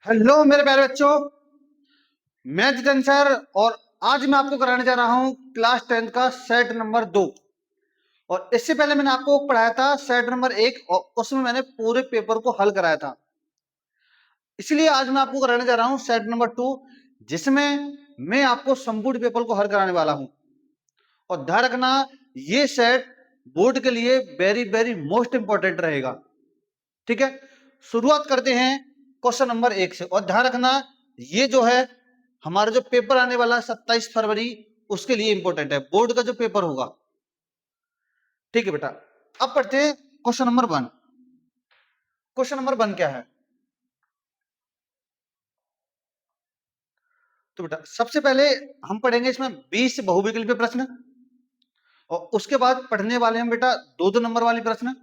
Hello मेरे प्यारे बच्चों, मैं जितेंद्र सर और आज मैं आपको कराने जा रहा हूं क्लास 10 का सेट नंबर 2। और इससे पहले मैंने आपको पढ़ाया था सेट नंबर 1 और उसमें मैंने पूरे पेपर को हल कराया था। इसलिए आज मैं आपको कराने जा रहा हूं सेट नंबर 2, जिसमें मैं आपको संपूर्ण पेपर को हल कराने वाला हूं। और ध्यान रखना, ये सेट बोर्ड के लिए वेरी वेरी मोस्ट इंपॉर्टेंट रहेगा। ठीक है, शुरुआत करते हैं क्वेश्चन नंबर 1 से। और ध्यान रखना, ये जो है हमारा जो पेपर आने वाला है 27 फरवरी, उसके लिए इंपॉर्टेंट है, बोर्ड का जो पेपर होगा। ठीक है बेटा, अब पढ़ते हैं क्वेश्चन नंबर 1। क्वेश्चन नंबर 1 क्या है? तो बेटा सबसे पहले हम पढ़ेंगे इसमें 20 बहुविकल्पीय प्रश्न, और उसके बाद पढ़ने वाले हम बेटा 2-2 नंबर वाले प्रश्न,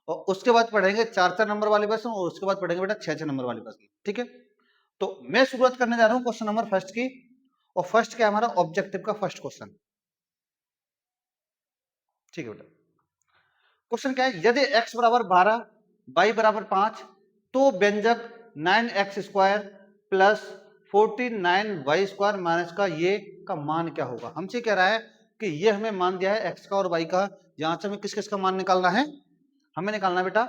और उसके बाद पढ़ेंगे 4-4 नंबर वाले प्रश्न, और उसके बाद पढ़ेंगे बेटा 6-6 नंबर वाले प्रश्न। ठीक है, तो मैं शुरुआत करने जा रहा हूं क्वेश्चन नंबर फर्स्ट की। और फर्स्ट क्या है हमारा ऑब्जेक्टिव का फर्स्ट क्वेश्चन। ठीक है बेटा, क्वेश्चन क्या है? यदि x बराबर 12, y बराबर 5, तो व्यंजक 9x² प्लस 49y² माइनस का ये का मान क्या होगा? हमसे कह रहा है कि ये हमें मान दिया है x का और y का। यहां से हमें किस किस का मान निकालना है? हमें निकालना है बेटा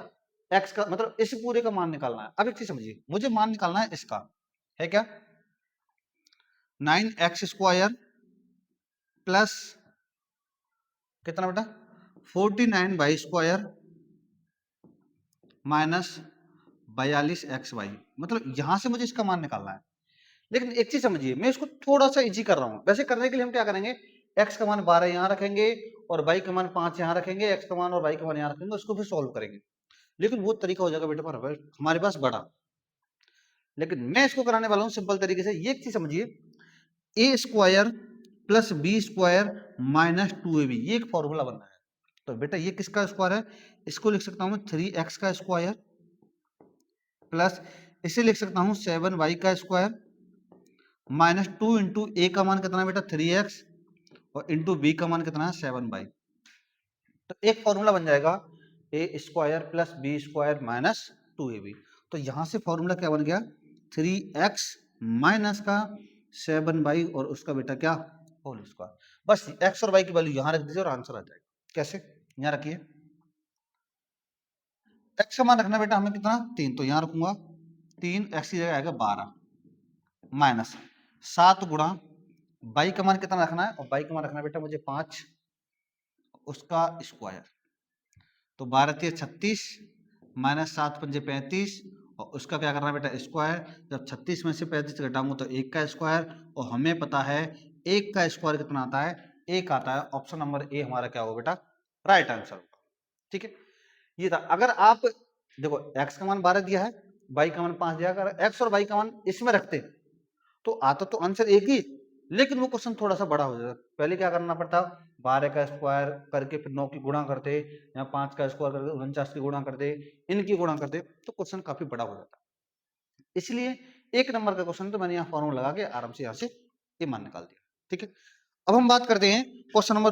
x का, मतलब इस पूरे का मान निकालना है। अब एक चीज समझिए, मुझे मान निकालना है इसका, है क्या? 9x² प्लस कितना बेटा 49y² माइनस 42xy, मतलब यहां से मुझे इसका मान निकालना है। लेकिन एक चीज समझिए, मैं इसको थोड़ा सा इजी कर रहा हूं। वैसे करने के लिए हम क्या करेंगे, x का मान 12 यहां रखेंगे और y का मान 5 यहां रखेंगे, x का मान और y का मान यहां रखेंगे, उसको फिर सॉल्व करेंगे। लेकिन वो तरीका हो जाएगा बेटा पर हमारे पास बड़ा। लेकिन मैं इसको कराने वाला हूं सिंपल तरीके से। ये एक चीज समझिए, a² plus b² minus 2ab, ये एक फॉर्मूला बनना है। तो बेटा ये किसका स्क्वायर है? इसको लिख सकता हूं मैं 3x का स्क्वायर प्लस इसे लिख सकता हूं 7y का स्क्वायर माइनस 2 इंटू ए का मान कितना है बेटा 3x और इंटू बी का मान कितना है 7y। तो एक फॉर्मूला बन जाएगा a² plus b² minus 2ab। तो यहां से फॉर्मूला क्या बन गया 3x माइनस का 7y और उसका बेटा क्या होल स्क्वायर। बस x और y की वैल्यू यहां रख दीजिए और आंसर आ जाएगा। कैसे? यहां रखिए, x का मान रखना बेटा हमें कितना 3, तो यहां रखूंगा 3, x की जगह आएगा 12 माइनस 7 गुणा y का मान कितना रखना है, और y का मान रखना है बेटा मुझे 5, उसका स्क्वायर। तो 12×3 = 36 माइनस 7×5 = 35 और उसका क्या करना है बेटा स्क्वायर। जब 36 में से 35 घटाऊंगा तो 1 का स्क्वायर, और हमें पता है 1 का स्क्वायर कितना आता है, 1 आता है। ऑप्शन नंबर ए हमारा क्या होगा बेटा, राइट आंसर होगा। ठीक है, ये था। अगर आप देखो x का मान 12 दिया है, y का मान 5 दिया, अगर x और y का मान इसमें रखते तो आता तो आंसर एक ही, लेकिन वो क्वेश्चन थोड़ा सा बड़ा हो जाता। पहले क्या करना पड़ता, 12 का स्क्वायर करके फिर 9 की गुणा करते, या 5 का स्क्वायर करके 49 की गुणा करते, इनकी गुणा करते, तो क्वेश्चन काफी बड़ा हो जाता। इसलिए 1 नंबर का क्वेश्चन तो मैंने यहाँ फॉर्मूला लगा के आराम से यहाँ से ये मान निकाल दिया। ठीक है, अब हम बात करते हैं क्वेश्चन नंबर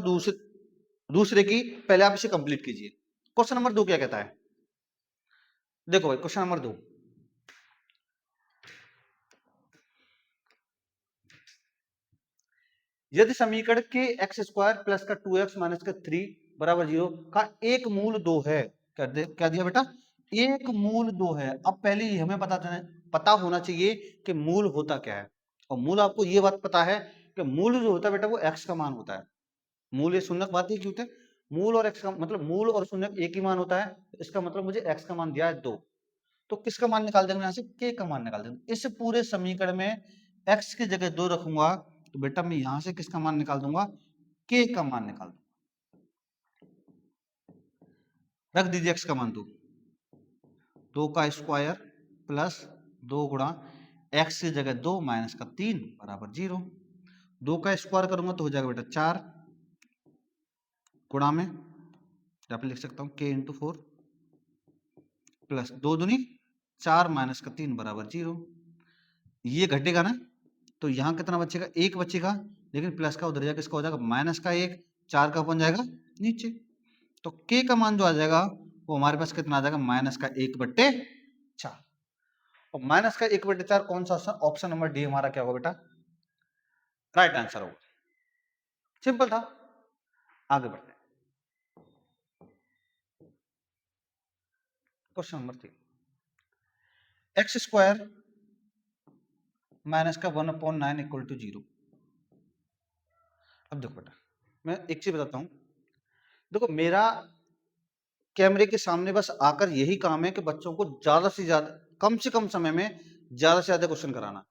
दूसरे की। पहले आप इसे कंप्लीट कीजिए। क्वेश्चन नंबर 2 क्या कहता है? देखो भाई क्वेश्चन नंबर 2, यदि समीकरण के x² प्लस का 2x माइनस का 3 बराबर 0 का एक मूल 2 है, क्या दिया बेटा, एक मूल 2 है। अब पहले ही हमें पता होना चाहिए कि मूल होता क्या है। और मूल आपको ये बात पता है कि मूल जो होता है बेटा वो x का मान होता है। मूल ये शून्यक बात ही क्यों थे, मूल और x का मतलब मूल और शून्यक एक ही मान होता है। इसका मतलब मुझे x का मान दिया है 2, तो किसका मान निकाल देंगे यहाँ से, k का मान निकाल देंगे। इस पूरे समीकरण में x की जगह 2 रखूंगा, तो बेटा मैं यहां से किसका मान निकाल दूंगा, k का मान निकाल दूंगा। रख दीजिए x का मान 2 का स्क्वायर प्लस 2 गुणा x की जगह 2 माइनस का 3 बराबर 0। 2 का स्क्वायर करूंगा तो हो जाएगा बेटा 4 गुणा में, यहाँ पे लिख सकता हूँ k इंटू 4 प्लस 2 दूनी 4 माइनस का 3 बराबर 0। ये घटेगा ना, तो यहाँ कितना बचेगा, 1 बचेगा, लेकिन प्लस का उधर जाकर इसका हो जाएगा माइनस का 1, 4 का बन जाएगा नीचे। तो k का मान जो आ जाएगा वो हमारे पास कितना आ जाएगा, -1/4। और माइनस का 1/4 कौन सा ऑप्शन, ऑप्शन नंबर डी हमारा क्या होगा बेटा, राइट आंसर होगा। सिंपल था। आगे बढ़ते हैं, question number 3, x square minus का 1/9 इक्वल टू 0। अब देखो बेटा, मैं एक चीज बताता हूं, देखो मेरा कैमरे के सामने बस आकर यही काम है कि बच्चों को ज्यादा से ज्यादा, कम से कम समय में ज्यादा से ज्यादा क्वेश्चन कराना।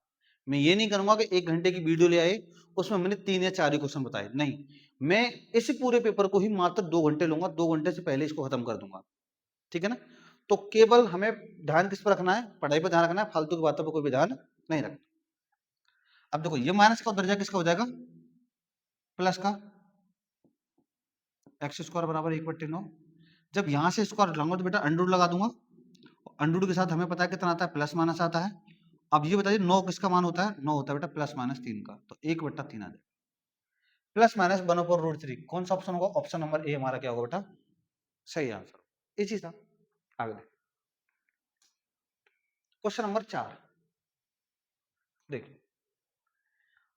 मैं ये नहीं करूंगा कि 1 घंटे की वीडियो ले आए उसमें मैंने 3 या 4 ही क्वेश्चन बताए, नहीं, मैं इस पूरे पेपर को ही मात्र 2 घंटे लूंगा, 2 घंटे से पहले इसको खत्म कर दूंगा, ठीक है ना। तो केवल हमें ध्यान किस पर रखना है, पढ़ाई पर ध्यान रखना है, फालतू की बातों पर कोई भी ध्यान नहीं रखना। अब देखो ये माइनस का दर्जा किसका हो जाएगा, प्लस का, एक्स स्क्वायर बराबर 1/9। जब यहां से स्क्वायर लगाऊंगा तो बेटा अंडर लगा दूंगा, अंडर के साथ हमें पता है कितना आता है, प्लस माइनस आता है। अब ये बताइए 9 किसका मान होता है, 9 होता है बेटा प्लस-3 का, तो 1/3 आ जाए, +-1/√3, कौन सा ऑप्शन होगा, ऑप्शन नंबर ए हमारा क्या होगा बेटा, सही आंसर। इसी था। आगे क्वेश्चन नंबर 4, देखिए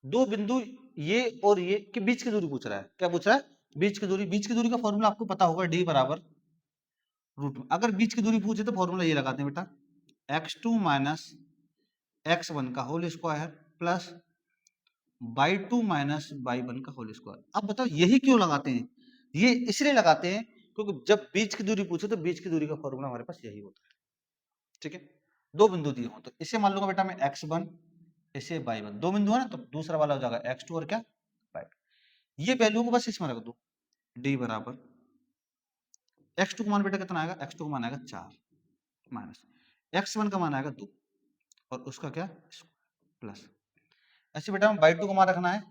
दो बिंदु ये और ये के बीच की दूरी पूछ रहा है, क्या पूछ रहा है, बीच की दूरी। बीच की दूरी का फॉर्मूला आपको पता होगा, डी बराबर रूट में। अगर बीच की दूरी पूछे तो फॉर्मूला ये लगाते हैं बेटा, x2 माइनस x1 का whole square plus y2 minus y1 का होल स्क्वायर। अब बताओ यही क्यों लगाते हैं, ये इसलिए लगाते हैं क्योंकि जब बीच की दूरी पूछे तो बीच की दूरी का फॉर्मूला हमारे पास यही होता है, ठीक है। दो बिंदु दिए हो तो इसे मान लूंगा बेटा मैं x1, इसे y1, दो बिंदु है ना, तो दूसरा वाला हो जाएगा x2 और क्या y2। ये वैल्यू को बस इसमें रख दो, d बराबर x2 का मान बेटा कितना आएगा, x2 का मान आएगा 4 माइनस x1 का मान आएगा 2 और उसका क्या प्लस। ऐसे बेटा हम y2 का मान रखना है,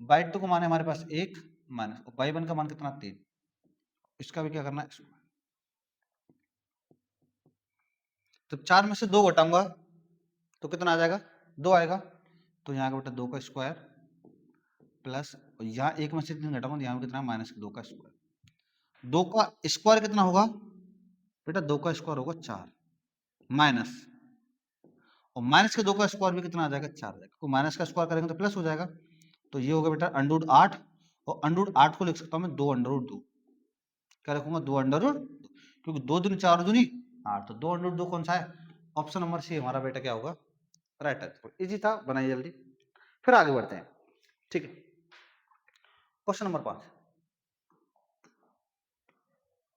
y2 का मान है हमारे पास 1 माइनस और y1 का मान कितना 3, इसका भी क्या करना है, तो 4 में से 2 घटाऊंगा तो कितना आ जाएगा, 2 आएगा, तो यहाँ का बेटा 2 का स्क्वायर प्लस, और यहाँ 1 में से 3 घटाऊंगा तो यहाँ कितना -2 का स्क्वायर। 2 का स्क्वायर कितना होगा बेटा, 2 का स्क्वायर होगा 4 माइनस, और माइनस के 2 का स्क्वायर भी कितना आ जाएगा 4 आ जाएगा, तो माइनस का स्क्वायर करेंगे तो प्लस हो जाएगा, तो ये होगा बेटा √8, और √8 को लिख सकता हूँ मैं 2 √2, क्या रखूंगा 2 क्योंकि 2 दूनी 4 दूनी 8, तो 2 कौन सा है, ऑप्शन नंबर सी हमारा बेटा क्या होगा, राइट आंसर। इजी था, बनाइए जल्दी, फिर आगे बढ़ते हैं, ठीक है। क्वेश्चन नंबर 5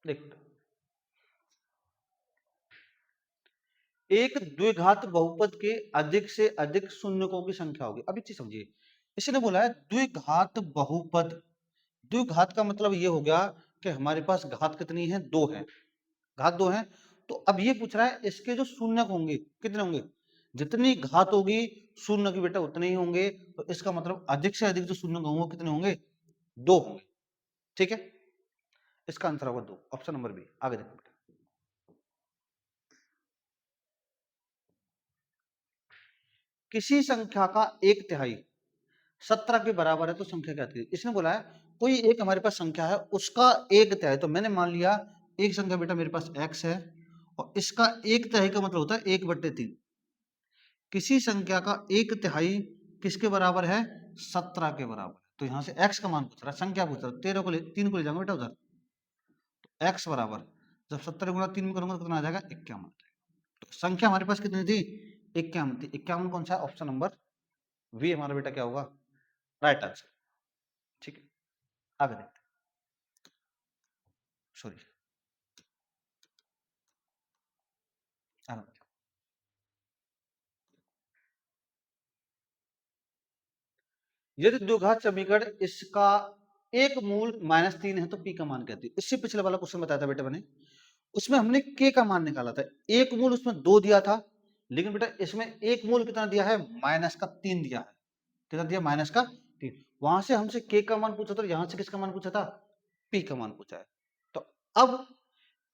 देख, एक द्विघात बहुपद के अधिक से अधिक शून्यकों की संख्या होगी। अब एक चीज समझिए, इसने बोला है द्विघात बहुपद, द्विघात का मतलब ये हो गया कि हमारे पास घात कितनी है, 2 है, घात 2 है। तो अब ये पूछ रहा है इसके जो शून्यक होंगे कितने होंगे, जितनी घात होगी शून्य की बेटा उतने ही होंगे, तो इसका मतलब अधिक से अधिक जो शून्यक होंगे कितने होंगे, 2 होंगे, ठीक है। इसका आंसर होगा 2, ऑप्शन नंबर बी। आगे देखो बेटा, किसी संख्या का 1/3 17 के बराबर है तो संख्या क्या थी। इसने बोला है कोई एक हमारे पास संख्या है उसका 1/3, तो मैंने मान लिया एक संख्या बेटा मेरे पास x है और इसका 1/3 का मतलब होता है 1/3। किसी संख्या का 1/3 किसके बराबर है, 17 के बराबर, तो यहां से x का मान पूछ रहा है, संख्या पूछ रहा है, 13 को 3 को ले जाऊंगा बेटा उधर, तो x बराबर जब 17 गुणा 3 में करूंगा तो कितना आ जाएगा 51। तो संख्या हमारे पास कितनी थी, 51 थी। 51 कौन सा है, ऑप्शन नंबर वी हमारा बेटा क्या होगा, राइट आंसर, ठीक है। आगे देखते हैं, सॉरी आगे बढ़ते हैं। यदि द्विघात समीकरण इसका एक मूल -3 है तो p का मान कहती है। इससे पिछले वाला क्वेश्चन बताया था बेटा मैंने, उसमें हमने k का मान निकाला था, एक मूल उसमें 2 दिया था, लेकिन बेटा इसमें एक मूल कितना दिया है, -3 दिया है, कितना दिया, -3। वहां से हमसे k का मान पूछा था, यहां से किसका मान पूछा था, p का मान पूछा है। तो अब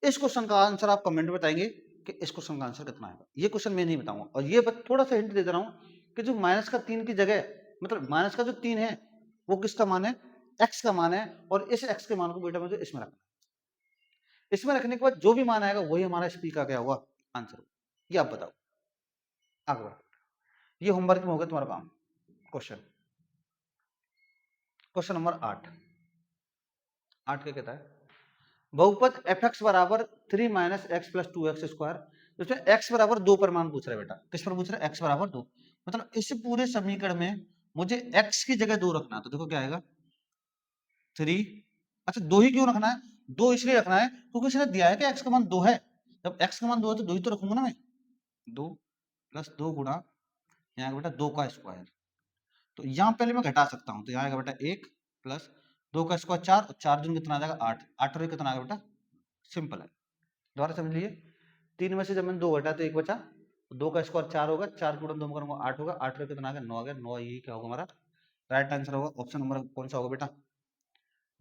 इस क्वेश्चन का आंसर आप कमेंट में बताएंगे कि इस क्वेश्चन का आंसर कितना आएगा। ये क्वेश्चन मैं नहीं बताऊंगा, और ये थोड़ा सा हिंट दे दे रहा हूं कि जो -3 की जगह, मतलब माइनस का जो 3 है वो किसका मान है, x का मान है, और इस x के मान को बेटा मुझे इसमें रखना है। इसमें रखने के बाद जो भी मान आएगा वही हमारा स्पी का क्या होगा, आंसर होगा। ये आप बताओ। आगे बढ़ो, ये होमवर्क में हो गया तुम्हारा काम। Question question number 8। 8 क्या कहता है, बहुपद एफ एक्स बराबर 3 minus x plus 2x square, इसमें x बराबर 2 पर मान पूछ रहा है बेटा। किस पर पूछ रहा है? x बराबर 2। मतलब इस पूरे समीकरण में मुझे x की जगह 2 रखना है, तो देखो क्या आएगा 3। अच्छा 2 ही क्यों रखना है? 2 इसलिए रखना है क्योंकि इसने दिया है कि x का मान 2 है। जब x का मान 2 है तो 2 ही तो रखूंगा ना मैं। 2 प्लस 2 गुणा यहाँ बेटा 2 का स्क्वायर, तो यहाँ पहले मैं घटा सकता हूँ, तो यहाँ आएगा बेटा 1 प्लस 2 का स्क्वायर 4, और 4 दूनी कितना आ जाएगा 8, 8 और 1 कितना आ गया बेटा, सिंपल है। दोबारा समझ लीजिए, 3 में से जब मैंने 2 घटा तो 1 बचा, 2 का स्क्वायर 4 होगा, 4 गुणा 2 करूंगा 8 होगा, 8 और 1 कितना आ गया 9 आ गया, 9 यही क्या होगा हमारा राइट आंसर होगा। ऑप्शन नंबर कौन सा होगा बेटा,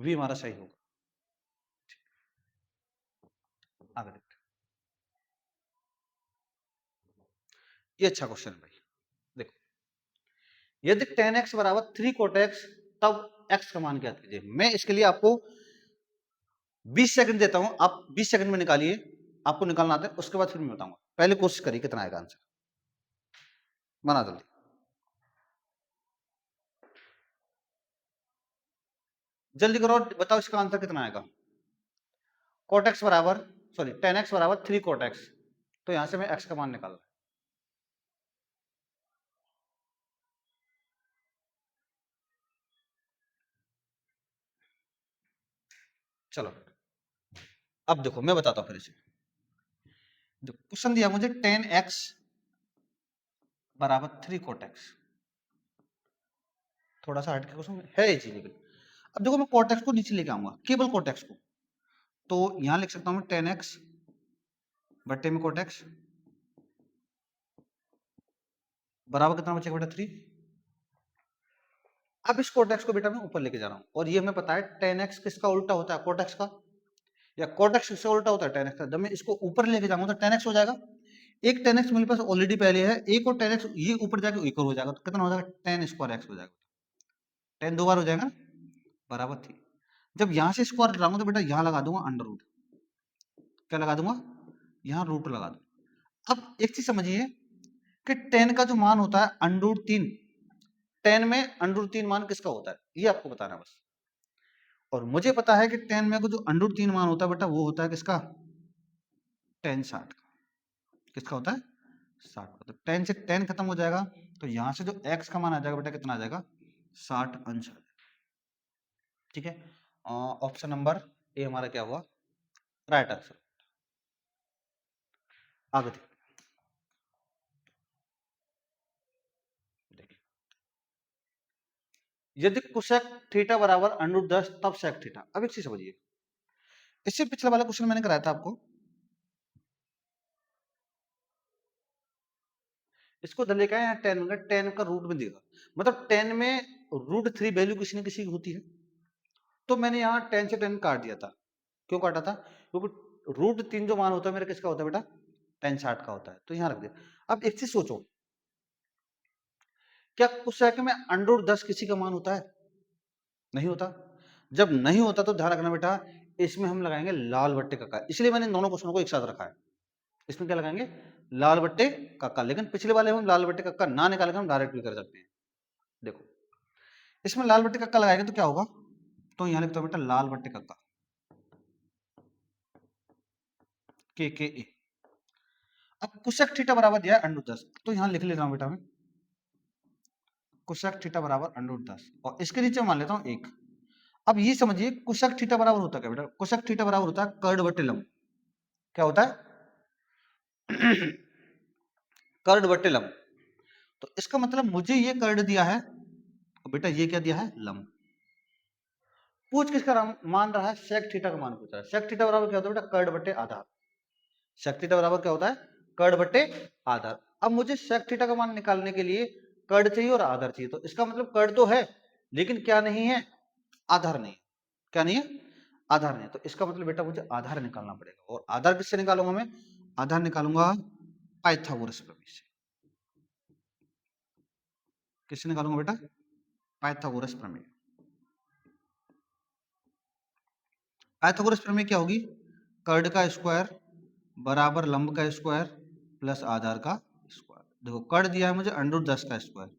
वी हमारा सही होगा। आगे देखते हैं, ये अच्छा क्वेश्चन है भाई। देखो, यदि tan x बराबर 3 cot x, तब x का मान ज्ञात कीजिए। मैं इसके लिए आपको 20 सेकंड देता हूं, आप 20 सेकंड में निकालिए, आपको निकालना आता है, उसके बाद फिर मैं बताऊंगा। पहले कोशिश करिए कितना आएगा आंसर, बना जल्दी। जल्दी करो, बताओ इसका आंसर कितना आएगा। cot x बराबर, सॉरी tan x बराबर 3 cot x, तो यहां से मैं x का मान निकाल रहा। चलो अब देखो मैं बताता हूं फिर इसे। जो क्वेश्चन दिया मुझे tan x बराबर 3 cot x, थोड़ा सा हट के क्वेश्चन है इजी, लेकिन अब देखो मैं cot x को नीचे लेके आऊंगा, केवल cot x को, तो यहां लिख सकता हूं मैं tan x बट्टे में cot x बराबर कितना बचेगा बेटा 3। अब इस cot x को बेटा मैं ऊपर लेके जा रहा हूं, और ये हमें पता है tan x किसका उल्टा होता है, cot x का, या cot x किसका उल्टा होता है tan x का। जब मैं इसको ऊपर लेके जाऊंगा तो tan x हो जाएगा, एक tan x मेरे पास ऑलरेडी पहले है, एक और tan x ये ऊपर जाके एक और हो जाएगा, तो कितना हो जाएगा tan स्क्वायर x हो जाएगा, tan 2 बार हो जाएगा बराबर 3। जब यहां से स्क्वायर लगाऊंगा तो बेटा यहां लगा दूंगा अंडर रूट, क्या लगा दूंगा यहां रूट लगा दूंगा। अब एक चीज समझिए कि tan का जो मान होता है अंडर रूट 3, tan में अंडर रूट 3 मान किसका होता है, ये आपको बताना बस। और मुझे पता है कि tan में को जो अंडर रूट 3 मान होता है बेटा वो होता है किसका, tan 60 का। किसका होता है 60 का। तो tan से tan खत्म हो जाएगा, तो यहां से जो x का मान आ जाएगा बेटा कितना आ जाएगा 60 अंश आ जाएगा। ठीक है, ऑप्शन नंबर ए हमारा क्या हुआ राइट आंसर। आगे देखिए, यदि कुशेक थीटा बराबर अंडर 10 तब सेक थीटा। अब एक चीज समझिए, इससे पिछला वाला क्वेश्चन मैंने कराया था आपको, इसको धर लेकर यहाँ टेन में, टेन का रूट में देगा, मतलब टेन में रूट 3 वैल्यू किसी न किसी की होती है, तो मैंने यहाँ 10 से 10 काट दिया था। क्यों काटा था, क्योंकि रूट 3 जो मान होता है मेरा किसका होता है बेटा tan 60 का होता है, तो यहाँ रख दिया। अब एक चीज सोचो, क्या कुछ सेकंड में अंडर रूट 10 किसी का मान होता है, नहीं होता। जब नहीं होता तो ध्यान रखना बेटा, इसमें हम लगाएंगे लाल बट्टे का, इसलिए मैंने इन दोनों क्वेश्चनों को एक साथ रखा है। इसमें क्या लगाएंगे लाल बट्टे का, लेकिन पिछले वाले में हम लाल बट्टे का ना निकाल के हम डायरेक्ट भी कर सकते हैं। देखो इसमें लाल बट्टे कक्का लगाएंगे तो क्या होगा, तो यहां लिखता हूं बेटा लाल बट्टे कक्का के ए। अब कुशक थीटा बराबर दिया है अंडर 10, तो यहां लिख लेता हूं बेटा मैं कुशक थीटा बराबर अंडर 10, और इसके नीचे मान लेता हूं 1। अब ये समझिए कुशक थीटा बराबर होता है क्या बेटा, कुशक थीटा बराबर होता है कर्ड बट्टे लंब। क्या होता है कर्ड बट्टे लंब। तो इसका मतलब मुझे ये कर्ड दिया है, और बेटा ये क्या दिया है लंब। पूछ किसका मान रहा है, सेक थीटा का मान पूछ रहा है। सेक थीटा बराबर क्या होता है बेटा कर्ड बट्टे आधार। सेक थीटा बराबर क्या होता है कर्ड बट्टे आधार। अब मुझे सेक थीटा का मान निकालने के लिए कर्ड चाहिए और आधार चाहिए, तो इसका मतलब कर्ड तो है लेकिन क्या नहीं है आधार नहीं। क्या नहीं है आधार नहीं, तो इसका मतलब बेटा मुझे आधार निकालना पड़ेगा। और आधार किससे निकालूंगा मैं, आधार निकालूंगा पाइथागोरस प्रमेय से। किससे निकालूंगा बेटा पाइथागोरस प्रमेय। पाइथागोरस प्रमेय क्या होगी, कर्ड का स्क्वायर बराबर लंब का स्क्वायर प्लस आधार का स्क्वायर। देखो कड़ दिया है मुझे √10 का स्क्वायर,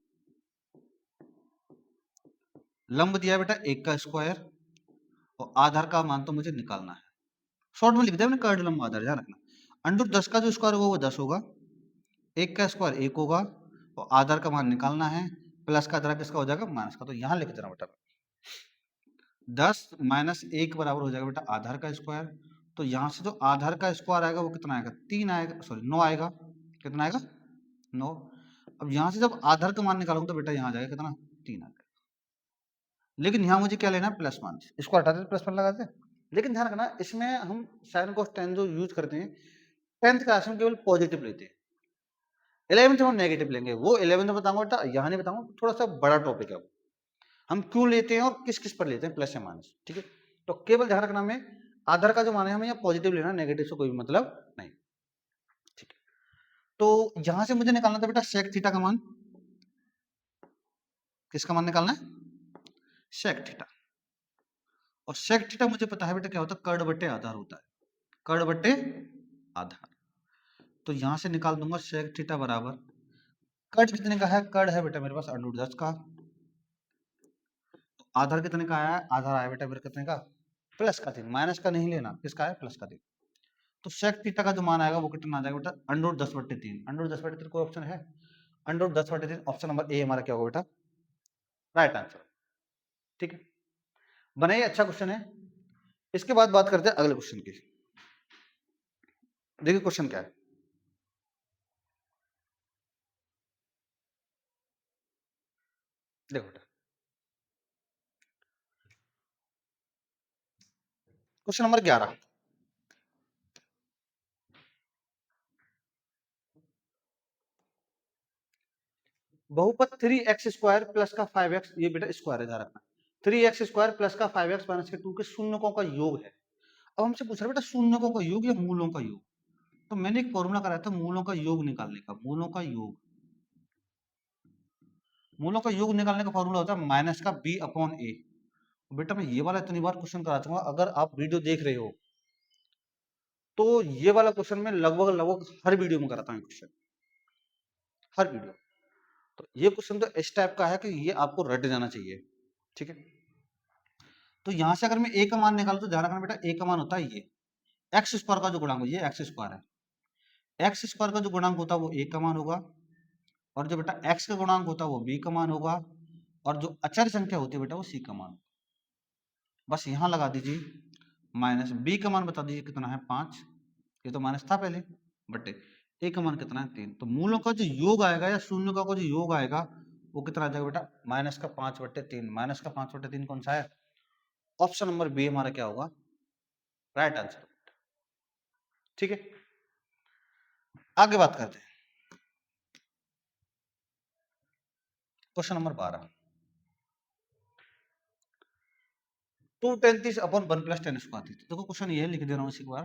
लंब दिया है बेटा 1 का स्क्वायर, और आधार का मान तो मुझे निकालना है। शॉर्ट में लिख दिया मैंने कड़ लंब आधार, ध्यान रखना। √10 का जो स्क्वायर होगा वो 10 होगा, 1 का स्क्वायर 1 होगा, और आधार का मान निकालना है। प्लस का आधार किसका हो जाएगा, माइनस का। तो यहाँ लिख देना बेटा 10 माइनस 1 बराबर हो जाएगा बेटा आधार का स्क्वायर। तो यहाँ से जो आधार का स्क्वायर आएगा वो कितना आएगा, 3 आएगा, सॉरी 9 आएगा। कितना आएगा, 9। अब यहाँ से जब आधार का मान निकालूंगा तो बेटा यहाँ आ जाएगा कितना, 3 आ जाएगा। लेकिन यहाँ मुझे क्या लेना है, प्लस मान, इसको हटा देते प्लस मान लगाते हैं। लेकिन ध्यान रखना इसमें हम साइन कोस टेन जो यूज करते हैं 10th क्लास में केवल पॉजिटिव लेते हैं, 11th में हम नेगेटिव लेंगे। वो 11th में बताऊंगा बेटा, यहाँ नहीं बताऊंगा, थोड़ा सा बड़ा टॉपिक है वो, हम क्यों लेते हैं और किस किस पर लेते हैं, प्लस या माइनस। ठीक है, तो केवल ध्यान रखना में आधार का जो मान है हमें यहाँ पॉजिटिव लेना, नेगेटिव से कोई मतलब नहीं। ठीक है, तो यहां से मुझे निकालना था बेटा सेक थीटा का मान। किसका मान निकालना है, सेक थीटा। और सेक थीटा मुझे पता है बेटा क्या होता है, कर्ण बट्टे आधार होता है, कर्ण बट्टे आधार। तो यहां से निकाल दूंगा सेक थीटा बराबर, कर्ण कितने का है, कर्ण है बेटा मेरे पास √10 का, तो आधार कितने का आया है, आधार आया बेटा मेरे कितने का, प्लस का 3, माइनस का नहीं लेना, किसका है, प्लस का 3। तो सेक थीटा का जो मान आएगा वो कितना आ जाएगा बेटा, √10/3। √10/3 कोई ऑप्शन है, √10/3 ऑप्शन नंबर ए हमारा क्या होगा बेटा, राइट आंसर। ठीक है, बनाइए, अच्छा क्वेश्चन है। इसके बाद बात करते हैं अगले क्वेश्चन की। देखिए क्वेश्चन क्या है, देखो बेटा क्वेश्चन नंबर 11, बहुपद 3x² प्लस का 5x, ये बेटा स्क्वायर है ध्यान रखना, 3x² प्लस का 5x माइनस के 2 के शून्यकों का योग है। अब हमसे पूछ रहा है बेटा शून्यकों का योग या मूलों का योग। तो मैंने एक फॉर्मूला कराया था मूलों का योग निकालने का, मूलों का योग, मूलों का योग निकालने का फॉर्मूला होता है माइनस का b/a। बेटा मैं ये वाला इतनी बार क्वेश्चन करा चुका, अगर आप वीडियो देख रहे हो तो ये वाला क्वेश्चन मैं लगभग लगभग हर वीडियो में कराता हूँ क्वेश्चन, हर वीडियो। तो ये क्वेश्चन तो इस टाइप का है कि ये आपको रट जाना चाहिए। ठीक है, तो यहां से अगर मैं a का मान निकालूं तो ध्यान रखना बेटा a का मान होता है ये x² का जो गुणांक, ये x² है, x² का जो गुणांक होता है वो a का मान होगा, और जो बेटा x का गुणांक होता है वो b का मान होगा, और जो अचर संख्या होती है बेटा वो c का मान। बस यहां लगा दीजिए माइनस, b का मान बता दीजिए कितना है 5, ये तो माइनस था पहले, बटे a का मान कितना है 3। तो मूलों का जो योग आएगा या शून्य का जो योग आएगा वो कितना आ जाएगा बेटा, माइनस का 5/3। माइनस का 5/3 कौन सा है, ऑप्शन नंबर बी हमारा क्या होगा, राइट आंसर। ठीक है, आगे बात करते हैं क्वेश्चन नंबर 12, 2tan30/1 + tan²। देखो क्वेश्चन ये लिख दे रहा हूं इसी बार,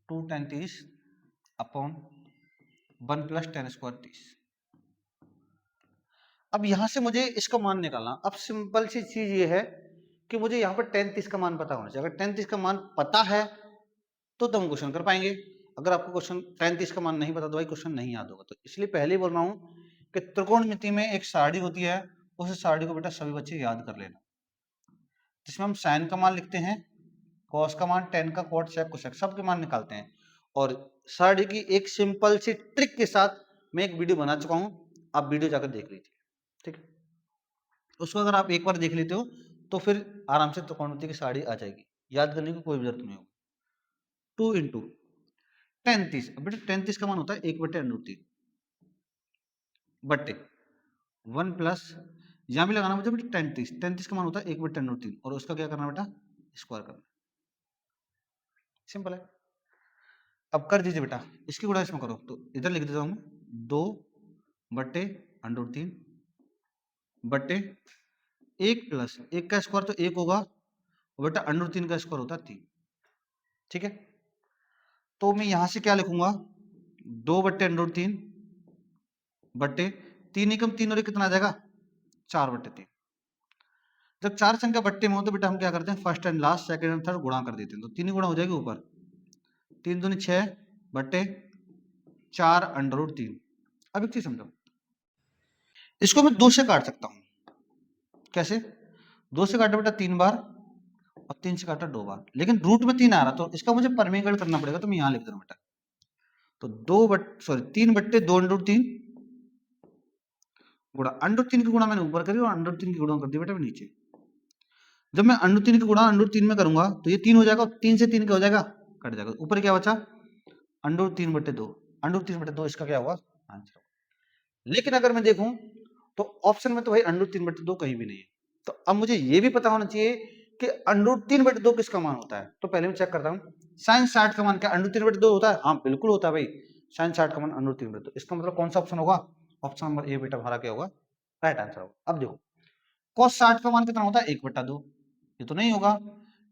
2tan30/1 + tan²। अब यहां से मुझे इसका मान निकालना। अब सिंपल सी चीज ये है कि मुझे यहाँ पर tan30 का मान पता होना चाहिए। अगर tan30 का मान पता है तो तुम क्वेश्चन कर पाएंगे, अगर आपको क्वेश्चन tan30 का मान नहीं पता तो भाई क्वेश्चन नहीं याद होगा। तो इसलिए पहले ही बोल रहा हूँ कि त्रिकोणमिति में एक सारणी होती है, उस सारणी को बेटा सभी बच्चे याद कर लेना, जिसमें हम साइन का मान लिखते हैं, कॉस का मान, टेन का, कॉट, सेक, कोसेक, सबके मान निकालते हैं। और सारणी की एक सिंपल सी ट्रिक के साथ मैं एक वीडियो बना चुका हूं, आप वीडियो जाकर देख लीजिए। ठीक है, उसको अगर आप एक बार देख लेते हो तो फिर आराम से त्रिकोणमिति की सारणी आ जाएगी, याद करने की कोई जरूरत नहीं होगी। 2 × tan30, बेटा tan30 का मान होता है 1/√3 बट्टे 1 प्लस, यहां भी लगाना मुझे बेटा tan30 का मान होता है 1/√3, और उसका क्या करना बेटा, स्क्वायर करना। सिंपल है, अब कर दीजिए बेटा, इसकी गुणा इसमें करो, तो इधर लिख देता हूं 2/√3 बट्टे 1 प्लस 1 का स्क्वायर तो 1 होगा, और बेटा √3 का स्क्वायर होता है 3। ठीक है, तो मैं यहां से क्या लिखूंगा, 2/√3 बट्टे 3 एकम 3, और कितना आ जाएगा 4/3। जब चार संख्या बट्टे में हो तो बेटा हम क्या करते हैं, first and last, second and third गुणा कर देते हैं, तो 3 ही गुणा हो जाएगी ऊपर, 3 दूनी 6 बट्टे 4/3। अब एक चीज समझो, इसको मैं 2 से काट सकता हूं। कैसे? 2 से काटा बेटा 3 बार, और 3 से काटा 2 बार, लेकिन रूट में 3 आ रहा, तो इसका मुझे परमीकरण करना पड़ेगा, तो मैं यहां लिख दूंगा बेटा, तो 3/2 गुणा √3 की गुणा मैंने ऊपर करी और √3 की गुणा कर दी बेटा मैं नीचे। जब मैं √3 की गुणा √3 में करूंगा तो ये 3 हो जाएगा, 3 से 3 क्या हो जाएगा, कट जाएगा। ऊपर क्या बचा, √3/2, √3/2 इसका क्या होगा, आंसर। लेकिन अगर मैं देखूं तो ऑप्शन में तो भाई √3/2 कहीं भी नहीं है। तो अब मुझे ये भी पता होना चाहिए कि √3/2 किसका मान होता है। तो पहले मैं चेक करता हूँ, sin 60 का मान क्या √3/2 होता है? हाँ बिल्कुल होता है भाई, sin 60 का मान √3/2। इसका मतलब कौन सा ऑप्शन होगा, ऑप्शन नंबर ए बेटा हमारा क्या होगा, राइट आंसर होगा। अब देखो cos 60 का मान कितना होता है, 1/2, ये तो नहीं होगा।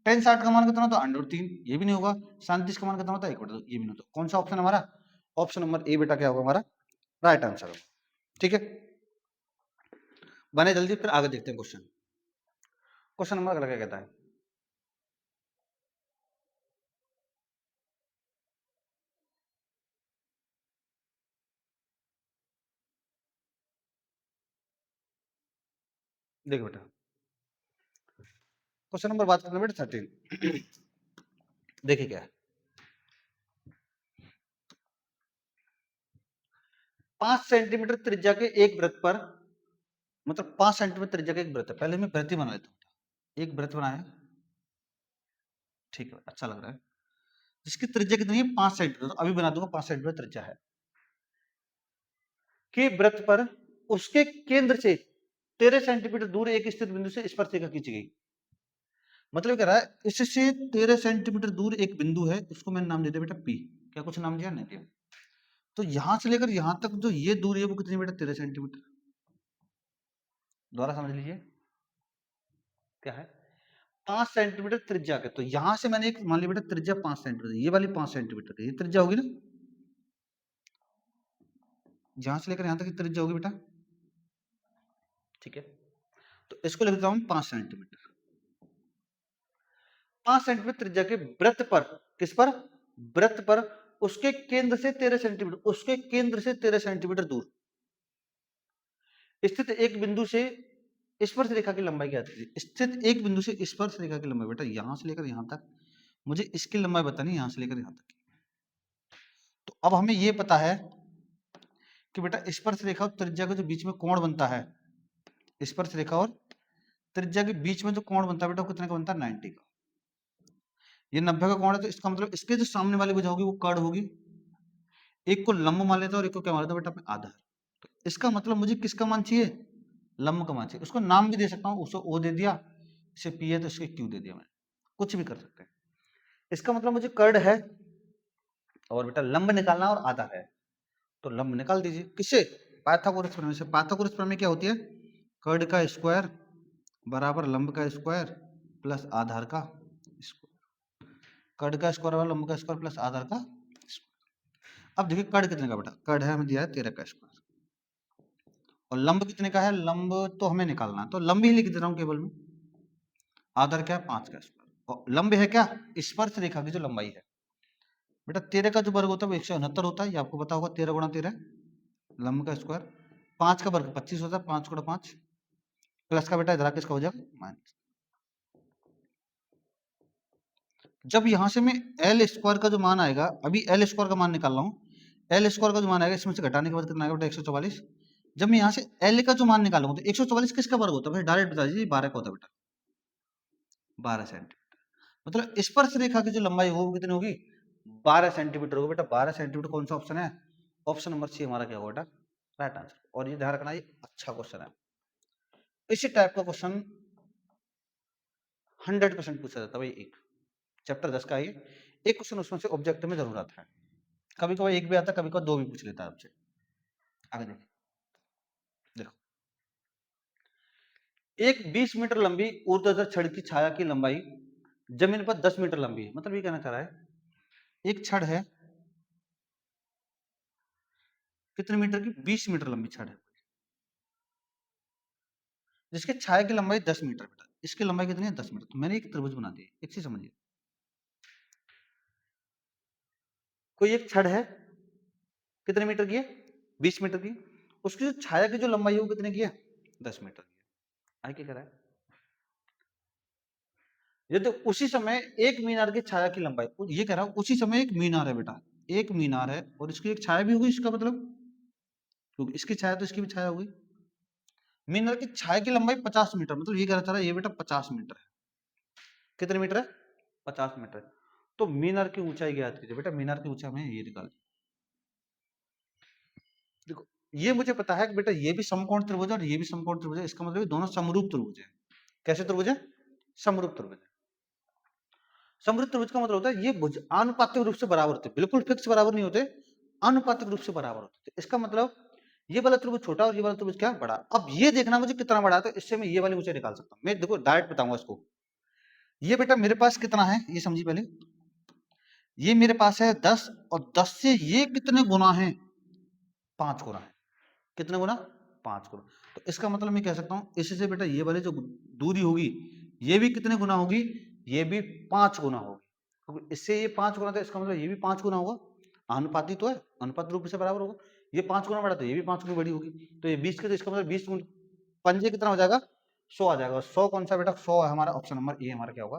tan 60 का मान कितना होता है, √3, ये भी नहीं होगा। sin 30 का मान कितना होता है, 1/2, ये भी नहीं होता। कौन सा ऑप्शन हमारा, ऑप्शन नंबर ए बेटा क्या होगा हमारा, राइट आंसर होगा। ठीक है, बने जल्दी, फिर आगे देखते हैं क्वेश्चन। क्वेश्चन नंबर अगला क्या कहता है, देखो बेटा क्वेश्चन नंबर बात करते हैं बेटा 13। देखिए क्या है, 5 सेंटीमीटर त्रिज्या के एक वृत्त पर, मतलब 5 सेंटीमीटर त्रिज्या का एक वृत्त है। पहले मैं वृत्त ही बना लेता हूँ। एक वृत्त बनाया, ठीक है, अच्छा लग रहा है, जिसकी त्रिज्या कितनी है, 5 सेंटीमीटर। तो अभी बना दूंगा, 5 सेंटीमीटर त्रिज्या है के वृत्त पर उसके केंद्र से 13 सेंटीमीटर दूर एक स्थित बिंदु से स्पर्शरेखा खींची गई। मतलब कह रहा है इससे 13 सेंटीमीटर दूर एक बिंदु है, उसको मैंने नाम दे दिया बेटा पी। क्या कुछ नाम दिया, नहीं दिया। तो यहां से लेकर यहां तक जो ये दूरी है वो कितनी बेटा, 13 सेंटीमीटर। दोबारा समझ लीजिए क्या है, 5 सेंटीमीटर त्रिज्या के, तो यहां से मैंने एक मान लिया बेटा त्रिज्या 5 सेंटीमीटर, ये वाली 5 सेंटीमीटर की ये त्रिज्या होगी ना, यहां से लेकर यहां तक की त्रिज्या होगी बेटा। ठीक है, तो इसको लिखता हूं 5 सेंटीमीटर। 5 सेंटीमीटर त्रिज्या के वृत्त पर, किस पर, वृत्त पर उसके केंद्र से 13 सेंटीमीटर, उसके केंद्र से 13 सेंटीमीटर दूर स्थित एक बिंदु से स्पर्श रेखा की लंबाई क्या थी। स्थित एक बिंदु से स्पर्श रेखा की लंबाई बेटा यहां से लेकर यहां तक, मुझे इसकी लंबाई बतानी, यहां से लेकर यहां तक। तो अब हमें यह पता है कि बेटा स्पर्श रेखा और त्रिज्या के जो बीच में कोण बनता है, स्पर्श रेखा और त्रिज्या के बीच में जो कोण बनता है बेटा वो कितने का बनता है, 90 का। ये 90 का कोण है, तो इसका मतलब इसके जो सामने वाली भुजा होगी वो कर्ण होगी। एक को लंब मान लेता है और एक को क्या मान लेता है बेटा, अपने आधार। तो इसका मतलब मुझे किसका मान चाहिए, लंब का मान चाहिए। उसको नाम भी दे सकता हूँ, उसको ओ दे दिया, इसे पी है तो इसके क्यू दे दिया, मैंने कुछ भी कर सकते हैं। इसका मतलब मुझे कर्ण है और बेटा लंब निकालना और आधार है, तो लंब निकाल दीजिए। किससे, पाइथागोरस प्रमेय से। पाइथागोरस प्रमेय क्या होती है, कर्ण का स्क्वायर बराबर लंब का स्क्वायर प्लस आधार का स्क्वायर। कर्ण का स्क्वायर बराबर लंब का स्क्वायर प्लस आधार का स्क्वायर। अब देखिए कर्ण कितने का बेटा, कर्ण है हमें दिया है 13 का स्क्वायर, और लंब कितने का है, लंब तो हमें निकालना है, तो लंब ही लिख दे रहा हूं केवल में। आधार क्या है, 5 का स्क्वायर, और लंब है क्या, स्पर्श रेखा की जो लंबाई है बेटा 13 का जो वर्ग होता है वो 169 होता है, ये आपको पता होगा। 13 गुणा 13 लंब का स्क्वायर, 5 का वर्ग 25 होता है, 5 गुणा 5 प्लस का बेटा इधर किसका हो जाएगा, माइनस। जब यहां से मैं एल स्क्वायर का जो मान आएगा, अभी एल स्क्वायर का मान निकाल रहा हूँ, एल स्क्वायर का जो मान आएगा इसमें से घटाने के बाद कितना आएगा बेटा, 144। जब मैं यहाँ से एल का जो मान निकालूंगा तो 144 किसका वर्ग होता है, डायरेक्ट बता दीजिए, 12 का होता है बेटा, 12 सेंटीमीटर। मतलब स्पर्श रेखा की जो लंबाई होगी कितनी होगी, 12 सेंटीमीटर होगी बेटा। 12 सेंटीमीटर कौन सा ऑप्शन है, ऑप्शन नंबर सी हमारा क्या होगा बेटा, राइट आंसर। और ये ध्यान रखना, ये अच्छा क्वेश्चन है। इसी टाइप का क्वेश्चन 100% पूछा जाता है भाई। एक चैप्टर 10 का ये एक क्वेश्चन उसमें से ऑब्जेक्टिव में जरूर आता है। कभी कभी एक भी आता है, कभी कभी दो भी पूछ लेता है आपसे। आगे देखिए, देखो एक 20 मीटर लंबी ऊर्ध्वाधर छड़ की छाया की लंबाई जमीन पर 10 मीटर लंबी है। मतलब ये कहना चाह रहा है एक छड़ है कितने मीटर की, 20 मीटर लंबी छड़ है, जिसके छाया की लंबाई 10 मीटर बेटा। इसकी लंबाई कितनी है, 10 मीटर। तो मैंने एक त्रिभुज बना दी। एक चीज समझिए, कोई एक छड़ है कितने मीटर की है, 20 मीटर की, उसकी जो छाया की जो लंबाई है वो कितने की है, 10 मीटर की है। क्या कह रहा है, ये तो उसी समय एक मीनार की छाया की लंबाई, ये कह रहा हूं उसी समय एक मीनार है बेटा, एक मीनार है और इसकी एक छाया भी होगी, इसका मतलब क्योंकि इसकी छाया तो इसकी भी छाया होगी। मीनार की छाया की लंबाई 50 मीटर, मतलब ये कहना चाह रहा है ये बेटा 50 मीटर है। कितने मीटर है, 50 मीटर। तो मीनार की ऊंचाई ज्ञात कीजिए बेटा, मीनार की ऊंचाई में ये निकाल, देखो ये मुझे पता है कि बेटा ये भी समकोण त्रिभुज है और ये भी समकोण त्रिभुज है, इसका मतलब ये दोनों समरूप त्रिभुज है। कैसे त्रिभुज है, समरूप त्रिभुज है। समरूप त्रिभुज का मतलब होता है ये भुज आनुपातिक रूप से बराबर होते हैं, बिल्कुल फिक्स बराबर नहीं होते, आनुपातिक रूप से बराबर होते हैं। इसका मतलब ये वाला त्रिभुज छोटा और ये वाला त्रिभुज क्या बड़ा। अब ये देखना मुझे कितना बड़ा है, तो इससे मैं ये वाली ऊंचाई निकाल सकता हूँ। मैं देखो डायरेक्ट बताऊंगा इसको। ये बेटा मेरे पास कितना है ये समझिए पहले, ये मेरे पास है 10 और 10 से ये कितने गुना है, 5 गुना है। कितने गुना, 5 गुना। तो इसका मतलब मैं कह सकता हूँ इससे बेटा ये वाली जो दूरी होगी ये भी कितने गुना होगी, ये भी 5 गुना होगी, क्योंकि इससे ये 5 गुना था, इसका मतलब ये भी 5 गुना होगा, अनुपाती तो है, अनुपात रूप से बराबर होगा। ये 5 गुना बड़ा तो ये भी 5 गुना बड़ी होगी, तो ये 20 के, तो इसका मतलब 20 पंजे कितना हो जाएगा, 100 आ जाएगा। 100 कौन सा बेटा, 100 है हमारा, ऑप्शन नंबर ए हमारा क्या होगा,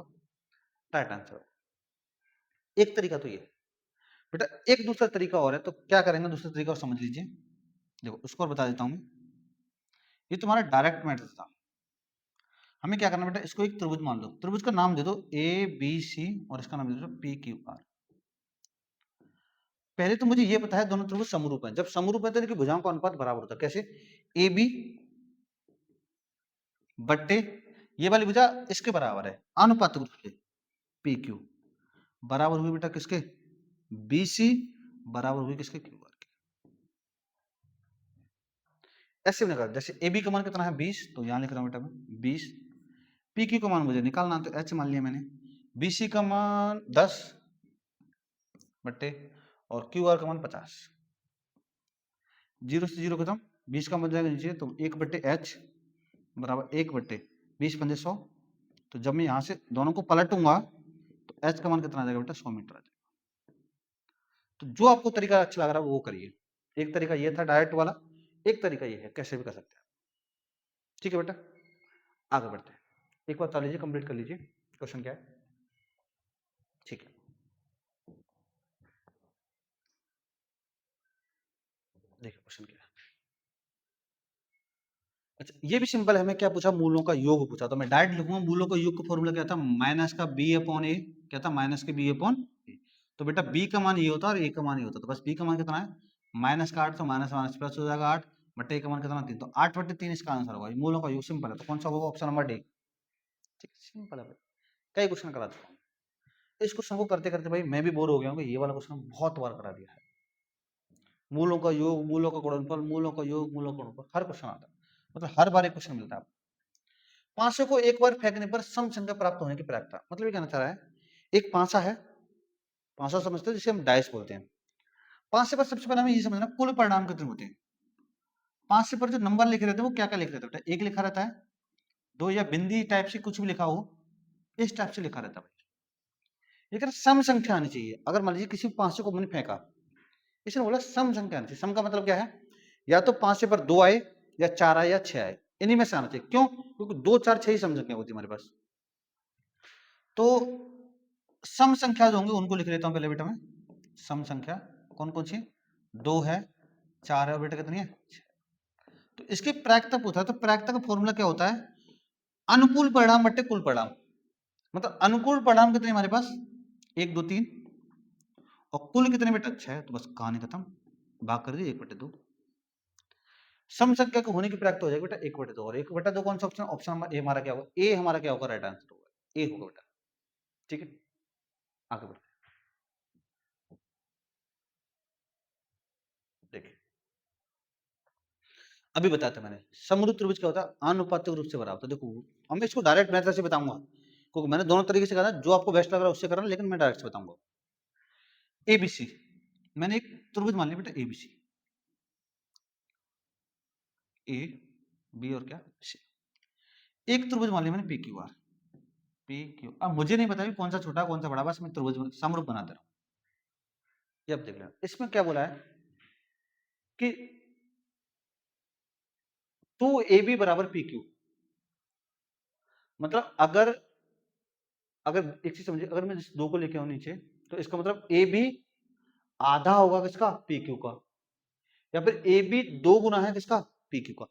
राइट आंसर। एक तरीका तो ये बेटा, एक दूसरा तरीका और है, तो क्या करेंगे दूसरा तरीका और समझ लीजिए। देखो उसको और बता देता हूं मैं, ये तुम्हारा डायरेक्ट मेथड था। हमें क्या करना बेटा, इसको एक त्रिभुज मान लो, त्रिभुज का नाम दे दो ए बी सी और इसका नाम दे दो पी क्यू आर। पहले तो मुझे ये पता है दोनों त्रिभुज समरूप है, जब समरूप है तो इनकी भुजाओं का अनुपात बराबर होता है। कैसे, ए बी बट्टे ये वाली भुजा इसके बराबर है अनुपातिक रूप से, पी क्यू बराबर हुई बेटा किसके, बी सी बराबर हुई किसके, क्यू आर के। ऐसे भी निकाल, जैसे ए बी का मान कितना है 20, तो यहां लिख रहा हूं बेटा मैं 20, पी क्यू का मान मुझे निकालना, तो एच मान लिया मैंने, बी सी का मान 10 बट्टे और क्यू आर का मान 50, 0 से 0 खत्म, 20 का बन जाएगा नीचे, तो 1/h बराबर 1/20 × 100। तो जब मैं यहाँ से दोनों को पलटूंगा तो h का मान कितना आ जाएगा बेटा, 100 मीटर आ जाएगा। तो जो आपको तरीका अच्छा लग रहा है वो करिए। एक तरीका ये था डायरेक्ट वाला, एक तरीका ये है, कैसे भी कर सकते हैं। ठीक है बेटा, आगे बढ़ते हैं। एक बार लीजिए, कंप्लीट कर लीजिए, क्वेश्चन क्या है। ठीक है, देखिए क्वेश्चन क्या है। अच्छा ये भी सिंपल है, मैं क्या पूछा, मूलों का योग पूछा, तो मैं डायरेक्ट लिखूंगा मूलों का योग का फॉर्मूला क्या था, माइनस का बी अपॉन ए, क्या था, माइनस के बी अपॉन ए। तो बेटा बी का मान ये होता है और ए का मान ये होता है, तो बस बी का मान कितना है माइनस का 8, तो माइनस माइनस प्लस हो जाएगा 8 बटे ए का मान कितना 3, तो 8/3 इसका आंसर होगा। मूलों का योग सिंपल है, तो कौन सा होगा, ऑप्शन नंबर डी। ठीक सिंपल है भाई, कई क्वेश्चन करा चुका हूँ इस क्वेश्चन को करते करते भाई मैं भी बोर हो गया हूँ, ये वाला क्वेश्चन बहुत बार करा दिया है। मूलों का योग, मूलों का गुणनफल, मूलों का योग, मूलों का गुणनफल, हर क्वेश्चन आता है, मतलब हर बार एक क्वेश्चन मिलता है। 500 को एक बार फेंकने पर सम संख्या प्राप्त होने की प्रक्रिया, मतलब ये कहना चाह रहा है, एक पांचा है, 500 समझते हैं जिसे हम डाइस बोलते हैं। 500 पर सबसे पहले हमें ये समझना कुल परिणाम कितने होते हैं। 500 पर जो नंबर लिखे रहते हैं वो क्या क्या लिखे रहते हैं, एक लिखा रहता है, दो या बिंदी टाइप से कुछ भी लिखा हो, इस टाइप से लिखा रहता है। लेकिन सम संख्या आनी चाहिए। अगर मान लीजिए किसी 500 को मैंने फेंका, इसने बोला सम संख्या आनी चाहिए। सम का मतलब क्या है, या तो 500 पर 2 आए या 4 आए या 6 आए, इन्हीं में से आना चाहिए। क्यों, क्योंकि 2 4 6 ही सम संख्या होती है हमारे पास। तो सम संख्या जो होंगे उनको लिख लेता हूं पहले बेटा मैं। सम संख्या कौन कौन सी, 2 है, 4 है और बेटा कितनी है 6। तो इसके प्रायिकता पूछा, तो प्रायिकता का फॉर्मूला क्या होता है, अनुकूल परिणाम बट्टे कुल परिणाम। मतलब अनुकूल परिणाम कितने हमारे पास 1 2 3 और कुल कितने बेटा 6, तो बस कहानी खत्म, भाग कर दिए 1/2। सम संख्या को होने की प्रायिकता हो जाएगी बेटा 1/2, और 1/2 कौन सा ऑप्शन, ऑप्शन नंबर ए हमारा क्या होगा, ए हमारा क्या होगा, राइट आंसर होगा, ए होगा बेटा। ठीक है, आगे बढ़ते हैं। देखिए अभी बताते मैंने, समरूप त्रिभुज क्या होता है, आनुपातिक रूप से बराबर। तो देखो हम इसको डायरेक्ट मेथड से बताऊंगा, क्योंकि मैंने दोनों तरीके से कहा जो आपको बेस्ट लग रहा है उससे करना, लेकिन मैं डायरेक्ट से बताऊंगा। एबीसी, मैंने एक त्रिभुज मान लिया बेटा एबीसी, ए बी और क्या सी। एक त्रिभुज मान लिया मैंने P Q R, P Q. अब मुझे नहीं पता कौन सा छोटा कौन सा बड़ा, बस मैं त्रिभुज समरूप बनाते रहा हूं। ये अब देख लेना, इसमें क्या बोला है कि टू ए बी बराबर पी क्यू। मतलब अगर अगर एक चीज समझिए, अगर मैं इस दो को लेके आऊं नीचे, तो इसका मतलब ए बी आधा होगा किसका, पी क्यू का, या फिर ए बी दो गुना है किसका, पी क्यू का।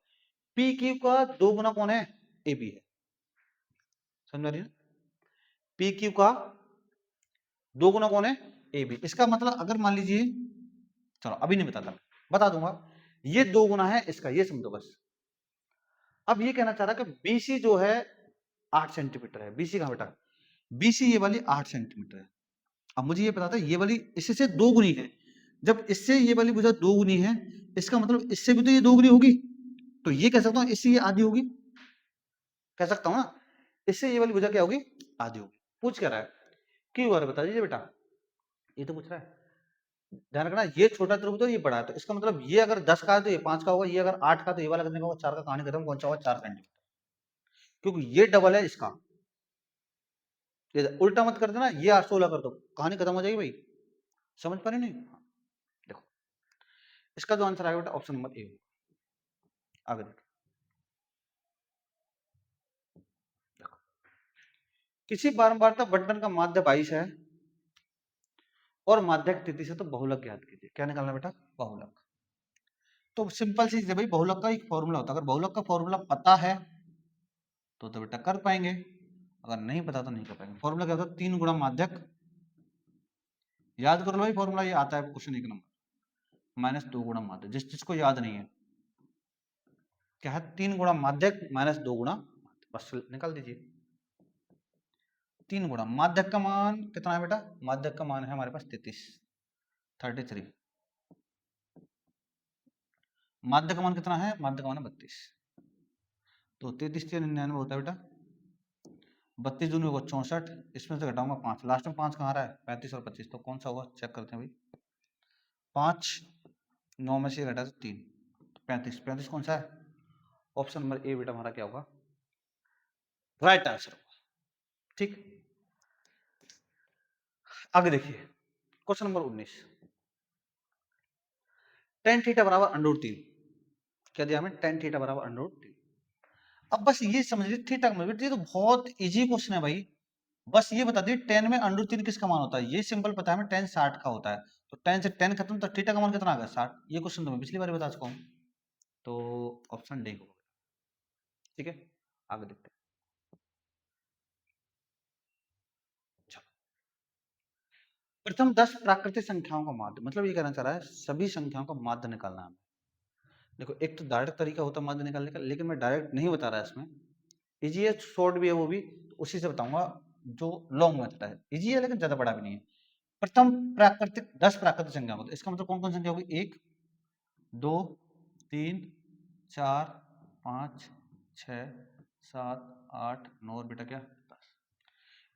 पी क्यू का दो गुना कौन है, ए बी है। समझ रही है? पी क्यू का दो गुना कौन है, ए बी। इसका मतलब अगर मान लीजिए, चलो अभी नहीं बताता, बता दूंगा, ये दो गुना है इसका, ये समझो बस। अब ये कहना चाह रहा है कि बीसी जो है 8 सेंटीमीटर है। बीसी कहां बेटा, बीसी ये वाली 8 सेंटीमीटर है। अब मुझे ये पता था ये वाली इससे दो गुनी है, जब इससे ये वाली भुजा दो गुनी है, इसका मतलब इससे भी तो ये दो गुनी होगी, तो ये कह सकता हूं इससे ये आधी होगी, कह सकता हूं ना, इससे ये वाली भुजा क्या होगी, आधी होगी। पूछ क्या रहा है, क्यों बार बता दीजिए बेटा, ये तो पूछ रहा है। ध्यान रखना, ये छोटा त्रिभुज है, ये बड़ा है, तो इसका मतलब ये अगर 10 का है तो ये 5 का होगा, ये अगर 8 का तो ये वाला कितने का होगा, 4 का। कहानी खत्म, कौन सा होगा, 4 सेंटीमीटर, क्योंकि ये डबल है इसका। ये उल्टा मत कर देना, ये 8 16 कर दो, कहानी खत्म हो जाएगी भाई। समझ पा रहे नहीं? देखो इसका जो आंसर आएगा बेटा ऑप्शन नंबर ए। आगे देखो, किसी बारंबारता बंटन का माध्य 22 है और माध्यक 33 है, तो बहुलक ज्ञात कीजिए। क्या निकालना बेटा, बहुलक। तो सिंपल चीज है भाई, बहुलक का एक फॉर्मूला होता है, अगर बहुलक का फॉर्मूला पता है तो बेटा कर पाएंगे, अगर नहीं पता तो नहीं कर पाएंगे। फॉर्मूला क्या होता है, 3 गुणा माध्यक, याद कर लो भाई फॉर्मूला, ये आता है क्वेश्चन 1 नंबर, माइनस 2 गुणा माध्यक। जिस चीज को याद नहीं है, क्या है, 3 गुणा माध्यक माइनस 2 गुणा, बस निकाल दीजिए। 3 गुणा माध्यक का मान कितना है बेटा, माध्यक का मान है हमारे पास 33। माध्य का मान कितना है, माध्य का मान है 32, तो 33 से 99 होता है बेटा 32 दूनी होगा 64, इसमें से घटाऊंगा 5, लास्ट में 5 कहाँ रहा है, 35 और 25, तो कौन सा होगा, चेक करते हैं भाई। 5 9 में से घटा तो 3, 35, 35 कौन सा है, ऑप्शन नंबर ए बेटा हमारा क्या होगा, राइट आंसर होगा। ठीक, आगे देखिए क्वेश्चन नंबर 19, टेन थीटा बराबर √3। क्या दिया हमें, टेन थीटा बराबर √3। अब बस ये समझ लीजिए थीटा का, ये तो बहुत इजी क्वेश्चन है भाई। बस ये बता दिए टेन में √3 किसका मान होता है, ये सिंपल पता है हमें, टेन 60 का होता है, तो टेन से टेन खत्म, तो थीटा का मान कितना आ गया, 60। ये क्वेश्चन तो मैं पिछली बार बता चुका हूँ, तो ऑप्शन डी होगा। ठीक है, आगे देखते हैं। चलो, प्रथम 10 प्राकृतिक संख्याओं का माध्य, मतलब ये कहना चाह रहा है सभी संख्याओं का माध्य निकालना है। देखो एक तो डायरेक्ट तरीका होता है माध्य निकालने का, लेकिन मैं डायरेक्ट नहीं बता रहा इसमें, इजी है, शॉर्ट भी है वो भी, तो उसी से बताऊंगा जो लॉन्ग मेथड है। इजी है लेकिन ज्यादा बड़ा भी नहीं है। प्रथम प्राकृतिक 10 प्राकृतिक संख्या होती है, इसका मतलब कौन कौन संख्या होगी, 1 2 3 4 5 6 7 8 9 और बेटा क्या 10।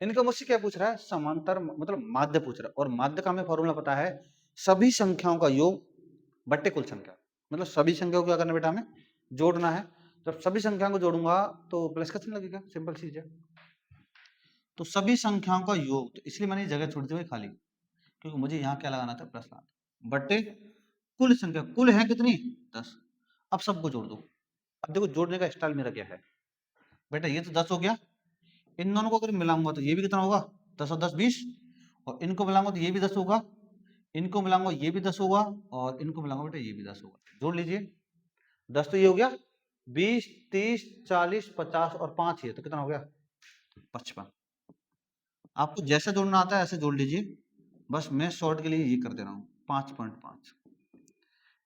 इनका मुझसे क्या पूछ रहा है, समांतर मतलब माध्य पूछ रहा है, और माध्य का हमें फॉर्मूला पता है, सभी संख्याओं का योग बट्टे कुल संख्या। मतलब सभी संख्याओं को क्या करना बेटा, हमें जोड़ना है। जब सभी संख्याओं को जोड़ूंगा तो प्लस का चिन्ह लगेगा, सिंपल चीज है। तो सभी संख्याओं का योग, तो इसलिए मैंने जगह छोड़ दी हुई खाली, क्योंकि मुझे यहाँ क्या लगाना था, प्लस लगाना था, बट्टे कुल संख्या। कुल है कितनी, 10। अब सबको जोड़ दो। अब देखो जोड़ने का स्टाइल मेरा क्या है बेटा, ये तो 10 हो गया, इन दोनों को अगर मिलाऊंगा तो ये भी कितना होगा, 10 और 10 20, और इनको मिलाऊंगा तो ये भी 10 होगा, इनको मिलाऊंगा ये भी 10 होगा, और इनको मिलाऊंगा बेटा ये भी 10 होगा। जोड़ लीजिए, 10 तो ये हो गया, 20 30 40 50 और 5 ये तो कितना हो गया, 55। आपको जैसे जोड़ना आता है ऐसे जोड़ लीजिए, बस मैं शॉर्ट के लिए ये कर दे रहा हूँ 5.5।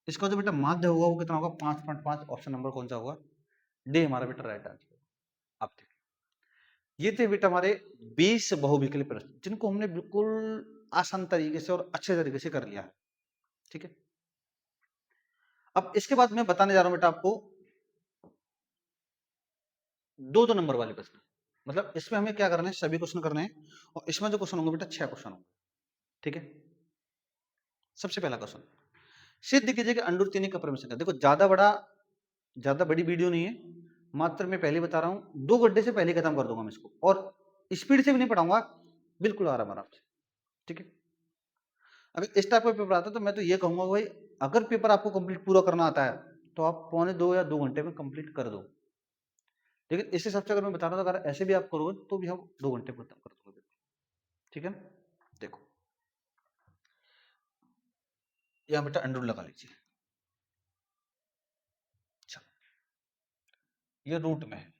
इसका जो बेटा माध्य होगा वो कितना होगा, 5.5। ऑप्शन नंबर कौन सा होगा, डी हमारा बेटा राइट आंसर। अब देखिए, ये थे बेटा हमारे 20 बहुविकल्पी प्रश्न, जिनको हमने बिल्कुल आसान तरीके से और अच्छे तरीके से कर लिया है। ठीक है, अब इसके बाद मैं बताने जा रहा हूं बेटा आपको 2 नंबर वाले प्रश्न। मतलब इसमें हमें क्या करना है, सभी क्वेश्चन करने हैं, और इसमें जो क्वेश्चन होंगे बेटा 6 क्वेश्चन होंगे। ठीक है, सबसे पहला क्वेश्चन, सिद्ध कीजिए कि √3 का परम संख्या। देखो ज्यादा बड़ी वीडियो नहीं है, मात्र मैं पहले बता रहा हूं, 2 गड्ढे से पहले खत्म कर दूंगा मैं इसको, और स्पीड से भी नहीं पढ़ाऊंगा, बिल्कुल आराम आराम से। ठीक है, अगर इस टाइप का पेपर आता है तो मैं तो ये कहूंगा भाई, अगर पेपर आपको कंप्लीट पूरा करना आता है तो आप 1.25 या 2 घंटे में कंप्लीट कर दो। लेकिन इस हिसाब से अगर मैं बता रहा हूँ, अगर ऐसे भी आप करोगे तो भी हम 2 घंटे में खत्म कर दोगे। ठीक है ना? देखो यहाँ बेटा अंडर लगा लीजिए। अच्छा, ये रूट में है,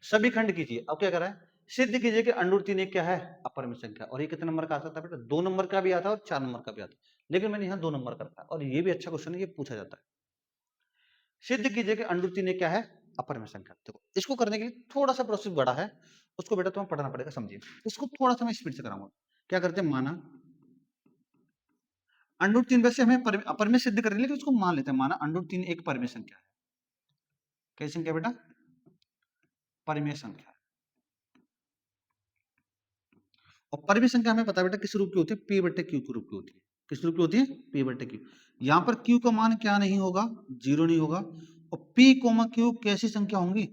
सभी खंड कीजिए। अब क्या कर रहा है, सिद्ध कीजिए कि अंडर 3 एक क्या है, अपरिमेय संख्या। और ये कितने नंबर का आता था बेटा, 2 नंबर का भी आता है और 4 नंबर का भी आता है, लेकिन मैंने यहाँ 2 नंबर का रखा है। और ये भी अच्छा क्वेश्चन है, ये पूछा जाता है। सिद्ध कीजिए कि अंडर 3 एक क्या है, अपरिमेय संख्या। देखो इसको करने के लिए थोड़ा सा प्रोसेस बड़ा है, उसको बेटा तुम्हें पढ़ना पड़ेगा, समझिए। इसको थोड़ा सा मैं स्पीड से कराऊंगा। क्या करते हैं, माना अंडर 3 वैसे हमें अपरिमेय सिद्ध करने के लिए उसको मान लेते हैं, माना अंडर 3 एक परिमेय संख्या है। कैसी संख्या बेटा, परिमेय संख्या। और परिमेय संख्या हमें पता है बेटा किस रूप की होती है, p बटे q के रूप की होती है। किस रूप की होती है, p बटे q। यहाँ पर q का मान क्या नहीं होगा, 0 नहीं होगा। और p, q कैसी संख्या होंगी,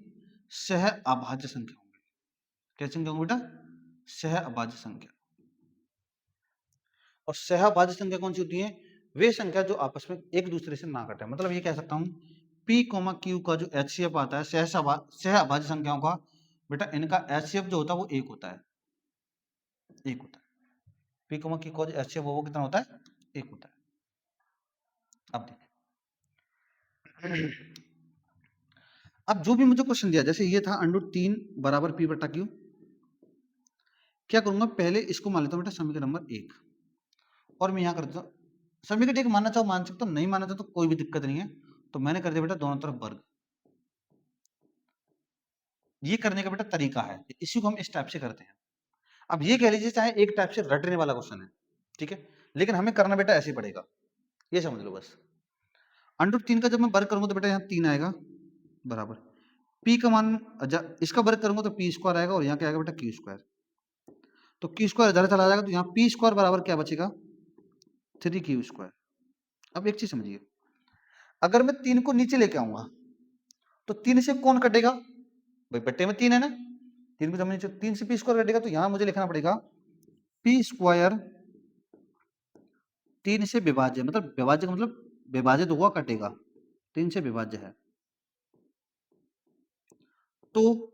सह अभाज्य संख्या होंगी। कैसी संख्या होंगी बेटा, सह अभाज्य संख्या। और सह अभाज्य संख्या कौन सी होती है, वे संख्या जो आपस में एक दूसरे से ना कटे। मतलब ये कह सकता हूँ p, q का जो HCF आता है, सह अभाज्य संख्याओं का बेटा, इनका HCF जो होता है वो एक होता है, एक होता है। p, q का जो HCF वो कितना होता है, एक होता है। अब देखिए, अब जो भी मुझे क्वेश्चन दिया, जैसे ये था अंडर 3 बराबर p बटा q, क्या करूंगा, पहले इसको मान लेता हूँ बेटा समीकरण नंबर 1, और मैं यहाँ कर देता हूँ समीकरण 1 मानना चाहो मान सकता हूँ, नहीं मानना चाहो तो कोई भी दिक्कत नहीं है। तो मैंने कर दिया बेटा दोनों तरफ वर्ग। ये करने का बेटा तरीका है, इसी को हम इस टाइप से करते हैं। अब ये कह लीजिए चाहे एक टाइप से रटने वाला क्वेश्चन है, ठीक है, लेकिन हमें करना बेटा ऐसे ही पड़ेगा, ये समझ लो बस। अंडर 3 का जब मैं वर्ग करूंगा तो बेटा यहाँ 3 आएगा बराबर p का मान, इसका वर्ग करूंगा तो p स्क्वायर आएगा, और यहाँ क्या आएगा बेटा, q स्क्वायर। तो q स्क्वायर इधर चला जाएगा, तो यहाँ p स्क्वायर बराबर क्या बचेगा, 3q स्क्वायर। अब एक चीज समझिए, अगर मैं 3 को नीचे लेके आऊंगा तो 3 से कौन कटेगा, भाई बट्टे में 3 है ना, 3 को जब नीचे 3 से p स्क्वायर कटेगा, तो यहाँ मुझे लिखना पड़ेगा p स्क्वायर 3 से विभाज्य, मतलब विभाज्य का मतलब विभाजित हुआ कटेगा, 3 से विभाज्य है। तो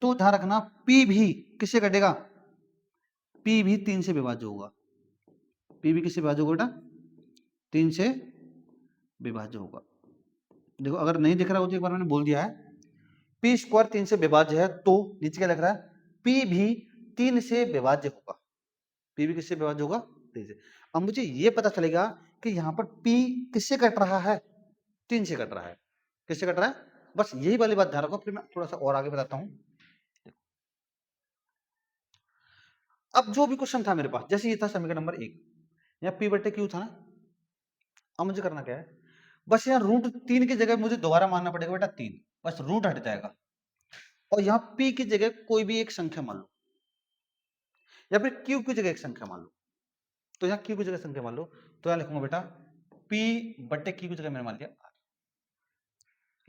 ध्यान रखना p भी किससे कटेगा, p भी 3 से विभाज्य होगा। p भी किससे विभाज्य होगा बेटा, 3 से विभाज्य होगा। देखो अगर नहीं दिख रहा हो तो एक बार मैंने बोल दिया है, p स्क्वायर 3 से विभाज्य है, तो नीचे क्या लिख रहा है, p भी 3 से विभाज्य होगा। p भी किससे विभाज्य होगा, 3 से। अब मुझे ये पता चलेगा कि यहाँ पर p किससे कट रहा है, 3 से कट रहा है। किससे कट रहा है, बस यही वाली बात ध्यान रखो, फिर मैं थोड़ा सा और आगे बताता हूँ। अब जो भी क्वेश्चन था मेरे पास, जैसे ये था समीकरण नंबर 1, यहाँ p बटे q था ना। अब मुझे करना क्या है, बस यहाँ रूट 3 की जगह मुझे दोबारा मानना पड़ेगा बेटा 3, बस रूट हट जाएगा। और यहाँ p की जगह कोई भी एक संख्या मान लो, या फिर q की जगह एक संख्या मान लो। तो यहाँ q की जगह संख्या मान लो, तो यहाँ लिखूंगा बेटा p बटे q की जगह मैंने मान लिया r।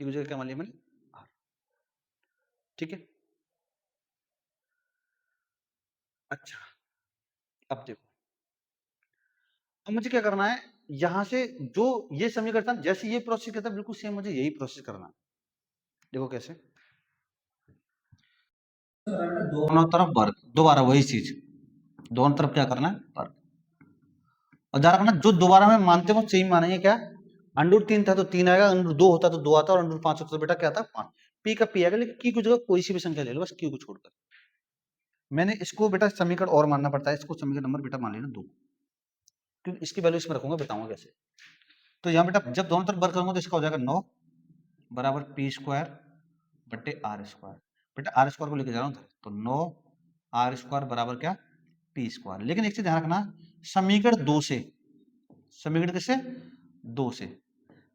q की जगह क्या मान लिया मैंने, r। ठीक है, अच्छा अब देखो, अब मुझे क्या करना है, यहां से जो ये समीकरण था, जैसे ये प्रोसेस करता है बिल्कुल सेम मुझे यही प्रोसेस करना है। देखो कैसे, दोनों तरफ वर्ग, दोबारा वही चीज, दोनों तरफ क्या करना है, वर्ग। और ध्यान रखना जो दोबारा में मानते हो सेम मानेंगे, क्या अंडर 3 था तो 3 आएगा, अंडर 2 होता तो 2 आता, और अंडर 5 होता तो बेटा क्या था, 5। p का p आएगा, लेकिन की की जगह कोई सी भी संख्या ले लो, बस q को छोड़कर। मैंने इसको बेटा समीकरण और मानना पड़ता है, इसको समीकरण नंबर बेटा मान लेना 2, क्योंकि इसकी वैल्यू इसमें रखूंगा, बताऊंगा कैसे। तो यहाँ बेटा जब दोनों तरफ वर्ग करूंगा तो इसका हो जाएगा 9 बराबर p स्क्वायर बटे आर स्क्वायर। बेटा आर स्क्वायर को लेके जा रहा हूँ, तो 9 आर स्क्वायर बराबर क्या, p स्क्वायर। लेकिन एक चीज ध्यान रखना, समीकरण 2 से, समीकरण किससे, 2 से,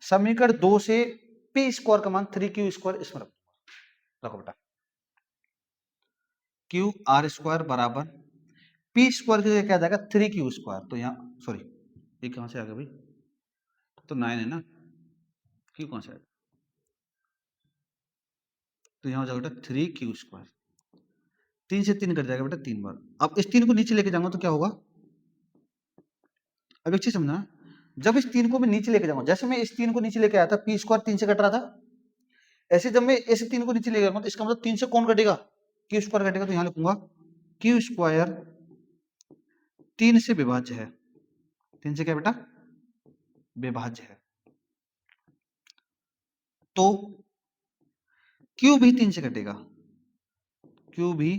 समीकरण 2 से p स्क्वायर का मान 3q स्क्वायर इसमें रखो बेटा, q आर स्क्वायर बराबर p स्क्वायर की जगह क्या आ जाएगा, 3q स्क्वायर। तो यहाँ सॉरी, ये कहां से आ गया भाई, तो 9 है ना, q कौन सा है, तो यहाँ हो जाएगा बेटा 3q स्क्वायर। 3 से 3 कट जाएगा बेटा 3 बार। अब इस 3 को नीचे लेके जाऊंगा तो क्या होगा, अब एक चीज समझना, जब इस 3 को मैं नीचे लेके जाऊंगा, जैसे मैं इस 3 को नीचे लेके आया था, पी स्क्वायर 3 से कट रहा था, ऐसे जब मैं इस 3 को नीचे लेके जाऊंगा तो इसका मतलब 3 से कौन कटेगा, क्यू स्क्वायर कटेगा। तो यहां लिखूंगा क्यू स्क्वायर 3 से विभाज्य है। 3 से क्या बेटा, विभाज्य है। तो क्यू भी 3 से कटेगा, क्यू भी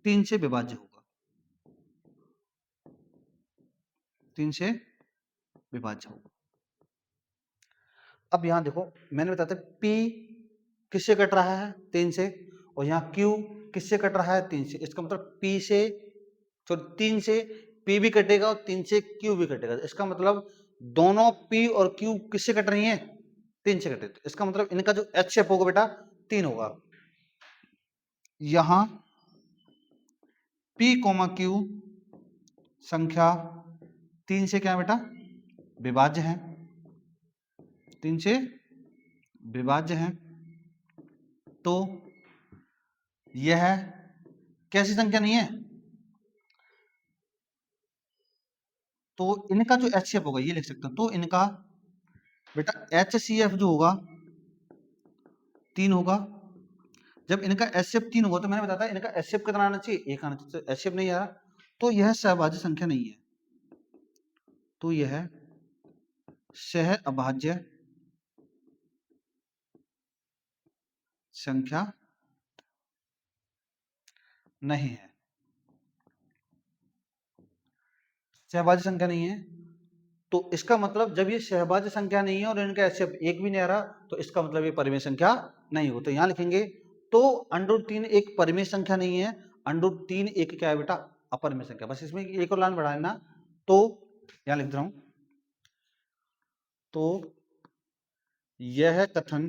3 से विभाज्य होगा, 3 से विभाज्य होगा। अब यहां देखो मैंने बताया था P किससे कट रहा है, 3 से, और यहाँ Q किससे कट रहा है, 3 से। इसका मतलब P से, तो 3 से P भी कटेगा और 3 से Q भी कटेगा। इसका मतलब दोनों P और Q किससे कट रही हैं, 3 से कटे। इसका मतलब इनका जो H शेप होगा बेटा 3 होगा। यहां P, Q संख्या 3 से क्या बेटा, विभाज्य है, 3 से विभाज्य है। तो यह कैसी संख्या नहीं है, तो इनका जो एच शेप होगा ये लिख सकते हैं। तो इनका बेटा एच सी एफ जो होगा 3 होगा। जब इनका एच शेप 3 होगा तो मैंने बताया था इनका एच शेप कितना आना चाहिए, 1 आना चाहिए। एच शेप नहीं आ रहा तो यह सहभाज्य संख्या नहीं है, तो यह सह अभाज्य संख्या नहीं है, सहभाज्य संख्या नहीं है। तो इसका मतलब जब ये सहभाज्य संख्या नहीं है और इनका एचसीएफ 1 भी नहीं आ रहा तो इसका मतलब ये परिमेय संख्या नहीं हो। तो यहां लिखेंगे तो √3 एक परिमेय संख्या नहीं है, √3 एक क्या है बेटा, अपरिमेय संख्या। बस इसमें एक और लाइन बढ़ाना, तो यहां लिख रहा हूं, तो यह कथन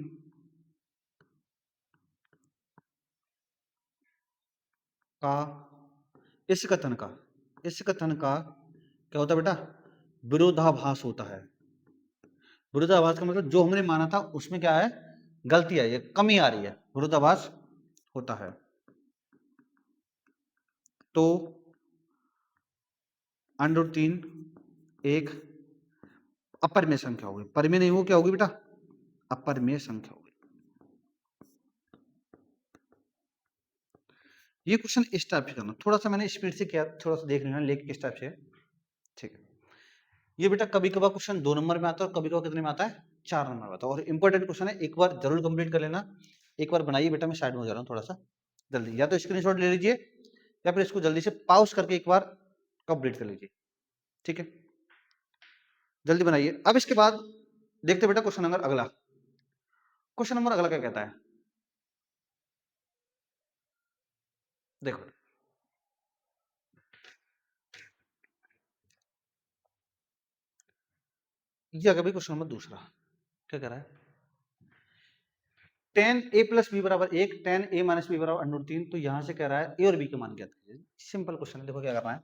का, इस कथन का, इस कथन का क्या होता है बेटा, विरोधाभास होता है। विरोधाभास का मतलब जो हमने माना था उसमें क्या है, गलती आई है, कमी आ रही है, विरोधाभास होता है। तो √3 एक अपरिमेय संख्या होगी, परिमेय नहीं हो, क्या होगी बेटा, अपरिमेय संख्या होगी। ये क्वेश्चन इस टाइप से करना, थोड़ा सा मैंने स्पीड से किया, थोड़ा सा देख लेना लेकिन किस टाइप से, ठीक है। ये बेटा कभी कभार क्वेश्चन 2 नंबर में आता है और कभी कभार कितने में आता है, 4 नंबर में आता है। और इंपॉर्टेंट क्वेश्चन है, एक बार जरूर कंप्लीट कर लेना। एक बार बनाइए बेटा, मैं साइड में हो जा रहा हूँ थोड़ा सा, जल्दी, या तो स्क्रीनशॉट ले लीजिए या फिर इसको जल्दी से पॉज करके एक बार कंप्लीट कर लीजिए, ठीक है, जल्दी बनाइए। अब इसके बाद देखते बेटा क्वेश्चन नंबर अगला, क्वेश्चन नंबर अगला क्या कहता है, देखो ये अगर भी क्वेश्चन नंबर दूसरा क्या कह रहा है, tan a प्लस बी बराबर 1, tan a माइनस बी बराबर √3। तो यहां से कह रहा है a और b के मान ज्ञात कीजिए। सिंपल क्वेश्चन है, देखो क्या कर रहा है।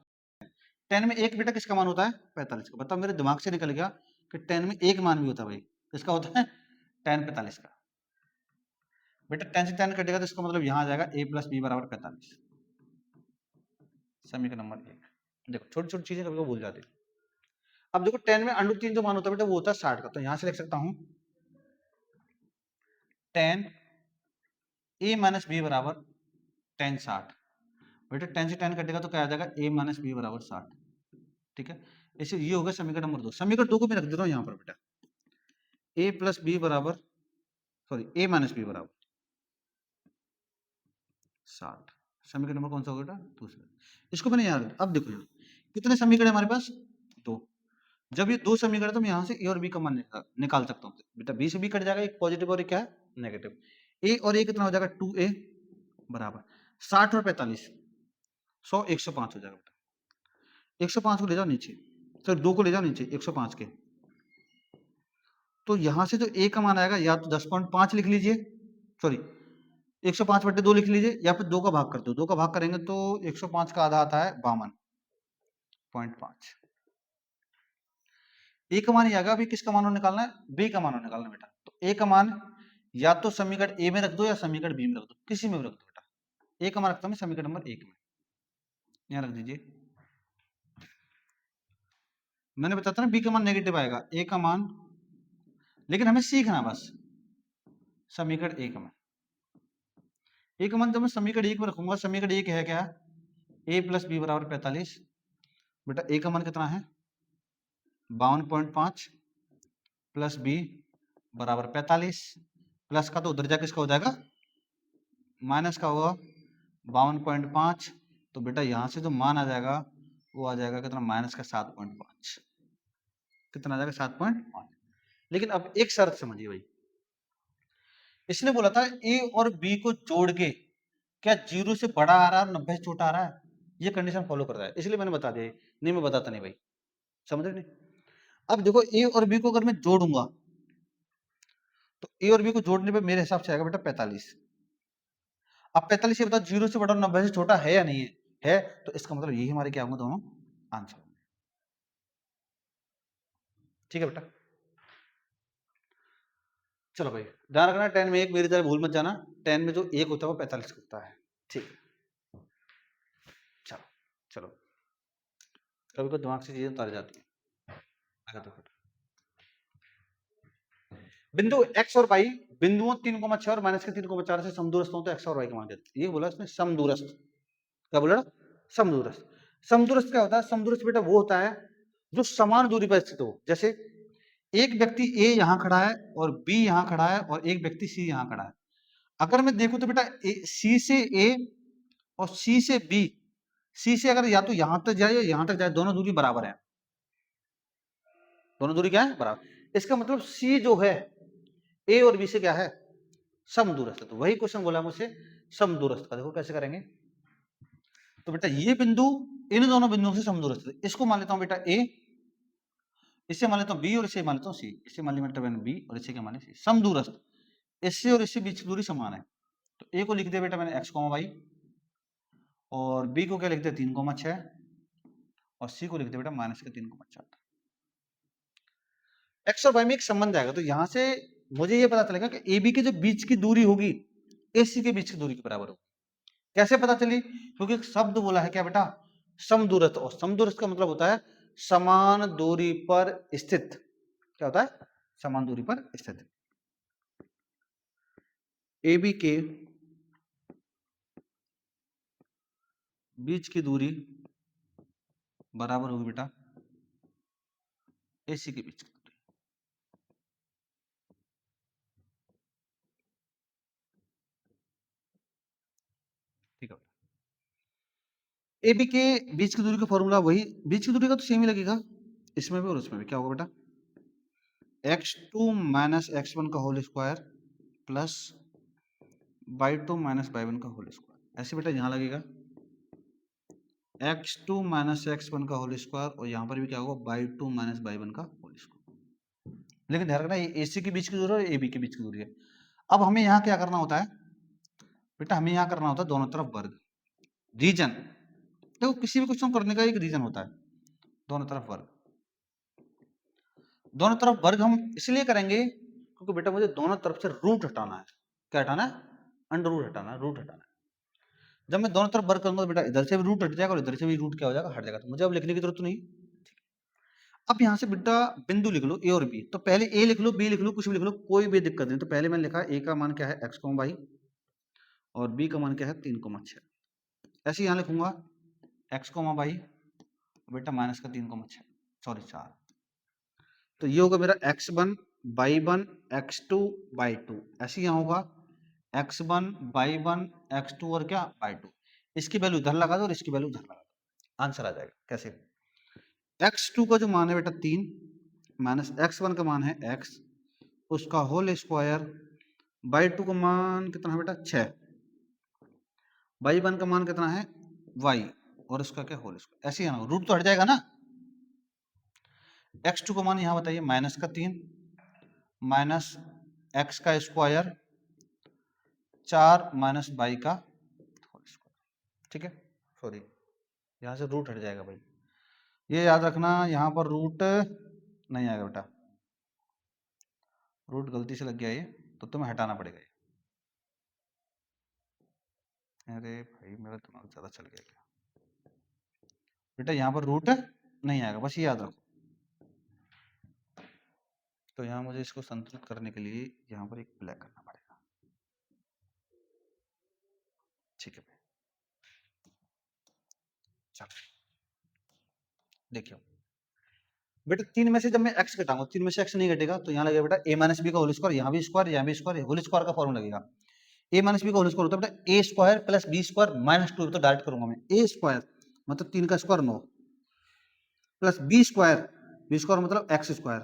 tan में एक बेटा किसका मान होता है, 45 का। बताओ, मेरे दिमाग से निकल गया कि tan में एक मान भी होता है भाई, किसका होता है, tan 45 का। बेटा tan से tan कटेगा तो इसका मतलब यहां आ जाएगा a प्लस बी बराबर 45, समीकरण नंबर 1। देखो छोटी छोटी चीजें कभी कभी भूल जाती है। अब देखो tan में √3 जो मान होता है बेटा वो होता है 60 का। तो यहां से लिख सकता हूं tan a माइनस बी बराबर tan 60। बेटा tan से tan कटेगा तो क्या आ जाएगा, a माइनस बी बराबर 60, ठीक है। इसे ये होगा समीकरण नंबर 2। समीकरण 2 को मैं रख देता हूं यहां पर बेटा, a प्लस बी बराबर, सॉरी a माइनस बी बराबर 60। समीकरण नंबर कौन सा होगा बेटा, दूसरा। इसको मैंने यहाँ, अब देखो यहाँ कितने समीकरण हमारे पास, 2। जब ये 2 समीकरण तो मैं यहाँ से a और b का मान निकाल सकता हूँ। बेटा b से b कट जाएगा, एक पॉजिटिव और एक क्या है, नेगेटिव। a और a कितना हो जाएगा, 2a बराबर 60 और 45, 100, 105 हो जाएगा बेटा। 105 को ले जाओ नीचे, सर 2 को ले जाओ नीचे 105 के। तो यहां से जो a का मान आएगा या तो 10.5 लिख लीजिए, सॉरी 105/2 लिख लीजिए, या फिर 2 का भाग कर दो। 2 का भाग करेंगे तो 105 का आधा आता है 52.5। ए का मान ही आएगा, अभी किसका मान निकालना है, बी का मान निकालना है बेटा। तो ए का मान या तो समीकरण ए में रख दो या समीकरण बी में रख दो, किसी में भी रख दो बेटा। ए का मान रखता हूं समीकरण नंबर 1 में, यहां रख दीजिए। मैंने बताया था ना बी का मान नेगेटिव आएगा, ए का मान, लेकिन हमें सीखना बस समीकरण ए का मान। ए का मान जब मैं समीकरण एक में रखूंगा, समीकरण एक है क्या, ए प्लस बी बराबर 45। बेटा ए का मान कितना है 52.5 प्लस बी बराबर 45, प्लस का तो उधर जाके इसका हो जाएगा माइनस का होगा 52.5, तो बेटा यहां से जो मान आ जाएगा वो आ जाएगा कितना माइनस का 7.5, कितना आ जाएगा 7.5। लेकिन अब एक शर्त समझिए भाई, इसने बोला था ए और बी को जोड़ के क्या 0 से बड़ा आ रहा है और 90 से छोटा आ रहा है, ये कंडीशन फॉलो कर रहा है, इसलिए मैंने बता दिया, नहीं मैं बताता नहीं भाई, समझ रहे नहीं। अब देखो ए और बी को अगर मैं जोड़ूंगा तो ए और बी को जोड़ने पे मेरे हिसाब से आएगा बेटा 45। अब 45 ये बताओ 0 से बड़ा और 90 से छोटा है या नहीं है, तो इसका मतलब यही हमारे क्या होंगे दोनों आंसर। ठीक है बेटा, चलो भाई ध्यान रखना 10 में एक मेरी तरह भूल मत जाना, 10 में जो एक होता है वो 45 होता है। ठीक है, चलो चलो, कभी कभी दिमाग से चीजें उतारी जाती है। आगे देखो, बिंदु x और y बिंदुओं 3,6 और माइनस के 3,4 से समदूरस्थ हो तो x और y के मान देते हैं। ये बोला इसने समदूरस्थ, क्या बोला समदूरस्थ। समदूरस्थ क्या होता है, समदूरस्थ बेटा वो होता है जो समान दूरी पर स्थित हो। जैसे एक व्यक्ति ए यहां खड़ा है और बी यहां खड़ा है और एक व्यक्ति सी यहां खड़ा है, अगर मैं देखूं तो बेटा सी से ए और सी से बी, सी से अगर या तो यहां तक जाए या यहां तक जाए, दोनों दूरी बराबर है, दोनों दूरी क्या है बराबर। इसका मतलब सी जो है ए और बी से क्या है समदूरस्थ, तो वही क्वेश्चन बोला मुझसे समदूरस्थ का। देखो कैसे करेंगे, तो बेटा ये बिंदु इन दोनों बिंदुओं से समदूरस्थ है, इसको मान लेता हूं बेटा ए, इसे मान लेता हूं बी और इसे मान लेता हूं सी, इसे मान लिया मैंने बी और इसे क्या मान लिया सी। समदूरस्थ, इससे और इससे बीच की दूरी समान है, तो ए को लिख दिया बेटा मैंने x, y, और बी को क्या लिख दिया 3,6, और सी को लिख दिया बेटा माइनस के 3,4। एक्स और वाई में एक संबंध आएगा, तो यहां से मुझे ये पता चलेगा कि ए बी के जो बीच की दूरी होगी ए सी के बीच की दूरी के बराबर होगी। कैसे पता चली, क्योंकि एक शब्द बोला है क्या बेटा समदूरस्थ, और समदूरस्थ का मतलब होता है समान दूरी पर स्थित। क्या होता है समान दूरी पर स्थित। ए बी के बीच की दूरी बराबर होगी बेटा ए सी के बीच की दूरी। ठीक है, ए बी के बीच की दूरी का फॉर्मूला वही, बीच की दूरी का तो सेम ही लगेगा इसमें भी और उसमें भी। क्या होगा बेटा x2 माइनस x1 का whole square plus y2 minus y1 का होल स्क्वायर। ऐसे बेटा यहाँ लगेगा x2 माइनस x1 का होल स्क्वायर, और यहाँ पर भी क्या होगा y2 माइनस y1 का होल स्क्वायर। लेकिन ध्यान रखना ये AC के बीच की दूरी है और AB के बीच की दूरी है। अब हमें यहाँ क्या करना होता है बेटा, हमें यहाँ करना होता है दोनों तरफ वर्ग, रीजन। देखो किसी भी क्वेश्चन करने का एक रीजन होता है, दोनों तरफ वर्ग। दोनों तरफ वर्ग हम इसलिए करेंगे क्योंकि बेटा मुझे दोनों तरफ से रूट हटाना है। क्या हटाना है अंडर रूट हटाना है, रूट हटाना है। जब मैं दोनों तरफ वर्ग करूंगा तो बेटा इधर से भी रूट हट जाएगा और इधर से भी रूट क्या हो जाएगा हट जाएगा, तो मुझे अब लिखने की जरूरत नहीं। अब यहाँ से बेटा बिंदु लिख लो ए और बी, तो पहले ए लिख लो बी लिख लो कुछ भी लिख लो कोई भी दिक्कत नहीं। तो पहले मैंने लिखा ए का मान क्या है x, y, और बी का मान क्या है 3,6। ऐसे यहाँ लिखूंगा x, y, बेटा माइनस का 3,6 सॉरी 4। तो ये होगा मेरा x1 y1 x2 y2। ऐसे यहाँ होगा x1 y1 x2 और क्या y2। इसकी वैल्यू इधर लगा दो और इसकी वैल्यू इधर लगा दो, आंसर आ जाएगा। कैसे x2 का जो मान है बेटा 3 माइनस x1 का मान है x, उसका होल स्क्वायर, y2 का मान कितना है बेटा 6, y1 का मान कितना है y, और उसका क्या होल स्क्वायर। ऐसे ही ना रूट तो हट जाएगा ना। x2 का मान यहाँ बताइए माइनस का 3 माइनस x का स्क्वायर 4 माइनस y का होल स्क्वायर। ठीक है, सॉरी यहाँ से रूट हट जाएगा भाई, ये याद रखना यहाँ पर रूट नहीं आएगा बेटा, रूट गलती से लग गया ये, तो तुम्हें हटाना पड़ेगा ये। अरे भाई मेरा दिमाग ज्यादा चल गया क्या बेटा, यहाँ पर रूट नहीं आएगा, बस ये याद रखो। तो यहाँ मुझे इसको संतुलित करने के लिए यहाँ पर एक ब्लैक करना पड़ेगा। ठीक है भाई, चलो देखियो बेटा, 3 में से जब मैं x घटाऊंगा, 3 में से x नहीं घटेगा तो यहाँ लगेगा बेटा a माइनस बी का होल स्क्वायर, यहाँ भी स्क्वायर, यहाँ भी स्क्वायर, होल स्क्वायर का फॉर्मूला लगेगा। a माइनस बी का होल स्क्वायर होता है बेटा a square plus B square minus 2, तो डायरेक्ट करूंगा मैं a स्क्वायर मतलब 3 का स्क्वायर 9 प्लस बी स्क्वायर मतलब एक्स स्क्वायर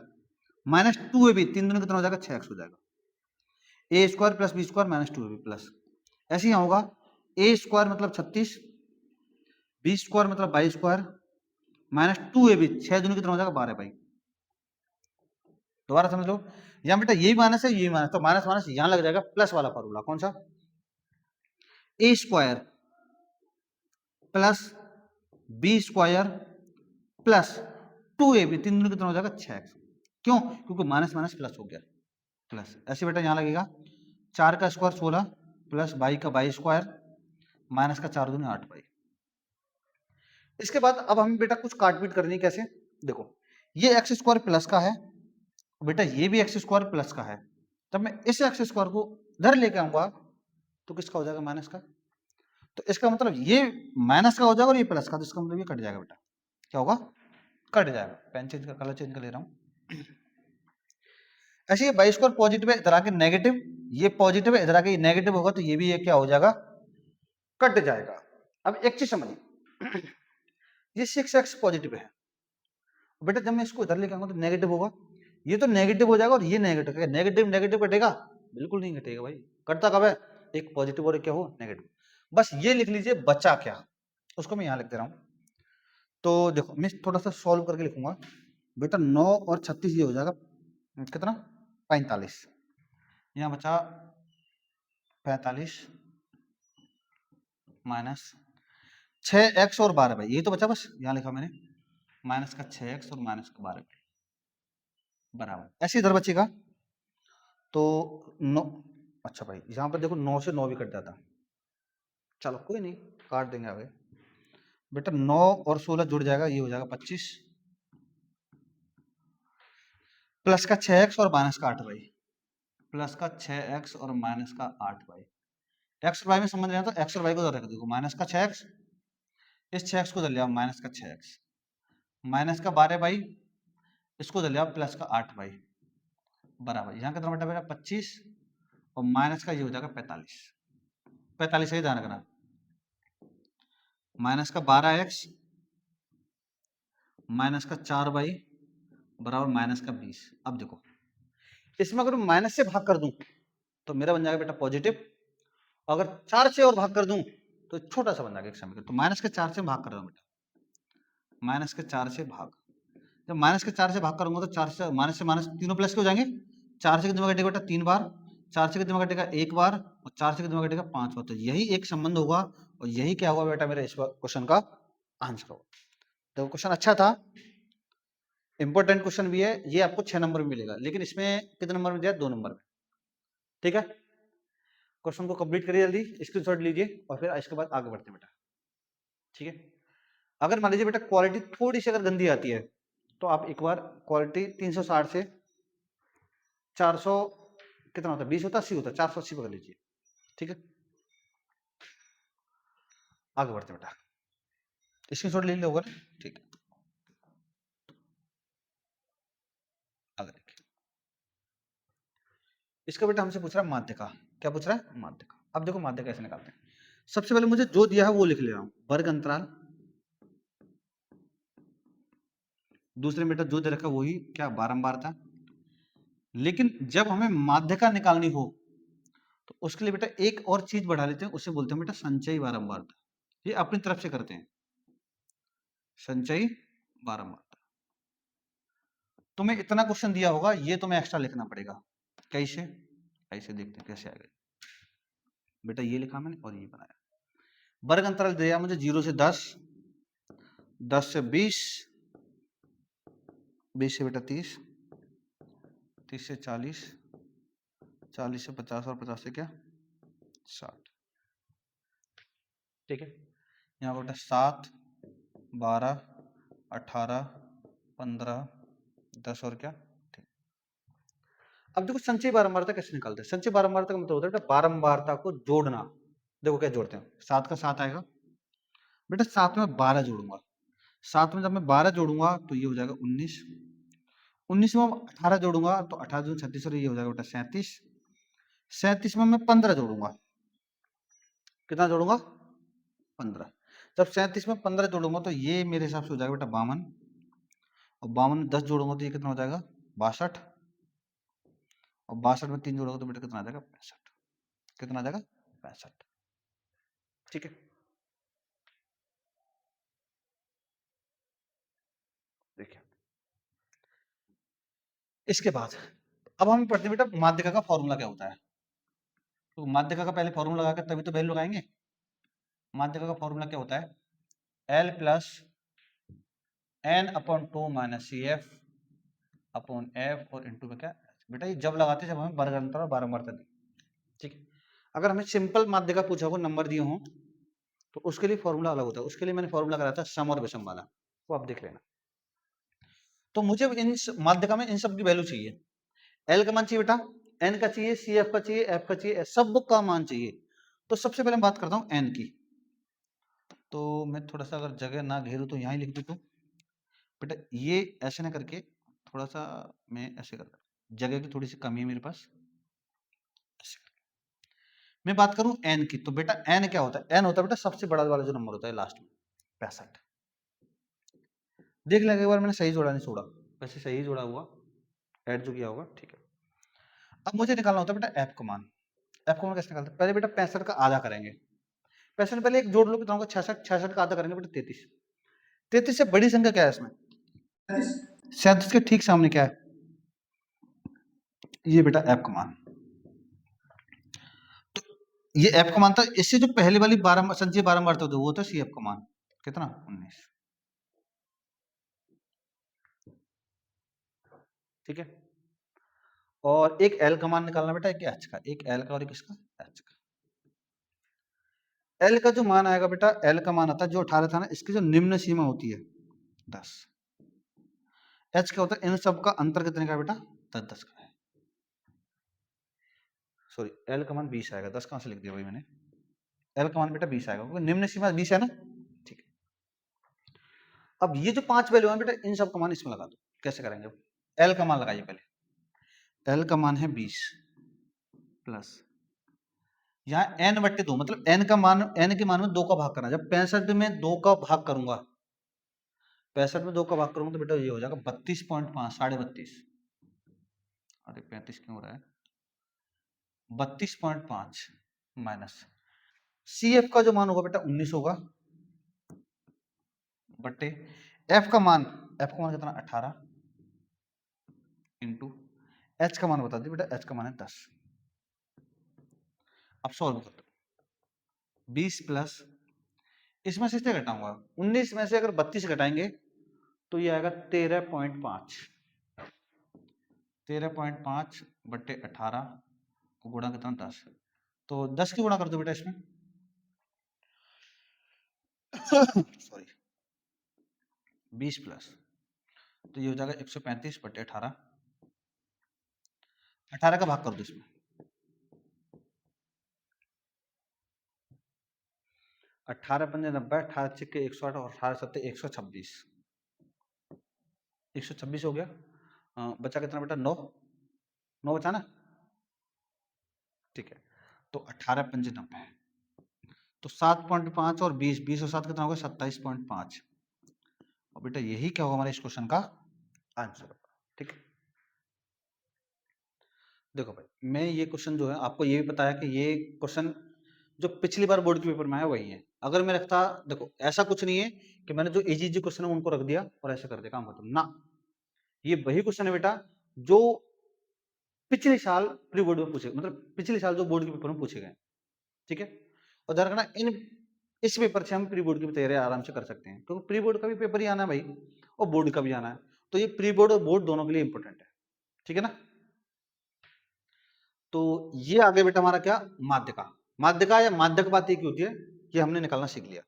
माइनस 2ab, 3 दूनी कितना हो जाएगा 6x हो जाएगा। a square plus B square minus 2ab plus ऐसे ही होगा a स्क्वायर मतलब 36, बी स्क्वायर मतलब 22 स्क्वायर माइनस 2ab, 6 दूनी कितना हो जाएगा 12 भाई। दोबारा समझ लो, यहाँ बेटा यही माइनस है, यही माइनस, तो माइनस माइनस यहाँ लग जाएगा प्लस वाला फॉर्मूला, कौन सा, A square plus B square plus 2ab, 3 दूनी कितना हो जाएगा 6x। क्यों, क्योंकि माइनस माइनस प्लस हो गया प्लस। ऐसे बेटा यहाँ लगेगा 4 का स्क्वायर 16 प्लस बाई का बाई स्क्वायर माइनस का 4 दूनी 8 बाई। इसके बाद अब हमें बेटा कुछ काटपीट करनी है, कैसे, देखो ये एक्स स्क्वायर प्लस का है बेटा, ये भी एक्स स्क्वायर प्लस का है, जब मैं इस एक्स स्क्वायर को इधर लेके आऊंगा तो किसका हो जाएगा, माइनस का। तो इसका मतलब ये माइनस का हो जाएगा और ये प्लस का, तो इसका मतलब ये कट जाएगा बेटा, क्या होगा, कट जाएगा। पेन चेंज का कलर चेंज कर ले रहा हूं। ऐसे ये बाई स्क्वायर पॉजिटिव है, इधर आके नेगेटिव, ये पॉजिटिव है, इधर आके नेगेटिव होगा, तो ये भी ये क्या हो जाएगा, कट जाएगा। अब एक चीज समझिए, ये 6x पॉजिटिव है बेटा, जब मैं इसको इधर लेके आऊंगा तो नेगेटिव होगा, ये तो नेगेटिव हो जाएगा और ये नेगेटिव, नेगेटिव नेगेटिव कटेगा, बिल्कुल नहीं घटेगा भाई। कटता कब है, एक पॉजिटिव और एक क्या हो, नेगेटिव। बस ये लिख लीजिए बचा क्या, उसको मैं यहाँ लिख दे रहा हूँ। तो देखो मैं थोड़ा सा सॉल्व करके लिखूंगा बेटा, 9 और 36 ये हो जाएगा कितना, 45, यहाँ बचा 45 माइनस 6x और 12 भाई, ये तो बचा, बस यहाँ लिखा मैंने माइनस का 6x और माइनस का 12 बराबर, ऐसे इधर बचेगा तो 9, अच्छा भाई यहाँ पर देखो 9 से 9 भी कट जाता, चलो कोई नहीं काट देंगे आगे बेटा, 9 और 16 जुड़ जाएगा, ये हो जाएगा 25 प्लस का 6x और माइनस का 8 भाई, प्लस का 6x और माइनस का 8 भाई। एक्स और वाई में समझ रहे हैं तो एक्स और वाई को रख देखो, माइनस का 6x, इस 6x को धर लिया माइनस का 6x, माइनस का 12 भाई, इसको धर लिया प्लस का 8 भाई बराबर, यहाँ कितना बेटा मेरा 25 और माइनस का ये हो जाएगा 45, 45 ही ध्यान रखना, माइनस का 12x माइनस का 4 बाई बराबर माइनस का 20। अब देखो इसमें अगर माइनस से भाग कर दूं तो मेरा बन जाएगा बेटा पॉजिटिव, अगर 4 से और भाग कर दूं तो छोटा सा बन जाएगा एक समीकरण, तो माइनस के 4 से भाग कर रहा हूं बेटा, माइनस के 4 से भाग, जब माइनस के 4 से भाग करूंगा तो 4 से माइनस तीनों प्लस के हो जाएंगे, 4 से कितना कटेगा बेटा 3 बार, 4 से कितना कटेगा 1 बार और 4 से कितना कटेगा 5 बार, तो यही एक संबंध होगा और यही क्या होगा बेटा मेरा इस क्वेश्चन का आंसर होगा। तो क्वेश्चन अच्छा था, इंपॉर्टेंट क्वेश्चन भी है, ये आपको 6 नंबर में मिलेगा, लेकिन इसमें कितने नंबर में दिया, 2 नंबर में। ठीक है, क्वेश्चन को कंप्लीट करिए जल्दी, स्क्रीनशॉट लीजिए और फिर इसके बाद आगे बढ़ते हैं बेटा। ठीक है, अगर मान लीजिए बेटा क्वालिटी थोड़ी सी अगर गंदी आती है तो आप एक बार क्वालिटी 360 से 400 कितना होता है, 20 होता है 80 होता है, 480 पकड़ लीजिए। ठीक है, आगे बढ़ते बेटा, स्क्रीनशॉट ले लिया होगा ना, ठीक है, आगे देखिए, इसका बेटा हमसे पूछ रहा है माध्य का, क्या पूछ रहा है, माध्य का। अब देखो माध्य कैसे निकालते हैं, सबसे पहले मुझे जो दिया है वो लिख ले रहा हूं, वर्ग अंतराल, दूसरे में बेटा जो दे रखा वही क्या बारंबारता, लेकिन जब हमें माध्य का निकालनी हो तो उसके लिए बेटा एक और चीज बढ़ा लेते हैं, उसे बोलते हैं बेटा संचयी बारंबारता, ये अपनी तरफ से करते हैं, संचयी बारंबारता। तुम्हें इतना क्वेश्चन दिया होगा, ये तुम्हें एक्स्ट्रा लिखना पड़ेगा, कैसे, ऐसे देखते हैं कैसे आएगा बेटा, ये लिखा मैंने और ये बनाया, वर्ग अंतराल दिया मुझे 0 से 10, 10 से 20, 20 से बेटा 30, 30 से 40, 40 से 50 और 50 से क्या 60। ठीक है, यहाँ बेटा 7, 12, 18, 15, 10 और क्या, ठीक, अब देखो संचयी बारंबारता कैसे निकालते हैं। संचयी बारंबारता का मतलब होता है बेटा बारंबारता को जोड़ना। देखो क्या जोड़ते हैं, 7 का 7 आएगा बेटा, 7 में 12 जोड़ूंगा, 7 में जब मैं 12 जोड़ूंगा तो ये हो जाएगा 19, 19 में 18 जोड़ूंगा तो 18 दूनी 36 और ये हो जाएगा बेटा 37, 37 में मैं 15 जोड़ूंगा, कितना जोड़ूंगा 15, जब 37 में 15 जोड़ूंगा तो ये मेरे हिसाब से हो जाएगा बेटा 52, और 52 में 10 जोड़ूंगा तो ये कितना हो जाएगा 62, और 62 में 3 जोड़ोगे तो बेटा कितना आ जाएगा 65, कितना आ जाएगा 65। ठीक है, देखिए इसके बाद अब हम पढ़ते हैं बेटा माध्यिका का फॉर्मूला क्या होता है। तो माध्यिका का पहले फॉर्मूला लगा के तभी तो वैल्यू लगाएंगे। माध्यिका का फॉर्मूला क्या होता है, L plus N upon 2 minus C F upon F और इंटू में क्या बेटा, ये जब लगाते हैं जब हमें वर्ग अंतर और बारंबारता दी। ठीक है, अगर हमें सिंपल माध्यिका पूछा हो, नंबर दिए हों, तो उसके लिए फॉर्मूला अलग होता है। उसके लिए मैंने फॉर्मूला कराया था सम और विषम वाला, वो आप देख लेना। तो मुझे इन माध्यिका में इन सब की वैल्यू चाहिए। एल का मान चाहिए बेटा, एन का चाहिए, सी एफ का चाहिए, एफ का चाहिए, सब का मान चाहिए। तो सबसे पहले मैं बात करता हूँ एन की। तो मैं थोड़ा सा अगर जगह ना घेरूं तो यहाँ ही लिख देता हूँ बेटा, ये ऐसे ना करके थोड़ा सा मैं ऐसे कर, जगह की थोड़ी सी कमी है मेरे पास। मैं बात करूं एन की, तो बेटा एन क्या होता है, एन होता है बेटा सबसे बड़ा वाला जो नंबर होता है लास्ट में 65। देख लेंगे एक बार मैंने सही जोड़ा नहीं छोड़ा, वैसे सही जोड़ा हुआ, ऐड जो किया होगा, ठीक है। अब मुझे निकालना होता है बेटा एफ का मान। एफ का मान कैसे निकालते हैं, पहले बेटा 65 का आधा करेंगे, 65 में पहले एक जोड़ लो, कितना होगा 66, 66 का आधा करेंगे बेटा 33, 33 से बड़ी संख्या क्या है इसमें, 37 के ठीक सामने क्या है, ये बेटा एफ का मान। तो ये एफ का मान था, इससे जो पहले वाली संचयी बारंबारता होती है वो था सी एफ का मान, कितना 19। ठीक है, और एक एल का मान निकालना बेटा, एक एच का, एक एल का और एक इसका एच का। एल का जो मान आएगा बेटा, एल का मान आता है जो 18 था ना, इसकी जो निम्न सीमा होती है 10। एच क्या होता है, इन सब का अंतर कितने का बेटा 10 10 का है। सॉरी, एल का मान 20 आएगा, 10 कहां से लिख दिया भाई मैंने, एल का मान बेटा 20 आएगा क्योंकि निम्न सीमा 20 है ना। ठीक है, अब ये जो 5 वैल्यू है बेटा, इन सब का मान इसमें लगा दो। कैसे करेंगे, एल का मान लगाइए पहले, एल का मान है 20 प्लस यहाँ एन बट्टे 2, मतलब एन का मान, एन के मान में 2 का भाग करना। जब 65 में 2 का भाग करूंगा, 65 में 2 का भाग करूंगा तो बेटा ये हो जाएगा 32.5, 32.5, अरे 35 क्यों हो रहा है, 32.5 माइनस सी एफ का जो मान होगा बेटा 19 होगा, बट्टे एफ का मान, एफ का मान कितना 18 इंटू एच का मान बता दी बेटा, एच का मान है 10। अब सॉल्व कर दो, 20 प्लस इसमें से इसे घटाऊंगा, 19 में से अगर 32 घटाएंगे तो ये आएगा 13.5, 13.5 बट्टे 18 को गुणा कितना 10, तो 10 की गुणा कर दो बेटा इसमें सॉरी 20 प्लस, तो ये हो जाएगा 135 बट्टे 18, 18 का भाग कर दो इसमें, 18 पंजे 90, 18 छिक्के 108 और 18 सत्ते 126, 126 हो गया। बचा कितना बेटा 9, 9 बचा ना, ठीक है। तो 18 पंजे 90, तो 7.5 और 20, 20 और 7 कितना होगा 27.5, और बेटा यही क्या होगा हमारे इस क्वेश्चन का आंसर। ठीक है, देखो भाई मैं ये क्वेश्चन जो है आपको ये भी बताया कि ये क्वेश्चन जो पिछली बार बोर्ड के पेपर में आया वही है। अगर मैं रखता, देखो ऐसा कुछ नहीं है कि मैंने जो इजी इजी क्वेश्चन है उनको रख दिया और ऐसे कर दिया काम खत्म ना, ये वही क्वेश्चन है बेटा जो पिछले साल प्री बोर्ड में पूछे, मतलब पिछले साल जो बोर्ड के पेपर में पूछे गए। ठीक है, और ध्यान रखना इन इस पेपर से हम प्री बोर्ड की भी तैयारी आराम से कर सकते हैं, क्योंकि प्री बोर्ड का भी पेपर ही आना है भाई और बोर्ड का भी आना है, तो ये प्री बोर्ड और बोर्ड दोनों के लिए इंपॉर्टेंट है। ठीक है ना, तो ये आगे बेटा हमारा क्या माध्यिका, माध्यिका या माध्यक बात एक होती है, ये हमने निकालना सीख लिया।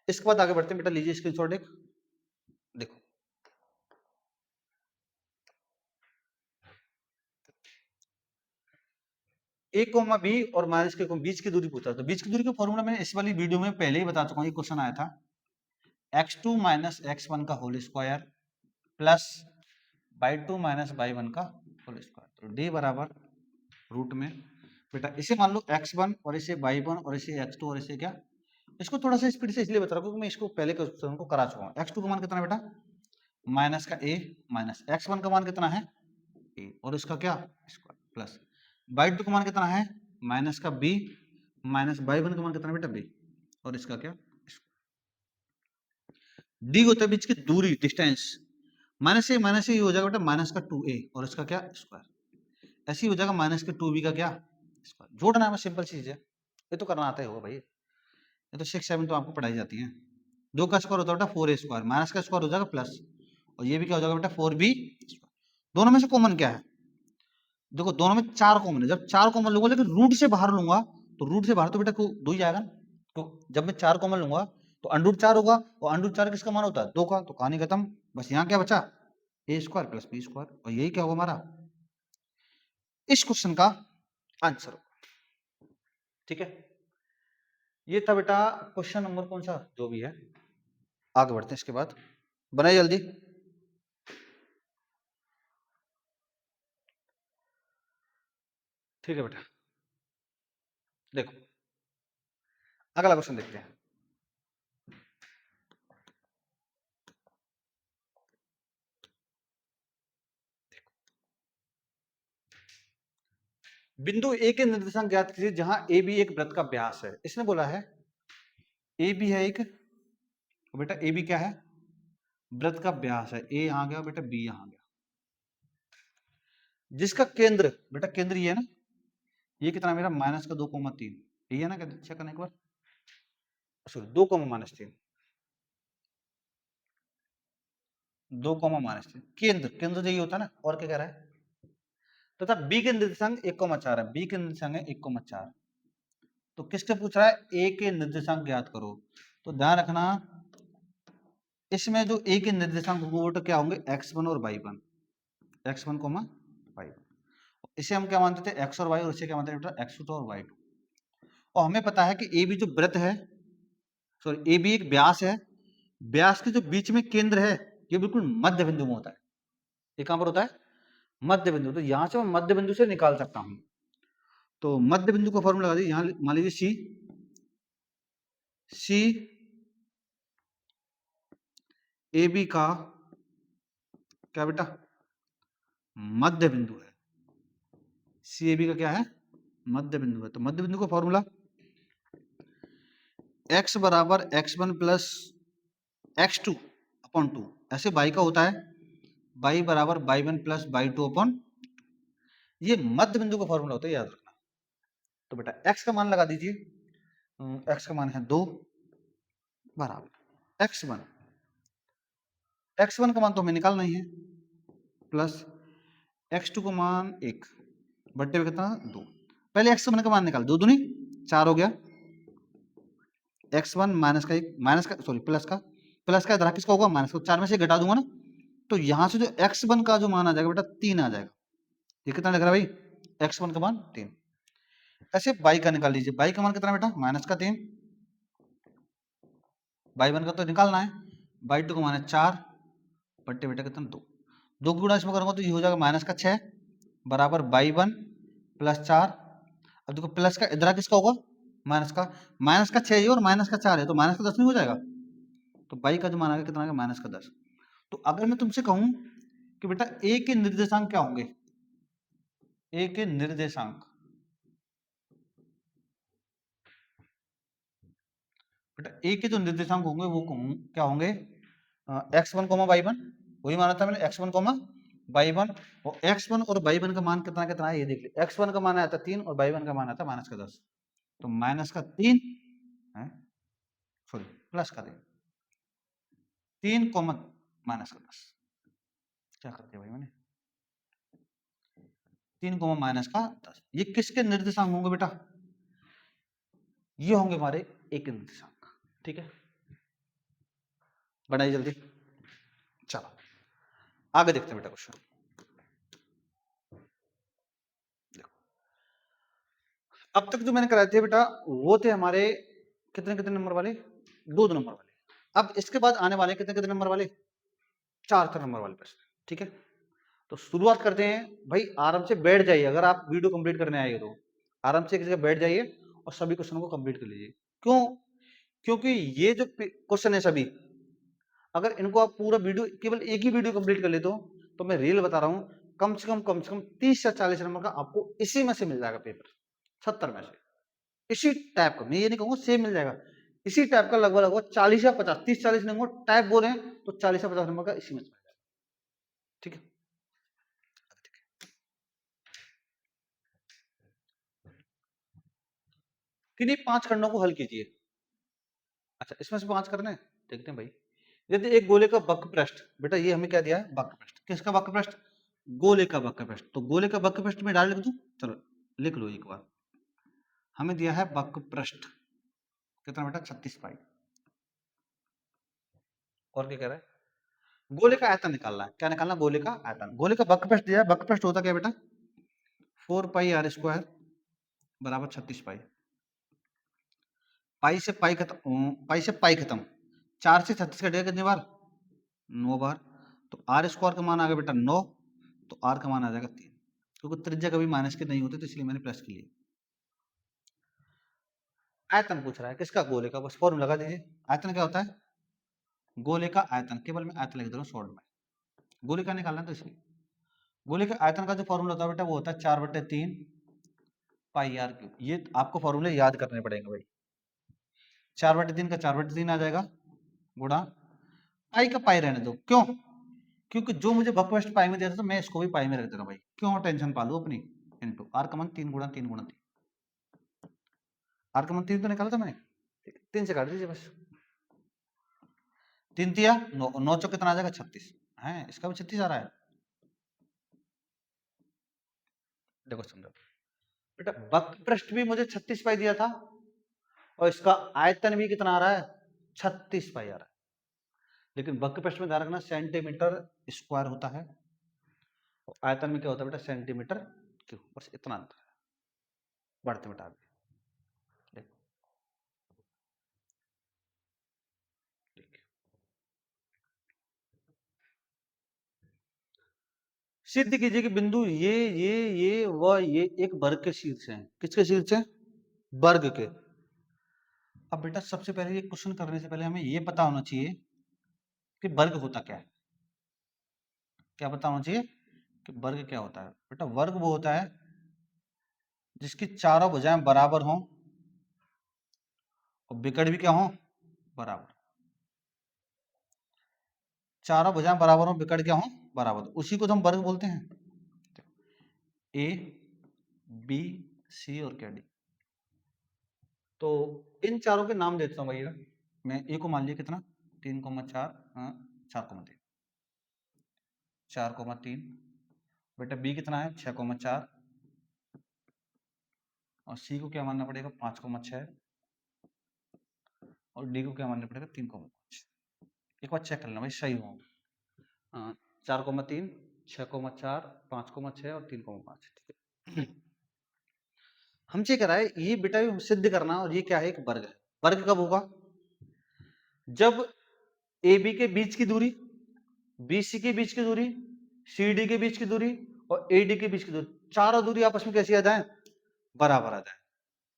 इसके बाद आगे बढ़ते हैं बेटा, लीजिए स्क्रीनशॉट एक, देखो ए कोमा बी और माइनस के बीच की दूरी पूछा, तो बीच की दूरी का फॉर्मूला मैंने इस वाली वीडियो में पहले ही बता चुका हूँ, ये क्वेश्चन आया था x2 माइनस x1 का whole square plus y2 minus y1 का होल स्क्वायर, तो d बराबर रूट में बेटा इसे मान लो x1 और इसे y1 और इसे x2 और इसे क्या, इसको थोड़ा सा स्पीड से इसलिए बता रहा हूँ क्योंकि मैं इसको पहले क्वेश्चन को करा चुका हूँ। x2 का मान कितना है बेटा, माइनस का a माइनस x1 का मान कितना है a और इसका क्या स्क्वायर प्लस y2 का मान कितना है माइनस का b माइनस y1 का मान कितना है बेटा b और इसका क्या d होता है बीच की दूरी डिस्टेंस, माइनस से हो जाएगा बेटा माइनस का 2a और इसका क्या स्क्वायर, ऐसे ही हो जाएगा माइनस के 2b का क्या स्क्वायर, जोड़ना है, सिंपल चीज है, ये तो करना आता ही होगा भाई, ये तो 6-7 तो आपको पढ़ाई जाती है। 2 का स्क्वायर होता है बेटा 4a स्क्वायर, माइनस का स्क्वायर हो जाएगा प्लस और ये भी क्या हो जाएगा बेटा 4b स्क्वायर। दोनों में से कॉमन क्या है, देखो दोनों में 4 कॉमन है, जब 4 कॉमन लूंगा लेकिन रूट से बाहर लूंगा तो रूट से बाहर तो बेटा 2 ही आएगा ना, तो जब मैं 4 कॉमन लूंगा तो अंडर 4 होगा और अंडर 4 किसका मान होता है 2 का, तो कहानी खत्म, बस यहाँ क्या बचा a square plus b square और यही क्या होगा हमारा इस क्वेश्चन का आंसर होगा। ठीक है, ये था बेटा क्वेश्चन नंबर कौन सा जो भी है, आगे बढ़ते हैं इसके बाद, बनाइए जल्दी। ठीक है बेटा, देखो अगला क्वेश्चन देखते हैं। बिंदु ए के निर्देशांक ज्ञात कीजिए जहां ए बी एक वृत्त का व्यास है, इसने बोला है ए बी है एक, तो बेटा ए बी क्या है वृत्त का व्यास है, ए यहां गया बेटा बी यहां गया, जिसका केंद्र बेटा केंद्र ये है ना, ये कितना मेरा माइनस का 2,3, ये है ना, चेक करना एक बार, सॉरी 2,-3, 2,-3 केंद्र, केंद्र यही होता है ना, और क्या कह रहा है, तथा बी के निर्देशांक 1,4 है, बी के निर्देशांक है 1,4, तो किससे पूछ रहा है ए के निर्देशांक ज्ञात करो, तो ध्यान रखना इसमें जो ए के निर्देशांक होंगे वो तो क्या होंगे x1 और y1, x1 y1, इसे हम क्या मानते थे x और y और इसे क्या मानते थे x2 और y2, और हमें पता है कि ए बी जो वृत्त है, सॉरी ए बी एक व्यास है, व्यास के जो बीच में केंद्र है ये बिल्कुल मध्य बिंदु में होता है, ये कहां पर होता है मध्य बिंदु, तो यहां से मैं मध्य बिंदु से निकाल सकता हूं, तो मध्य बिंदु का फॉर्मूला लगा दीजिए, यहां मान लीजिए सी ए बी का क्या बेटा मध्य बिंदु है, सी ए बी का क्या है मध्य बिंदु है, तो मध्य बिंदु का फॉर्मूला x बराबर x1 प्लस x2 अपॉन 2, ऐसे y का होता है y बराबर y1 प्लस y2 अपॉन, ये मध्य बिंदु का फॉर्मूला होता है, याद रखना। तो बेटा x का मान लगा दीजिए, x का मान है 2 बराबर x1 का मान तो हमें निकालना ही है प्लस x2 का मान 1 बट्टे में कितना 2, पहले x1 का मान निकाल, 2 दूनी 4 हो गया, x1 माइनस का 1 माइनस का सॉरी प्लस का इधर किसका होगा माइनस का, 4 में से घटा दूंगा ना, तो यहां से जो x1 का जो मान आ जाएगा बेटा 3 आ जाएगा, ये कितना लग रहा है भाई x1 का मान 3, ऐसे y का निकाल लीजिए, y का मान कितना बेटा माइनस का 3, y1 का तो निकालना है, y2 का मान है 4 बट्टे बेटा कितना 2, 2 गुणा इसमें करूंगा तो ये हो जाएगा माइनस का 6 बराबर y1 प्लस 4, अब देखो प्लस का इधर किसका होगा माइनस का 6 है और माइनस का 4 है, तो माइनस का 10 नहीं हो जाएगा, तो y का जो मान आ गया कितना आ गया माइनस का 10, तो अगर मैं तुमसे कहूं कि बेटा a के निर्देशांक क्या होंगे, a के निर्देशांक बेटा a के जो निर्देशांक होंगे वो क्या होंगे x1 y1, वही माना था मैंने x1 y1, और x1 और y1 का मान कितना कितना है ये देख ली, x1 का मान आया था 3 और y1 का मान आया था माइनस का 10, तो माइनस का 3 है सॉरी प्लस का 3 कॉमन माइनस का 10, क्या कर दिया भाई मैंने 3 माइनस का 10, ये किसके निर्देशांक होंगे बेटा, ये होंगे हमारे एक निर्देशांक। ठीक है बनाइए जल्दी, चलो आगे देखते हैं बेटा क्वेश्चन, अब तक जो मैंने कराए थे बेटा वो थे हमारे कितने कितने नंबर वाले, 2 नंबर वाले। अब इसके बाद आने वाले कितने कितने नंबर वाले, 4 नंबर वाले प्रश्न। ठीक है, तो शुरुआत करते हैं। भाई आराम से बैठ जाइए, अगर आप वीडियो कंप्लीट करने आए तो आराम से एक जगह बैठ जाइए और सभी क्वेश्चनों को कंप्लीट कर लीजिए। क्यों? क्योंकि ये जो क्वेश्चन है सभी, अगर इनको आप पूरा वीडियो केवल एक ही वीडियो कंप्लीट कर लेते हो तो मैं रियल बता रहा हूं कम से कम 30 या 40 नंबर का आपको इसी में से मिल जाएगा पेपर, 70 में से। इसी टाइप का, मैं ये नहीं कहूंगा सेम मिल जाएगा, इसी टाइप का लगभग लगभग 40 या 50, 30-40 नंबर टाइप बोले तो 40 या 50 नंबर का इसी में से मिल जाएगा। ठीक है, किन्हीं 5 खंडों को हल कीजिए। अच्छा, इसमें से 5 करने हैं, देखते हैं भाई। यदि एक गोले का वक्र पृष्ठ, बेटा ये हमें क्या दिया है, वक्र पृष्ठ। किसका वक्र पृष्ठ? गोले का वक्र पृष्ठ। तो गोले का वक्र पृष्ठ में डाल लिख दूं, चलो लिख लो एक बार। हमें दिया है वक्र पृष्ठ कितना बेटा, 36 पाई। और क्या कह रहा है, गोले का आयतन निकालना है। क्या निकालना? गोले का आयतन। गोले का वक्र पृष्ठ दिया है, वक्र पृष्ठ होता क्या बेटा, 4 पाई r² बराबर 36 पाई। पाई से पाई खत्म, पाई से पाई खत्म, 4 से 36 कटेगा कितनी बार, 9 बार। तो r² का मान आ गया बेटा 9, तो r का मान आ जाएगा 3, क्योंकि त्रिज्या कभी माइनस के नहीं होते तो इसलिए मैंने प्लस के लिए। आयतन पूछ रहा है किसका, गोले का, बस फॉर्मूला लगा दीजिए। आयतन क्या होता है, गोले का आयतन, केवल मैं आयतन लिख दे रहा हूँ शॉर्ट में, गोले का निकालना तो इसलिए। गोले के आयतन का जो फॉर्मूला होता है बेटा वो होता है 4/3 पाई आर क्यूब। ये आपको फॉर्मूले याद करने पड़ेंगे भाई। 4/3 का 4/3 आ जाएगा, गुणा पाई का पाई रहने दो। क्यों? क्योंकि जो मुझे बकवेस्ट पाई में दिया था तो मैं इसको भी पाई में रख दे रहा हूँ भाई, क्यों टेंशन पालू अपनी। इनटू आर का मान 3 गुणा 3 गुणा 3, आर का मान 3 तो निकाला था मैंने, 3 से काट दीजिए बस। 3 तिया 9, 9 चौक कितना आ जाएगा, 36 है, इसका भी 36 आ रहा है। देखो समझो बेटा, वक्र पृष्ठ भी मुझे 36 पाई दिया था और इसका आयतन भी कितना आ रहा है, 36 पाई आ रहा है। लेकिन वक्र पृष्ठ में ध्यान रखना सेंटीमीटर स्क्वायर होता है और आयतन में क्या होता है बेटा, सेंटीमीटर क्यूब। बस इतना अंतर है, बढ़ते मिटा दे। देखो देखिए, सिद्ध कीजिए कि बिंदु ये व ये एक वर्ग के शीर्ष हैं। किसके शीर्ष हैं? वर्ग के। अब बेटा सबसे पहले ये क्वेश्चन करने से पहले हमें ये पता होना चाहिए कि वर्ग होता क्या है। क्या पता होना चाहिए कि वर्ग क्या होता है? बेटा वर्ग वो होता है जिसकी चारों भुजाएं बराबर हों और विकर्ण भी क्या हों, बराबर। चारों भुजाएं बराबर हों, विकर्ण क्या हों, बराबर, उसी को तो हम वर्ग बोलते हैं। ए बी सी और क्या डी। तो इन चारों के नाम देता हूँ भैया। मैं ए को मान लिया कितना, 3,4, 4,3, 4,3। बेटा बी कितना है, 6,4, और सी को क्या मानना पड़ेगा, 5,6, और डी को क्या मानना पड़ेगा, 3,5। एक बार चेक कर लेना भाई सही हो। 4,3, 6,4, 5,6 और 3,5। ठीक है, हमसे कह रहा है ये बेटा सिद्ध करना, और ये क्या है, एक वर्ग है। वर्ग कब होगा, जब ए बी के बीच की दूरी, बी सी के बीच की दूरी, सी डी के बीच की दूरी और ए डी के बीच की दूरी, चारों दूरी आपस में कैसी आ जाए, बराबर आ जाए।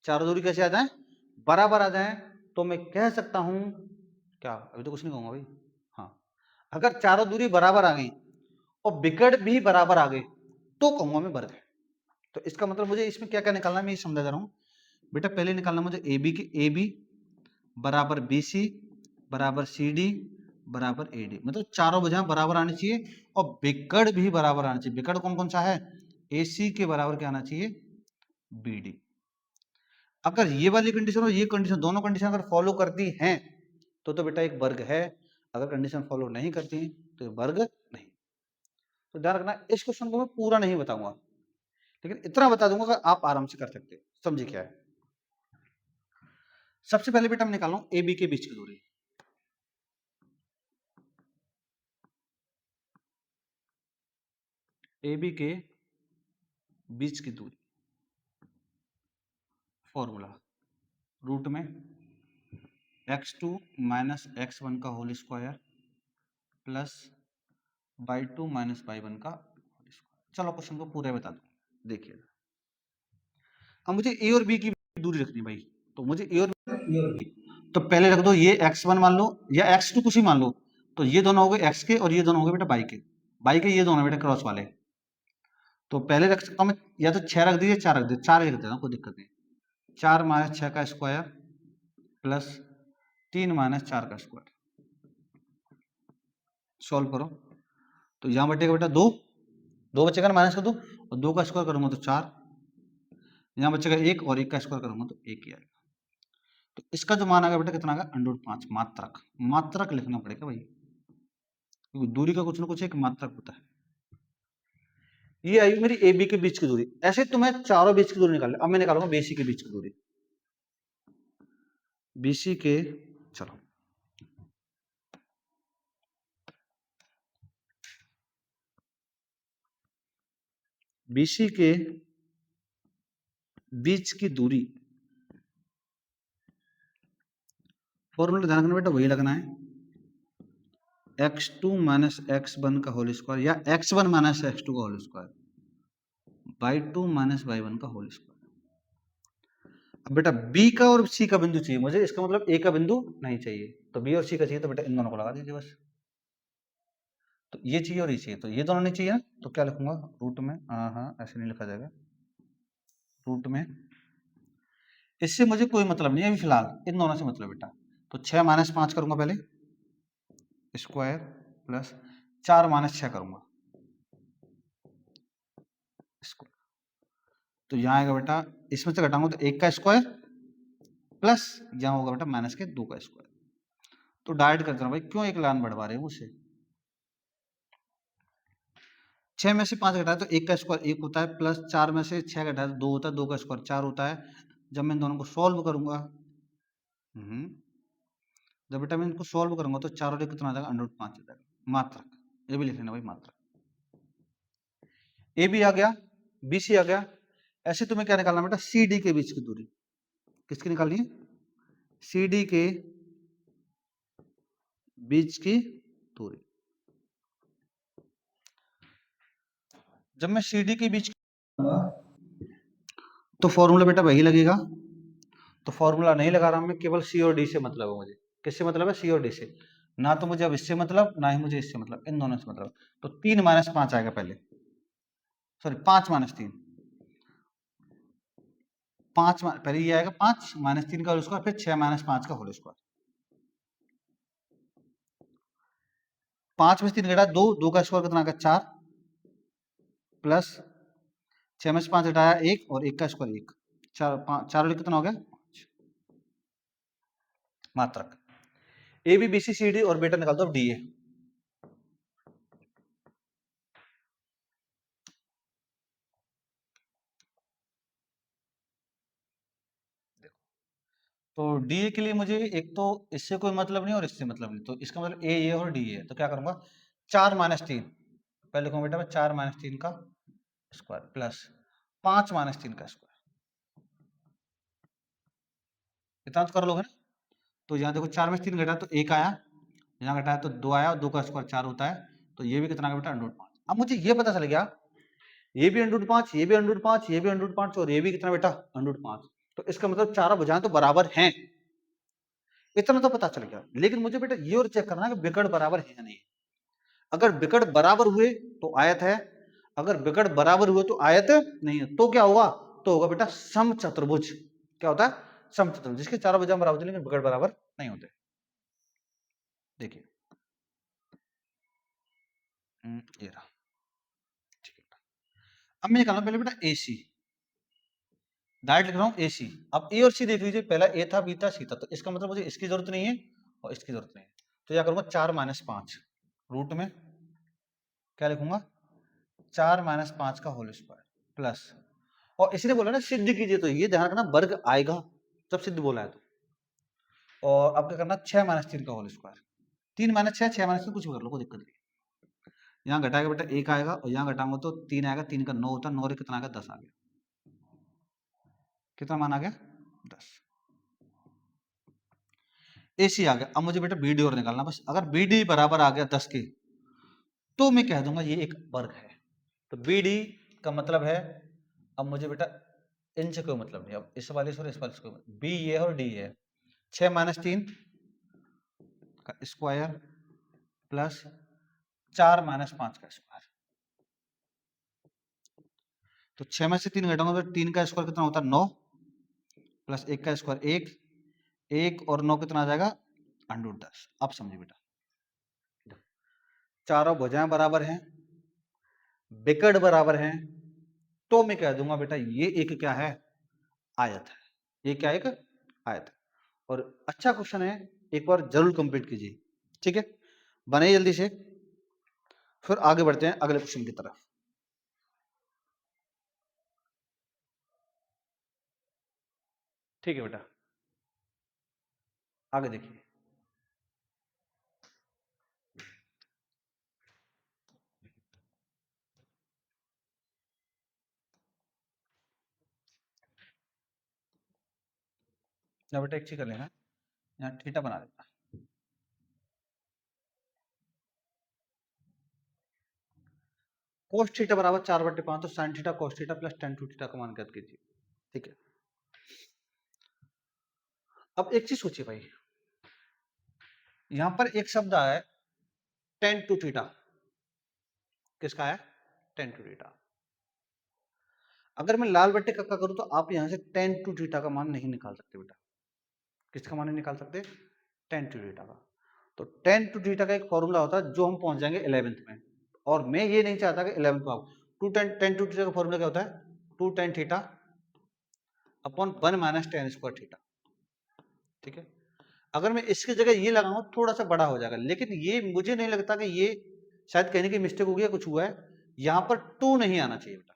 चारों दूरी कैसे आ जाए, बराबर आ जाए। तो मैं कह सकता हूं, क्या अभी तो कुछ नहीं कहूंगा भाई, हाँ, अगर चारों दूरी बराबर आ गई और विकर्ण भी बराबर आ गए तो कहूंगा मैं वर्ग है। तो इसका मतलब मुझे इसमें क्या क्या निकालना है मैं ये समझा जा रहा हूं। बेटा पहले निकालना मुझे ए बी बराबर बी सी बराबर सी डी बराबर ए डी, मतलब चारों भुजाएं बराबर आनी चाहिए और विकर्ण भी बराबर आना चाहिए। विकर्ण कौन कौन सा है, ए सी के बराबर क्या आना चाहिए, बी डी। अगर ये वाली कंडीशन और ये कंडीशन, दोनों कंडीशन अगर फॉलो करती हैं तो बेटा एक वर्ग है। अगर कंडीशन फॉलो नहीं करती तो वर्ग नहीं। तो ध्यान रखना, इस क्वेश्चन को मैं पूरा नहीं बताऊंगा, लेकिन इतना बता दूंगा कि आप आराम से कर सकते हो। समझिए क्या है, सबसे पहले बेटा मैं निकाल रहा हूं ए बी के बीच की दूरी। ए बी के बीच की दूरी, फॉर्मूला रूट में x2 माइनस x1 का whole square plus y2 minus y1 का होल स्क्वायर। चलो क्वेश्चन को पूरा बता दो। देखिए अब मुझे a और b की दूरी रखनी भाई, तो मुझे a और b तो पहले रख दो ये x1 मान लो या x2 कुछ ही मान लो, तो ये दोनों हो गए x के और ये दोनों हो गए बेटा y के ये दोनों बेटा क्रॉस वाले। तो पहले रख सकता हूँ मैं, या तो 6 रख दीजिए 4 रख दीजिए, 4 ही रख देता हूँ, कोई दिक्कत नहीं। 4 माइनस 6 का स्क्वायर प्लस 3 माइनस 4 का स्क्वायर। सॉल्व करो तो यहाँ बटेगा बेटा 2, 2 बचेगा ना, माइनस कर दो और 2 का स्क्वायर करूंगा तो 4, यहाँ बचेगा 1 और 1 का स्क्वायर करूंगा तो 1 ही आएगा। तो इसका जो मान आएगा बेटा कितना आएगा √5। मात्रक, मात्रक लिखना पड़ेगा भाई, क्योंकि दूरी का कुछ ना कुछ एक मात्रक होता है। ये आई मेरी ए बी के बीच की दूरी। ऐसे तुम्हें चारों बीच की दूरी निकाल, अब मैं निकालूंगा बीसी के बीच की दूरी। बीसी के, चलो बीसी के बीच की दूरी, फॉर्मूला ध्यान रखना बेटा वही लगना है, x2 माइनस x1 का होल स्क्वायर या x1 माइनस x2 का whole square y2 minus y1 का होल स्क्वायर। अब बेटा b का और c का बिंदु चाहिए मुझे, इसका मतलब a का बिंदु नहीं चाहिए, तो b और c का चाहिए, तो बेटा इन दोनों को लगा दीजिए बस। तो ये चाहिए और ये चाहिए, तो ये दोनों नहीं चाहिए ना, तो क्या लिखूंगा रूट में, हाँ ऐसे नहीं लिखा जाएगा, रूट में इससे मुझे कोई मतलब नहीं है अभी फिलहाल, इन दोनों से मतलब बेटा। तो 6 माइनस 5 करूंगा पहले स्क्वायर प्लस 4 माइनस 6 करूंगा स्क्वायर। तो यहाँ आएगा बेटा, इसमें से घटाऊंगा तो 1 का स्क्वायर प्लस यहाँ होगा बेटा माइनस के 2 का स्क्वायर। तो डायरेक्ट करते रहो भाई, क्यों एक लाइन बढ़वा रहे हो मुझसे। 6 में से 5 घटाए तो 1 का स्क्वायर 1 होता है, प्लस 4 में से 6 घटाए तो 2 होता है, 2 का स्क्वायर 4 होता है। जब मैं इन दोनों को सॉल्व करूंगा, जब बेटा मैं इनको सॉल्व करूंगा तो 4 और 1 कितना आ जाएगा √5 आ जाएगा। मात्रक, ये भी लिख लेना भाई मात्रक। ए बी आ गया, बी सी आ गया। ऐसे तुम्हें क्या निकालना बेटा, सी डी के बीच की दूरी। किसकी निकालनी है, सी डी के बीच की दूरी। जब मैं सी डी के बीच तो फॉर्मूला बेटा वही लगेगा, तो फॉर्मूला नहीं लगा रहा मैं, केवल सी और डी से मतलब है मुझे। किससे मतलब है, सी और डी से। ना तो मुझे अब इससे मतलब, ना ही मुझे इससे मतलब, इन दोनों से मतलब। तो 3 माइनस 5 आएगा पहले, सॉरी 5 माइनस 3, 5 पहले ये आएगा 5 माइनस 3 का होल स्क्वायर, फिर 6 माइनस 5 का होल स्क्वायर। 5 में से 3 घटा 2, 2 का स्क्वायर कितना आएगा 4, प्लस 6 में से 5 घटाया 1 और 1 का स्क्वायर 1, 4 5 4 कितना हो गया मात्रक। A B B C C D और बेटा निकाल दो डी ए। तो डी ए के लिए मुझे एक तो इससे कोई मतलब नहीं और इससे मतलब नहीं, तो इसका मतलब ए और डी ए। तो क्या करूंगा 4 माइनस 3, पहले लिखूंगा बेटा मैं 4 माइनस 3 का स्क्वायर प्लस 5 माइनस 3 का स्क्वायर। इतना तो कर लोगे ना। तो यहाँ देखो 4 में से 3 घटा तो 1 आया, यहाँ घटाया तो 2 आया, और 2 का स्क्वायर 4 होता है। तो ये भी कितना का बेटा √5। अब मुझे ये पता चल गया ये भी √5, ये भी √5, ये भी √5 और ये भी कितना बेटा √5। तो इसका मतलब चारों भुजाएं तो बराबर हैं, इतना तो पता चल गया। लेकिन मुझे बेटा ये और चेक करना है कि विकर्ण बराबर है या नहीं। अगर विकर्ण बराबर हुए तो आयत है, अगर विकर्ण बराबर हुए तो आयत नहीं है। तो क्या होगा, तो होगा बेटा समचतुर्भुज। क्या होता है, समचतुर्भुज, जिसके चारों भुजाएं बराबर होती है लेकिन विकर्ण बराबर नहीं होते। देखिए ये रहा, ठीक है। अब मैं निकालना पहले बेटा ए सी, डायरेक्ट लिख रहा हूँ ए सी। अब ए और सी देख लीजिए, पहला ए था, बी था, सी था, तो इसका मतलब मुझे इसकी जरूरत नहीं है और इसकी जरूरत नहीं है। तो क्या करूंगा 4 माइनस 5 रूट में क्या लिखूंगा 4 माइनस 5 का होल स्क्वायर प्लस, और इसने बोला ना सिद्ध कीजिए, तो ये ध्यान रखना वर्ग आएगा जब सिद्ध बोला है तो। और अब क्या करना 6 माइनस 3 का होल स्क्वायर, 3 माइनस 6, 6 माइनस 3 कुछ भी कर लो, कोई दिक्कत नहीं। यहाँ घटाएगा बेटा 1 आएगा और यहाँ घटाऊंगा तो 3 आएगा, 3 का 9 होता है, 9 कितना आएगा 10 आ गया। कितना मान आ गया 10। AC आ गया। अब मुझे बेटा BD और निकालना। बस अगर BD बराबर आ गया 10 के तो मैं कह दूंगा ये एक वर्ग है। तो BD का मतलब है, अब मुझे बेटा इनसे कोई मतलब नहीं, अब इस वाले से और इस वाले से कोई, B ये है और D ये है। 6 - 3 का स्क्वायर प्लस 4 - 5 का स्क्वायर। तो 6 में से 3 घटाऊंगा तो 3 का स्क्वायर कितना होता है 9 प्लस 1 का स्क्वायर 1, 1 और 9 कितना आ जाएगा √10। अब समझिए बेटा, चारों भुजाएं बराबर हैं, विकर्ण बराबर हैं, तो मैं कह दूंगा बेटा ये एक क्या है, आयत है। ये क्या एक आयत है। और अच्छा क्वेश्चन है, एक बार जरूर कंप्लीट कीजिए, ठीक है। बनाइए जल्दी से, फिर आगे बढ़ते हैं अगले क्वेश्चन की तरफ। ठीक है बेटा, आगे देखिए। यहाँ बेटा एक चीज कर लेना, यहाँ थीटा बना देना। कोस थीटा बराबर 4/5, तो sine theta cos theta plus tan 2 theta का मान ज्ञात कीजिए, ठीक है। अब एक चीज सोचिए भाई, यहां पर एक शब्द आया है tan 2 थीटा, किसका है tan 2 थीटा। अगर मैं लाल बट्टे कक्का करूं तो आप यहां से tan 2 थीटा का मान नहीं निकाल सकते बेटा। किसका मान नहीं निकाल सकते, tan 2 थीटा का। तो tan 2 थीटा का एक फॉर्मूला होता है जो हम पहुंच जाएंगे 11th में, और मैं ये नहीं चाहता कि 11th में आओ। tan 2 थीटा का फॉर्मूला क्या होता है, 2 tan theta upon 1 - tan square theta, ठीक है। अगर मैं इसकी जगह ये लगाऊं थोड़ा सा बड़ा हो जाएगा, लेकिन ये मुझे नहीं लगता कि ये, शायद कहने की मिस्टेक हो गई, कुछ हुआ है, यहां पर 2 नहीं आना चाहिए बेटा।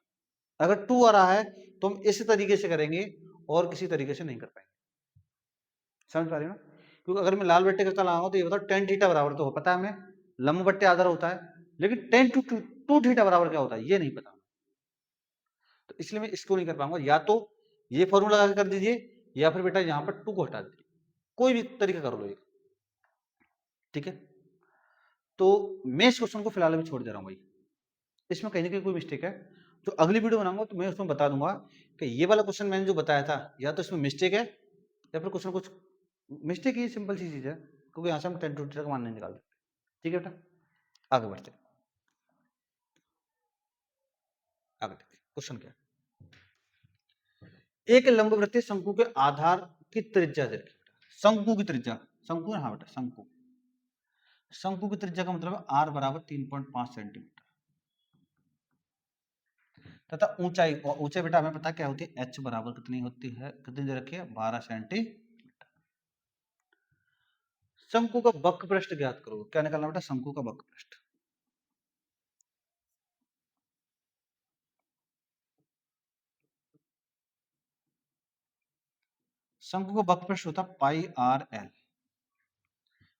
अगर 2 आ रहा है तो हम इस तरीके से करेंगे और किसी तरीके से नहीं कर पाएंगे। समझ पा रहे हो ना, क्योंकि अगर मैं लाल बट्टे का लगाऊंगा तो ये बताओ tan थीटा बराबर तो पता है हमें, लंब बट्टे आधार होता है, लेकिन tan 2 थीटा बराबर क्या होता है ये नहीं पता। तो इसलिए मैं इसको नहीं कर पाऊंगा, या तो ये फॉर्मूला लगा कर दीजिए, या फिर बेटा यहाँ पर 2 को हटा दीजिए, कोई भी तरीका कर लो, ठीक है। तो मैं इस क्वेश्चन को फिलहाल अभी छोड़ दे रहा हूँ भाई, इसमें कहीं ना कहीं कोई मिस्टेक है। जो अगली वीडियो बनाऊंगा तो मैं उसमें बता दूंगा कि ये वाला क्वेश्चन मैंने जो बताया था, या तो इसमें मिस्टेक है या फिर कुछ ना कुछ मिस्टेक ही, सिंपल सी चीज है, क्योंकि यहाँ से हम 10 to 20 का मान नहीं निकाल सकते। ठीक है बेटा, आगे बढ़ते हैं। आगे देखते क्वेश्चन क्या है। एक लंबवृत्तीय शंकु के आधार की त्रिज्या देखिए, शंकु की त्रिज्या, शंकु हाँ बेटा शंकु, शंकु की त्रिज्या का मतलब r बराबर 3.5 सेंटीमीटर तथा ऊंचाई, और ऊंचाई बेटा हमें पता क्या होती है, h बराबर कितनी होती है, कितनी दे रखी है 12 सेंटीमीटर। शंकु का वक्र पृष्ठ ज्ञात करो, क्या निकालना बेटा, शंकु का वक्र पृष्ठ। शंकु का वक्र पृष्ठ होता है πr/l।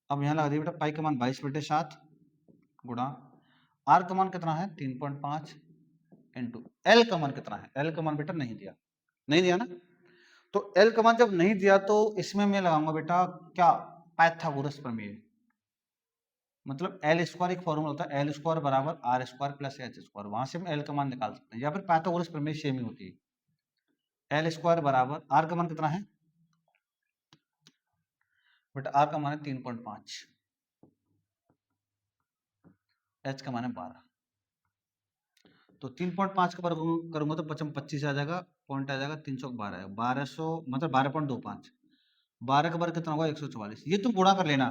अब यहाँ लगा दिया बेटा, पाई का मान 22/7 गुणा r का मान कितना है 3.5 इंटू l का मान कितना है, l का मान बेटा नहीं दिया, नहीं दिया ना, तो l का मान जब नहीं दिया तो इसमें मैं लगाऊंगा बेटा क्या, पाइथागोरस प्रमेय। मतलब एल स्क्वायर एक फॉर्मूला होता है, एल स्क्वायर बराबर R square plus H square, वहां से हम एल का मान निकाल सकते हैं, या फिर पाइथागोरस प्रमेय सेम ही होती है। एल स्क्वायर बराबर आर का मान कितना है बेटा, आर का मान है 3.5, एच का मान है 12, तो 3.5 का वर्ग करूंगा तो 25 आ जाएगा, पॉइंट आ जाएगा 312, 1200 मतलब 12.25, 12 का वर्ग कितना होगा 144। ये तुम गुणा कर लेना,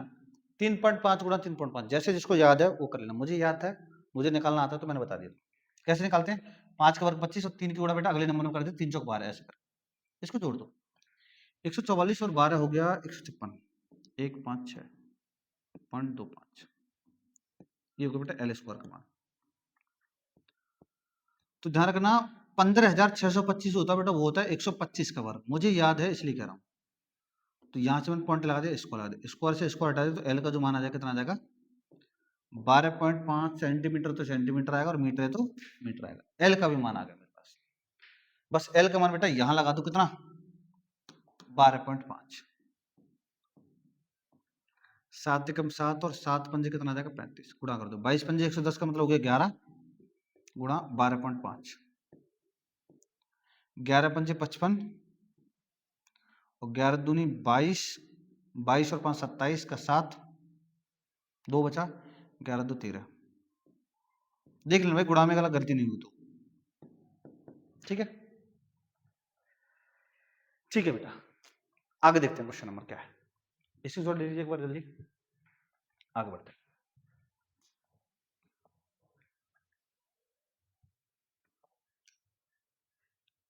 3.5 गुणा 3.5, जैसे जिसको याद है वो कर लेना, मुझे याद है, मुझे निकालना आता है तो मैंने बता दिया। कैसे निकालते हैं, 5 का वर्ग 25 और 3 की गुणा बेटा अगले नंबर में कर दे, 3 चौक 12, ऐसे कर इसको जोड़ दो, 144 और 12 हो गया 156, 156.25, ये होगा बेटा एल स्क्वायर का मान। तो ध्यान रखना 15,625 होता है बेटा, वो होता है 125 का वर्ग, मुझे याद है इसलिए कह रहा हूँ। तो यहाँ से मैंने पॉइंट लगा दिया, स्क्वायर लगा दिया, स्क्वायर से स्क्वायर हटा दिया तो एल का जो मान आ जाएगा कितना आ जाएगा 12.5 सेंटीमीटर, तो सेंटीमीटर आएगा और मीटर है तो मीटर आएगा, एल का भी मान आ गया मेरे पास। बस एल का मान बेटा यहाँ लगा दो कितना 12.5। 7 एकम 7 और 7 पंजे कितना आ जाएगा 35, गुणा कर दो 22 पंजे 110 का मतलब हो गया 11 गुणा 12.5। 11 पंजे 55 और 11 दूनी 22, 22 और 5 27 का 7, 2 बचा, 11 2 13। देख लेना भाई गुणा में गलत गलती नहीं हुई तो ठीक है। ठीक है बेटा, आगे देखते हैं क्वेश्चन नंबर क्या है। इसकी सॉल्व ले लीजिए एक बार जल्दी, आगे बढ़ते हैं।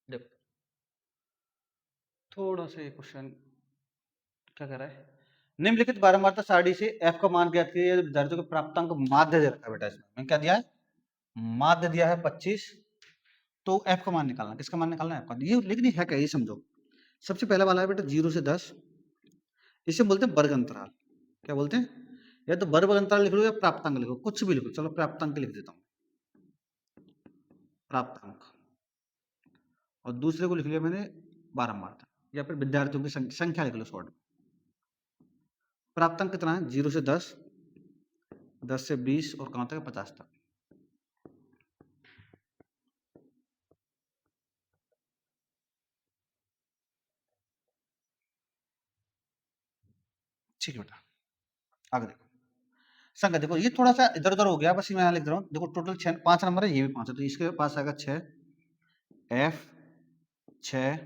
देखो थोड़ा सा ये क्वेश्चन क्या कर रहा है, निम्नलिखित बारंबारता सारणी से f का मान ज्ञात कीजिए विद्यार्थियों के प्राप्तांक माध्य दे रखा है बेटा। इसमें मैंने क्या दिया है, माध्य दिया है 25, तो f का मान निकालना, किसका मान निकालना है f का। ये लेकिन है क्या, ये समझो। सबसे पहला वाला है बेटा 0 से 10, इसे बोलते हैं वर्ग अंतराल। क्या बोलते हैं, या तो वर्ग अंतराल लिख लो या प्राप्तांक लिखो, कुछ भी लिखो। चलो प्राप्तांक लिख देता हूँ, प्राप्तांक। और दूसरे को लिख लिया मैंने बारंबारता, या फिर विद्यार्थियों की संख्या लिख लो शॉर्ट में। प्राप्तांक कितना है, 0 से 10, 10 से 20 और कहां तक 50 तक। ठीक है बेटा, आगे देखो संख्या। देखो ये थोड़ा सा इधर उधर हो गया, बस मैं यहाँ लिख रहा हूँ। देखो टोटल 6 5 नंबर है, ये भी 5 है, तो इसके पास आएगा 6 f 6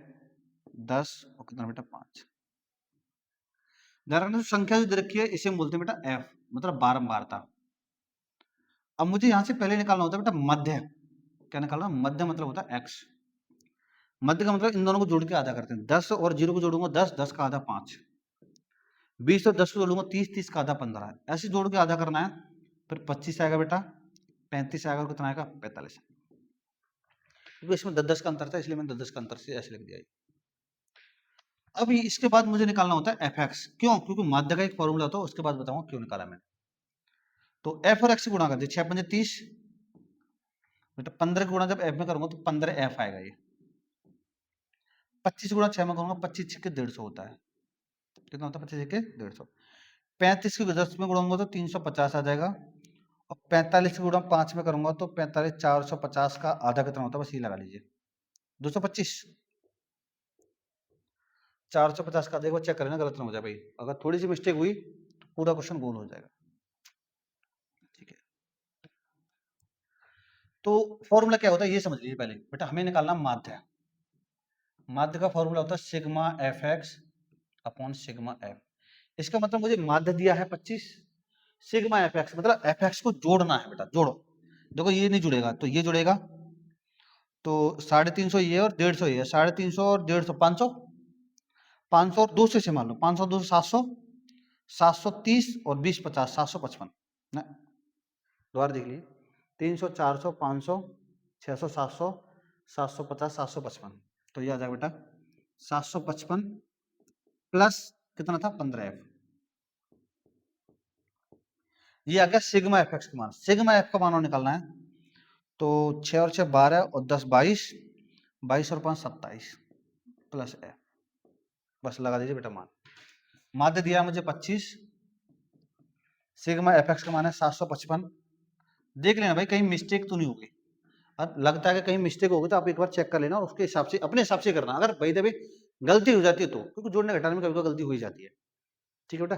10 और कितना बेटा 5। ध्यान रखना संख्या जो दे रखी है इसे हम बोलते हैं बेटा f, मतलब बारंबारता। अब मुझे यहाँ से पहले निकालना होता है बेटा मध्य। क्या निकालना, मध्य मतलब होता है x। मध्य का मतलब इन दोनों को जोड़ के आधा करते हैं, 10 और 0 को जोड़ूंगा 10, 10 का आधा 5, 20 और 10 को जोड़ूंगा 30, 30 का आधा 15, ऐसे जोड़ के आधा करना है। फिर 25 आएगा बेटा, 35 आएगा और कितना आएगा 45। क्योंकि इसमें 10 10 का अंतर था, इसलिए मैंने 10 10 का अंतर से ऐसे लिख दिया। अब इसके बाद मुझे निकालना होता है एफ एक्स। क्यों, क्योंकि माध्य का एक फॉर्मूला होता है, उसके बाद बताऊंगा क्यों निकाला मैंने। तो एफ और एक्स से गुणा कर दिया, 6 पंजे 30 बेटा, 15 गुणा जब एफ में करूंगा तो 15 एफ आएगा। ये 25 गुणा 6 में करूंगा, 25 के 150 होता है। कितना होता है 25 के 150। 35 के 10 में गुणाऊंगा तो 350 आ जाएगा। और 45 के गुणा 5 में करूंगा तो 45 450 का आधा कितना होता है, बस ये लगा लीजिए 225। 450 का देखो, चेक करना गलत ना हो जाए भाई, अगर थोड़ी सी मिस्टेक हुई तो पूरा क्वेश्चन गोल हो जाएगा। ठीक है, तो फॉर्मूला क्या होता है ये समझ लीजिए पहले बेटा। हमें निकालना माध्य। माध्य का फॉर्मूला होता है sigma F x upon sigma F. इसका मतलब मुझे माध्य दिया है 25, सिग्मा एफ एक्स मतलब एफ एक्स को जोड़ना है बेटा, जोड़ो। देखो ये नहीं जुड़ेगा तो ये जुड़ेगा, तो 350 ये और 150 ये, 350 और 150 500, 500 और 200 से मान लो, 500 200 700, 730 और 20 50 755 ना। दोबारा देख लीजिए, 300 400 500 600 700 750 755, तो ये आ जाएगा बेटा 755 प्लस कितना था 15f। ये आ गया सिग्मा एफ एक्स का मान। सिग्मा एफ का मान निकालना है, तो 6 और 6 12 और 10 22, 22 और 5 27 प्लस एफ, बस लगा दीजिए बेटा मान। माध्य दिया मुझे 25, सिग्मा एफ एक्स का मान है 755। देख लेना भाई कहीं मिस्टेक तो नहीं होगी, लगता है कि कहीं मिस्टेक होगी तो आप एक बार चेक कर लेना और उसके हिसाब से अपने हिसाब से करना। अगर भाई दबे गलती हो जाती है तो, क्योंकि जोड़ने घटाने में कभी कभी गलती हो ही जाती है। ठीक है बेटा,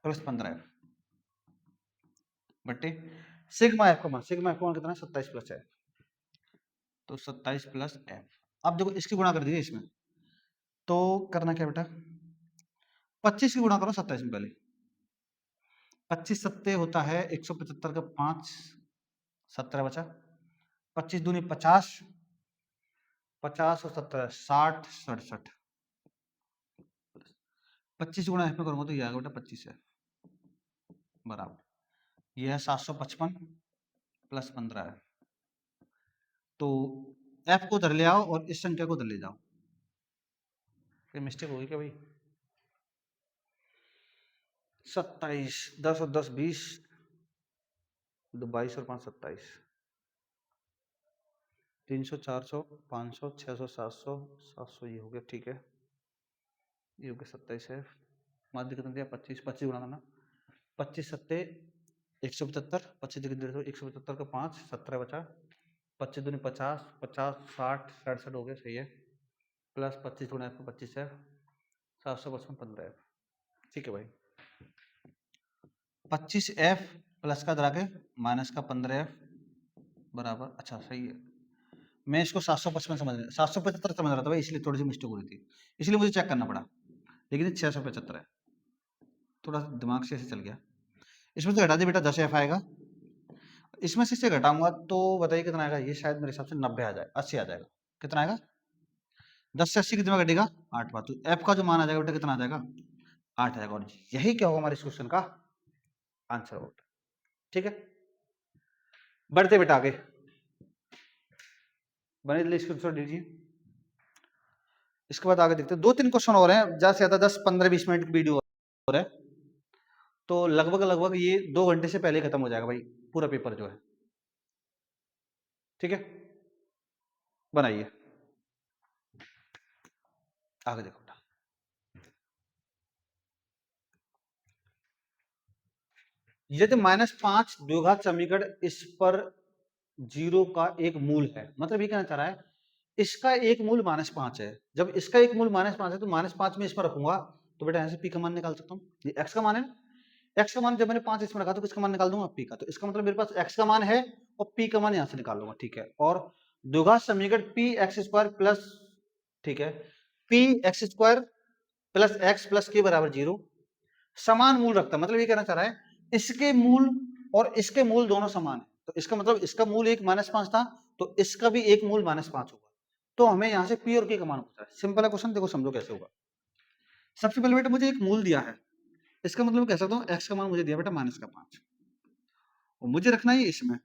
प्लस 15 बट्टे सिग्मा एफ का मान, सिग्मा एफ का मान कितना है 27 प्लस एफ, तो 27 प्लस एफ। अब देखो इसकी गुणा कर दीजिए इसमें, तो करना क्या बेटा 25 की गुणा करो 27 में पहले। 25 सत्ते होता है 175 का 5, 17 बचा, 25 दूनी 50, 50 और 17 60 67, 25 गुणा एफ में करूंगा तो ये आएगा बेटा 25 है बराबर, ये है 755 प्लस 15 है। तो एफ को उधर ले आओ और इस संख्या को उधर ले जाओ। कोई मिस्टेक होगी क्या भाई, 27 10 और 10 20, 22 और 5 27, 300 400 500 600 700 700 ये हो गया। ठीक है, ये हो गया 27 है, माध्य कितना दिया 25, 25 गुणा करना, 25 सत्ते 175, 25 कितने 175 का 5, 17 बचा, 25 दूनी 50, 50 60 67 हो गया, सही है, प्लस 25 गुणा 25 है 755 15F। ठीक है भाई, 25F प्लस का इधर आके माइनस का 15F बराबर, अच्छा सही है, मैं इसको 755 समझ रहा, 775 समझ रहा था भाई, इसलिए थोड़ी सी मिस्टेक हो रही थी, इसलिए मुझे चेक करना पड़ा, लेकिन 675 है, थोड़ा सा दिमाग से ऐसे चल गया। इसमें से घटा दी बेटा 10F आएगा, इसमें से घटाऊंगा तो बताइए कितना आएगा, ये शायद मेरे हिसाब से 90 आ जाएगा, 80 आ जाएगा, कितना आएगा 10 से 80 कितना घटेगा 8 बार, तो F का जो मान आ जाएगा बेटा कितना आ जाएगा 8 आएगा, और यही क्या होगा हमारे इस क्वेश्चन का आंसर होगा। ठीक है, बढ़ते बेटा आगे, बने स्क्रीनशॉट लीजिए, इसके बाद आगे देखते हैं, 2-3 क्वेश्चन हो रहे हैं, ज्यादा से ज्यादा 10-15-20 मिनट की वीडियो हो रहा है, तो लगभग ये 2 घंटे से पहले खत्म हो जाएगा भाई पूरा पेपर जो है। ठीक है, बनाइए आगे देखो बेटा, यदि -5 द्विघात समीकरण इस पर 0 का एक मूल है, मतलब ये कहना चाह रहा है इसका एक मूल -5 है, जब इसका एक मूल -5 है तो -5 में इसमें रखूंगा तो बेटा यहाँ से p का मान निकाल सकता हूँ, ये x का मान है ना, x का मान जब मैंने 5 इसमें रखा तो किसका मान निकाल दूंगा p का, तो इसका मतलब मेरे पास x का मान है और p का मान यहाँ से निकाल लूंगा। ठीक है, और द्विघात समीकरण px² प्लस, ठीक है, px² plus x plus k बराबर 0 समान मूल रखता है, मतलब ये कहना चाह रहा है इसके मूल और इसके मूल दोनों समान है, तो इसका मतलब इसका मूल एक -5 था तो इसका भी एक मूल -5 होगा, तो हमें यहाँ से p और k का मान पूछा है। सिंपल है क्वेश्चन, देखो समझो कैसे होगा। सबसे पहले बेटा मुझे एक मूल दिया है, इसका मतलब कह सकता हूँ x का मान मुझे दिया बेटा -5 और मुझे रखना है इसमें,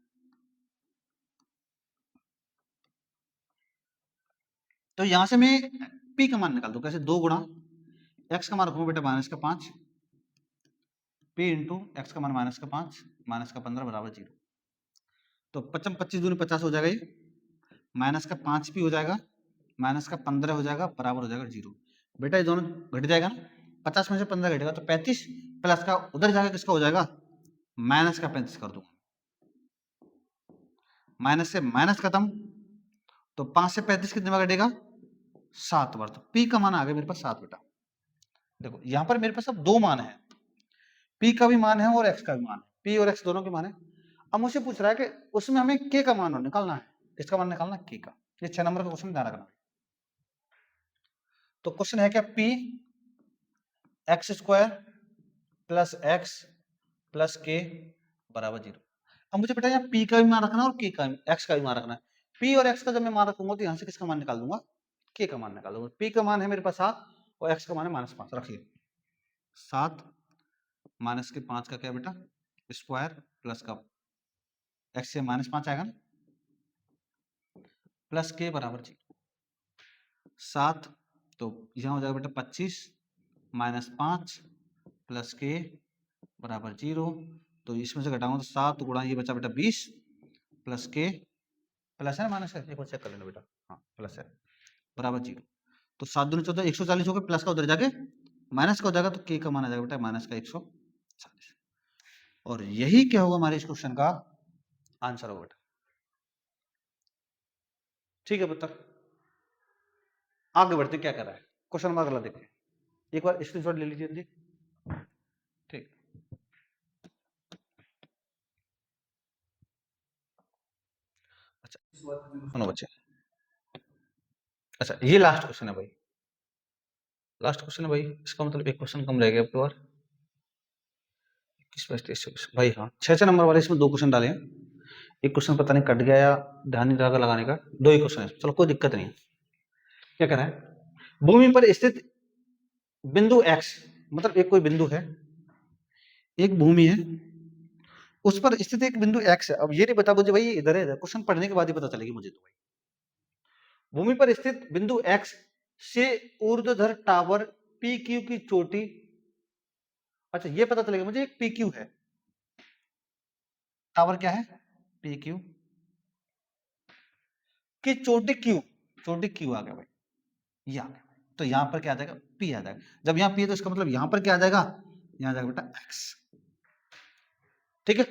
तो यहां से मैं p का मान निकाल दूं, कैसे 2 गुणा x का मान रखूंगा बेटा -5, p इंटू एक्स का मान -5 -15 बराबर 0, तो 25 दूनी 50 हो जाएगा, ये -5p हो जाएगा, -15 हो जाएगा, बराबर हो जाएगा 0। बेटा ये दोनों घट जाएगा ना, 50 में से 15 घटेगा तो 35, प्लस का उधर जाकर किसका हो जाएगा -35 कर दूंगा, माइनस से माइनस खत्म, तो 5 से 35 कितने बार घटेगा 7 बार, तो p का मान आ गया मेरे पास 7 बेटा। देखो यहाँ पर मेरे पास अब 2 मान है, p का भी मान है और x का भी मान है, p और x दोनों के मान है। अब मुझसे पूछ रहा है कि उसमें हमें k का मान निकालना है, किसका मान निकालना है k का, ये 6 नंबर का क्वेश्चन ध्यान रखना। तो क्वेश्चन है क्या, p x² plus x plus k बराबर 0। अब मुझे बेटा यहाँ p का भी मान रखना है और k का x का भी मान रखना है, p और x का जब मैं मान रखूंगा तो यहाँ से किसका मान निकाल दूंगा k का मान निकाल दूंगा। p का मान है मेरे पास 7 और x का मान है -5, रखिए 7 माइनस के 5 का क्या बेटा स्क्वायर प्लस का x से -5 आएगा ना, प्लस k बराबर 7, तो यहाँ हो जाएगा बेटा 25 -5 प्लस k बराबर 0, तो इसमें से घटाऊंगा तो 7 गुणा ये बचा बेटा 20 प्लस k, प्लस है ना माइनस है, एक बार चेक कर लेना बेटा, हाँ प्लस है, बराबर 0, तो 7 दूनी 14 140 हो गए, प्लस का उधर जाके माइनस का हो जाएगा तो k का मान आ जाएगा बेटा माइनस का 140, और यही क्या होगा हमारे इस क्वेश्चन का आंसर होगा बेटा। ठीक है पुत्र, आगे बढ़ते क्या कर रहा है, क्वेश्चन नंबर अगला देखते हैं, एक बार स्क्रीनशॉट ले लीजिए जी। ठीक, अच्छा सुनो बच्चे, अच्छा ये लास्ट क्वेश्चन है भाई, लास्ट क्वेश्चन है भाई, इसका मतलब एक क्वेश्चन कम रह गया अब तो, और भाई हाँ 6 नंबर वाले इसमें 2 क्वेश्चन डाले हैं, एक क्वेश्चन पता नहीं कट गया या ध्यान नहीं रहा लगाने का, 2 ही क्वेश्चन है, चलो कोई दिक्कत नहीं है। क्या कह रहा है, भूमि पर स्थित बिंदु x, मतलब एक कोई बिंदु है, एक भूमि है, उस पर स्थित एक बिंदु x है, अब ये नहीं बता मुझे भाई इधर है, क्वेश्चन पढ़ने के बाद ही पता चलेगी मुझे तो भाई, भूमि पर स्थित बिंदु x से ऊर्ध्वाधर टावर PQ की चोटी, अच्छा ये पता चलेगा मुझे एक PQ है, टावर क्या है PQ की चोटी Q, चोटी Q आ गया भाई, ये आ गया, तो यहाँ पर क्या आ जाएगा, P आ जाएगा। जब यहाँ P है तो इसका मतलब यहाँ पर क्या आ जाएगा, यहाँ आ जाएगा बेटा X। ठीक है।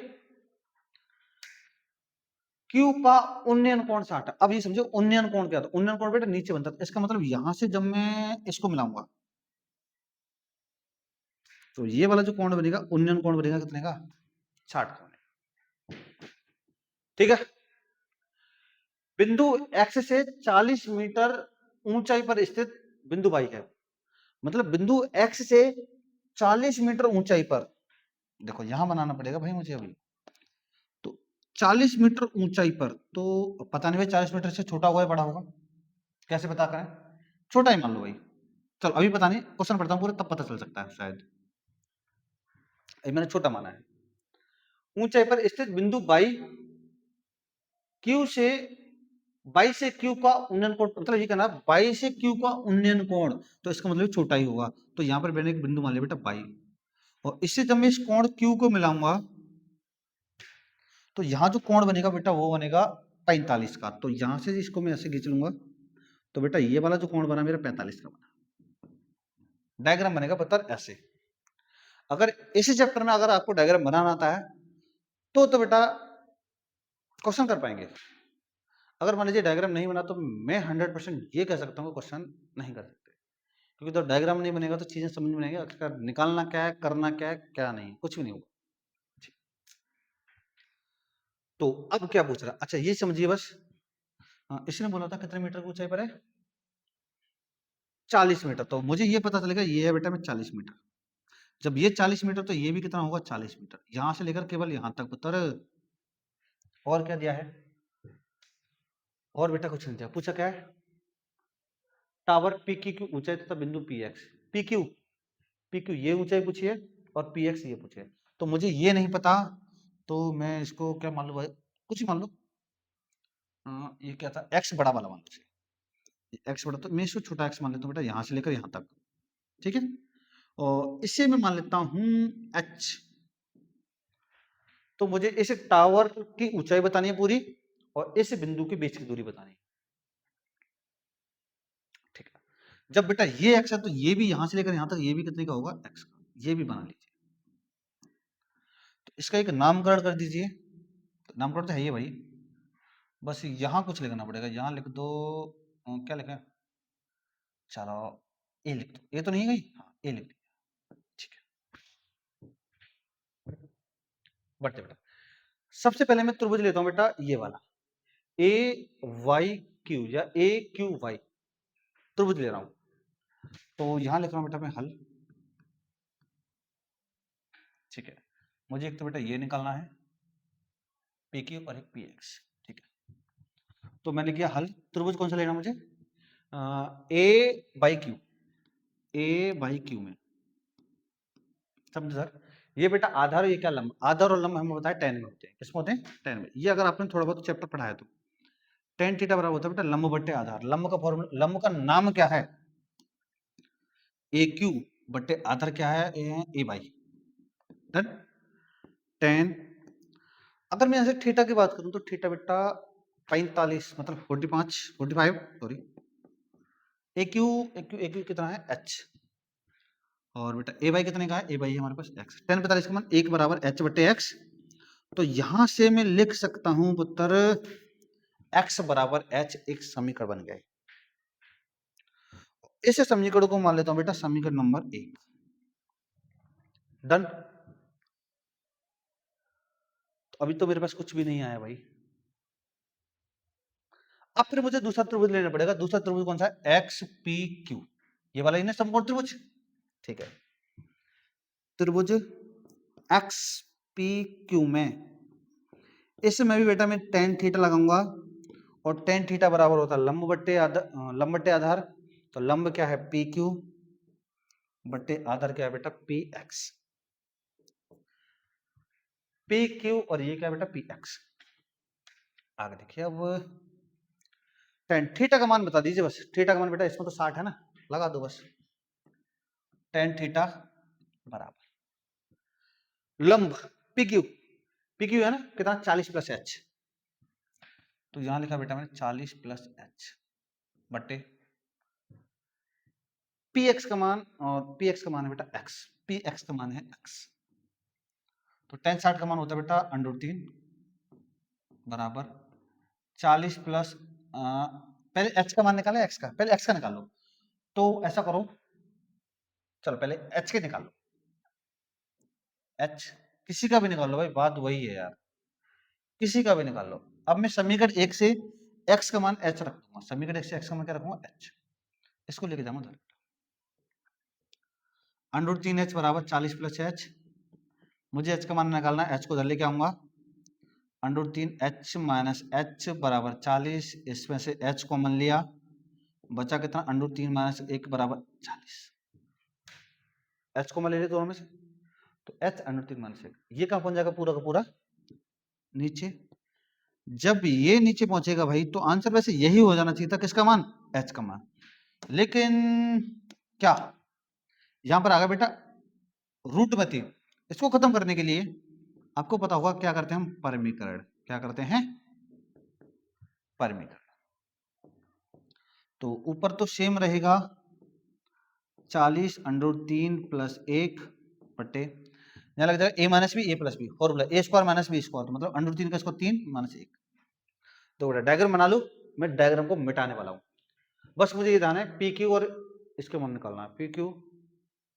Q का उन्नयन कोण 60। अब ये समझो उन्नयन कोण क्या था, उन्नयन कोण बेटा नीचे बनता था, इसका मतलब यहां से जब मैं इसको मिलाऊंगा तो ये वाला जो कोण बनेगा उन्नयन कोण बनेगा कितने का, 60 कोण। ठीक है। बिंदु X से 40 मीटर ऊंचाई पर स्थित बिंदु Y है, मतलब बिंदु X से 40 मीटर ऊंचाई पर, देखो यहां बनाना पड़ेगा भाई मुझे अभी, तो 40 मीटर ऊंचाई पर, तो पता नहीं भाई 40 मीटर से छोटा होगा या बड़ा होगा, कैसे पता करें, छोटा ही मान लो भाई। चलो अभी पता नहीं, क्वेश्चन पढ़ता हूँ पूरा तब पता चल सकता है शायद। अभी मैंने छोटा माना है। ऊंचाई पर स्थित बिंदु बाई क्यू से, बाई से क्यू का उन्नयन कोण, मतलब ये कहना बाई से क्यू का उन्नयन कोण, तो इसका मतलब छोटा ही होगा। तो यहाँ पर मैंने एक बिंदु मान लिया बेटा बाई, और इससे जब मैं इस कोण क्यू को मिलाऊंगा तो यहाँ जो कोण बनेगा बेटा वो बनेगा 45 का। तो यहाँ से इसको मैं ऐसे खींच लूंगा, तो बेटा ये वाला जो कोण बना मेरा 45 का बना। डायग्राम बनेगा पता ऐसे। अगर इसी चैप्टर में अगर आपको डायग्राम बनाना आता है तो बेटा क्वेश्चन कर पाएंगे। अगर मान लीजिए डायग्राम नहीं बना तो मैं 100% ये कह सकता हूँ क्वेश्चन नहीं कर सकते, क्योंकि तो डायग्राम नहीं बनेगा तो चीजें समझ में नहीं आएगी, आखिरकार निकालना क्या है, करना क्या है, क्या नहीं, कुछ भी नहीं होगा। तो अब क्या पूछ रहा, अच्छा ये समझिए बस। इसने बोला था कितने मीटर की ऊंचाई पर है, 40 मीटर, तो मुझे ये पता चलेगा ये है बेटा में 40 मीटर। जब ये 40 मीटर तो ये भी कितना होगा 40 मीटर, यहां से लेकर केवल यहां तक पुत्र। और क्या दिया है, और बेटा कुछ नहीं दिया, पूछा क्या है, टावर पी की ऊंचाई तथा बिंदु पी एक्स। पी क्यू ये ऊंचाई पूछी है और पी एक्स ये पूछे, तो मुझे ये नहीं पता, तो मैं इसको क्या मान लू भाई, कुछ ही मान लो। ये क्या था, एक्स बड़ा वाला मान लो, एक्स बड़ा, तो मैं इसको छोटा एक्स मान लेता हूँ बेटा यहां से लेकर यहां तक। ठीक है। और इसे मैं मान लेता हूं एच। तो मुझे इस टावर की ऊंचाई बतानी है पूरी, और इस बिंदु के बीच की दूरी बतानी है। ठीक है। जब बेटा ये एक्स है तो ये भी यहां से लेकर यहां तक ये भी कितने का होगा, एक्स का, ये भी बना लीजिए। तो इसका एक नामकरण कर दीजिए, तो नामकरण तो है ये भाई, बस यहां कुछ लिखना पड़ेगा, यहां लिख दो, क्या लिखें, चलो ए लिख दो, ए तो नहीं गई, हाँ ए लिख दिया। ठीक है, बढ़ते बेटा। सबसे पहले मैं त्रिभुज लेता हूं बेटा ये वाला, ए वाई क्यू या ए क्यू वाई, त्रिभुज ले रहा हूं, तो यहां लिख रहा हूं बेटा मैं हल। ठीक है। मुझे एक तो बेटा ये निकालना है पी क्यू और एक पी एक्स। ठीक है, तो मैंने किया हल। त्रिभुज कौन सा लेना मुझे, A by Q, A by Q में, समझे सर। ये बेटा आधार, ये क्या लंब, आधार और लंब हमें बताया टेन में होते हैं, किसमें होते हैं, टेन में। ये अगर आपने थोड़ा बहुत चैप्टर पढ़ाया तो टेन थीटा बराबर होता है बेटा लंब बट्टे आधार। लंब का फॉर्मूला, लंब का नाम क्या है, ए क्यू बट्टे आधार क्या है, ए बाई। डन। टेन, अगर मैं यहाँ से थीटा की बात करूं तो थीटा बेटा 45 मतलब 45 45 सॉरी, ए क्यू, ए क्यू कितना है एच, और बेटा ए बाई कितने का है, ए बाई हमारे पास एक्स। 10 45 का मान 1 बराबर एच बट्टे एक्स। तो यहां से मैं लिख सकता हूं पुत्र x बराबर h, एक समीकरण बन गए। इस समीकरण को मान लेता हूं बेटा समीकरण नंबर 1। डन। तो अभी तो मेरे पास कुछ भी नहीं आया भाई, अब फिर मुझे दूसरा त्रिभुज लेना पड़ेगा। दूसरा त्रिभुज कौन सा है, एक्स पी क्यू, ये वाला ही ना समकोण त्रिभुज। ठीक है, त्रिभुज एक्स पी क्यू में, इसमें भी बेटा मैं टेन थीटा लगाऊंगा, और टेन थीटा बराबर होता है लंब बट्टे आधार, लंब बट्टे आधार। तो लंब क्या है पी क्यू बट्टे आधार क्या है बेटा पी एक्स, पी क्यू और ये क्या बेटा पी एक्स। आगे देखिए अब टेन थीटा का मान बता दीजिए बस, थीटा का मान बेटा इसमें तो 60 है ना, लगा दो बस। टेन थीटा बराबर लंब पी क्यू, पी क्यू है ना कितना 40 प्लस एच, तो यहां लिखा बेटा मैंने 40 प्लस एच बट्टे पी एक्स का मान, और पी एक्स का मान है बेटा एक्स, पी एक्स का मान है एक्स। तो टेन 60 का मान होता है बेटा √3 बराबर 40 प्लस पहले एच का मान निकाला, एक्स का, पहले एक्स का निकालो। तो ऐसा करो, चलो पहले एच के निकालो, एच किसी का भी निकाल लो भाई, बात वही है यार, किसी का भी निकाल लो। अब मैं समीकरण एक से एक्स का मान एच रख दूंगा, समीकरण एक से एक्स का मान क्या रखूंगा, एच। इसको लेके जाऊंगा √3h बराबर 40 प्लस एच, मुझे एच का मान निकालना है, एच को इधर लेके आऊंगा, √3h माइनस एच बराबर 40, इसमें से एच कॉमन लिया, बचा कितना, √3 माइनस 1 बराबर 40, एच कॉमन ले लिया दोनों में से, तो एच √3 माइनस 1, ये कहां पहुंच जाएगा, पूरा का पूरा नीचे। जब ये नीचे पहुंचेगा भाई, तो आंसर वैसे यही हो जाना चाहिए था, किसका मान, एच का मान। लेकिन क्या यहां पर आ गया बेटा रूट में 3, इसको खत्म करने के लिए आपको पता होगा क्या करते हैं हम, परमीकरण, क्या करते हैं, परमीकरण। तो ऊपर तो सेम रहेगा 40 √3 प्लस 1 बटे, यहां लग जाएगा a minus B, a plus B, formula a square minus B square, तो मतलब √3 का स्क्वायर 3 माइनस 1। तो बेटा डायग्राम बना लो, मैं डायग्राम को मिटाने वाला हूं, बस मुझे ये ध्यान है पी क्यू और इसके मान निकालना है, पी क्यू,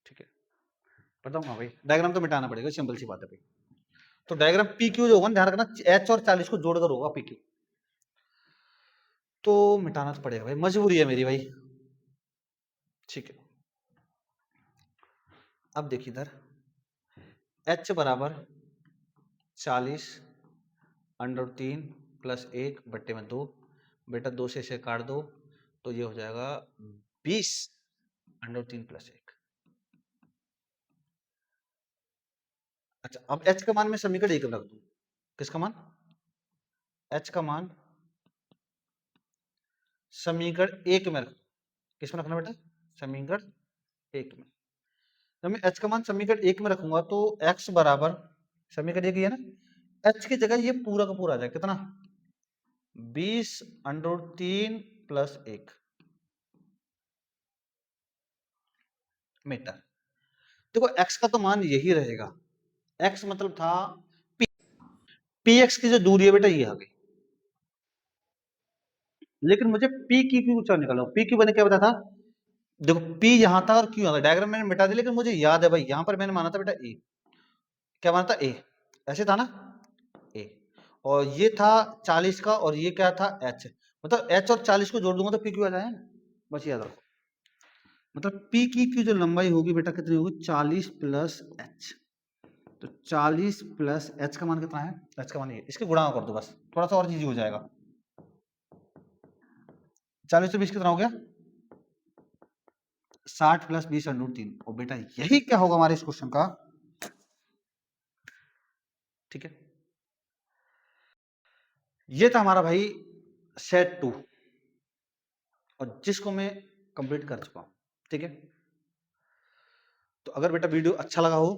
ठीक है, बताऊँ हाँ भाई, डायग्राम तो मिटाना पड़ेगा, सिंपल सी बात है भाई। तो डायग्राम पी क्यू जो होगा ध्यान रखना, एच और 40 को जोड़कर होगा पी क्यू, तो मिटाना तो पड़ेगा भाई, मजबूरी है मेरी भाई, ठीक है। अब देखिए इधर h बराबर 40 √3 प्लस 1 बट्टे में 2, बेटा 2 से इसे काट दो, तो ये हो जाएगा 20 √3 प्लस 1। अच्छा, अब h का मान मैं समीकरण एक में रख दूं, किसका मान, h का मान समीकरण एक में रख, किसमें रखना बेटा, समीकरण एक में। जब मैं h का मान समीकरण एक में रखूंगा तो x बराबर, समीकरण एक ही है ना, h की जगह ये पूरा का पूरा आ जाएगा कितना, 20 √3 प्लस 1 मीटर। देखो x का तो मान यही रहेगा, x मतलब था px की जो दूरी है बेटा ये आ गई, लेकिन मुझे p की क्यू निकालो, p क्यू मैंने क्या बताया था, देखो p यहां था और q यहां था, डायग्राम मैंने मिटा दिया, लेकिन मुझे याद है भाई यहां पर मैंने माना था बेटा a, क्या माना था, a, ऐसे था ना, a, और ये था 40 का, और ये क्या था, h, मतलब h और 40 को जोड़ दूंगा तो p क्यू आ जाएगा, बस याद रखो, मतलब p की जो लंबाई होगी बेटा कितनी होगी, 40 प्लस h, तो 40 प्लस h का मान कितना है, h का मान ये, इसके गुणा कर दो बस, थोड़ा सा और इजी हो जाएगा, 40 से 20 कितना हो गया, 60 प्लस 20 √3, और बेटा यही क्या होगा हमारे इस क्वेश्चन का, ठीक है। ये था हमारा भाई सेट 2, और जिसको मैं कंप्लीट कर चुका हूं, ठीक है। तो अगर बेटा वीडियो अच्छा लगा हो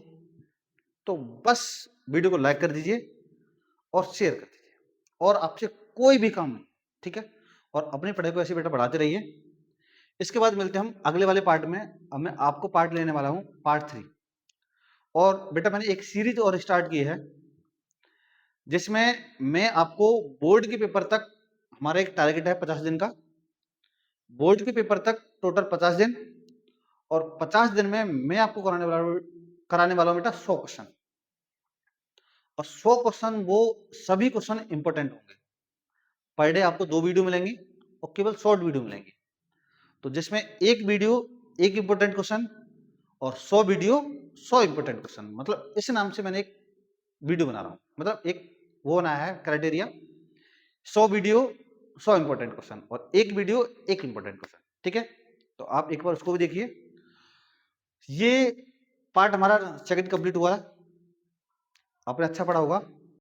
तो बस वीडियो को लाइक कर दीजिए और शेयर कर दीजिए, और आपसे कोई भी काम नहीं, ठीक है, और अपनी पढ़ाई को ऐसे बेटा बढ़ाते रहिए। इसके बाद मिलते हैं हम अगले वाले पार्ट में, अब मैं आपको पार्ट लेने वाला हूं पार्ट 3, और बेटा मैंने एक सीरीज और स्टार्ट की है, जिसमें मैं आपको बोर्ड के पेपर तक, हमारा एक टारगेट है 50 दिन का, बोर्ड के पेपर तक टोटल 50 दिन, और 50 दिन में मैं आपको कराने वाला हूं बेटा 100 क्वेश्चन, और 100 क्वेश्चन वो सभी क्वेश्चन इंपॉर्टेंट होंगे। पर डे आपको 2 वीडियो मिलेंगी और केवल शॉर्ट वीडियो मिलेंगी, तो जिसमें एक वीडियो एक इंपॉर्टेंट क्वेश्चन, और 100 वीडियो 100 इंपॉर्टेंट क्वेश्चन, मतलब इस नाम से मैंने एक वीडियो बना रहा हूं, मतलब एक वो बनाया है क्राइटेरिया, 100 वीडियो 100 इंपॉर्टेंट क्वेश्चन, और एक वीडियो एक इंपॉर्टेंट क्वेश्चन, ठीक है। तो आप एक बार उसको भी देखिए। ये पार्ट हमारा सेकंड कंप्लीट हुआ है, आपने अच्छा पढ़ा होगा।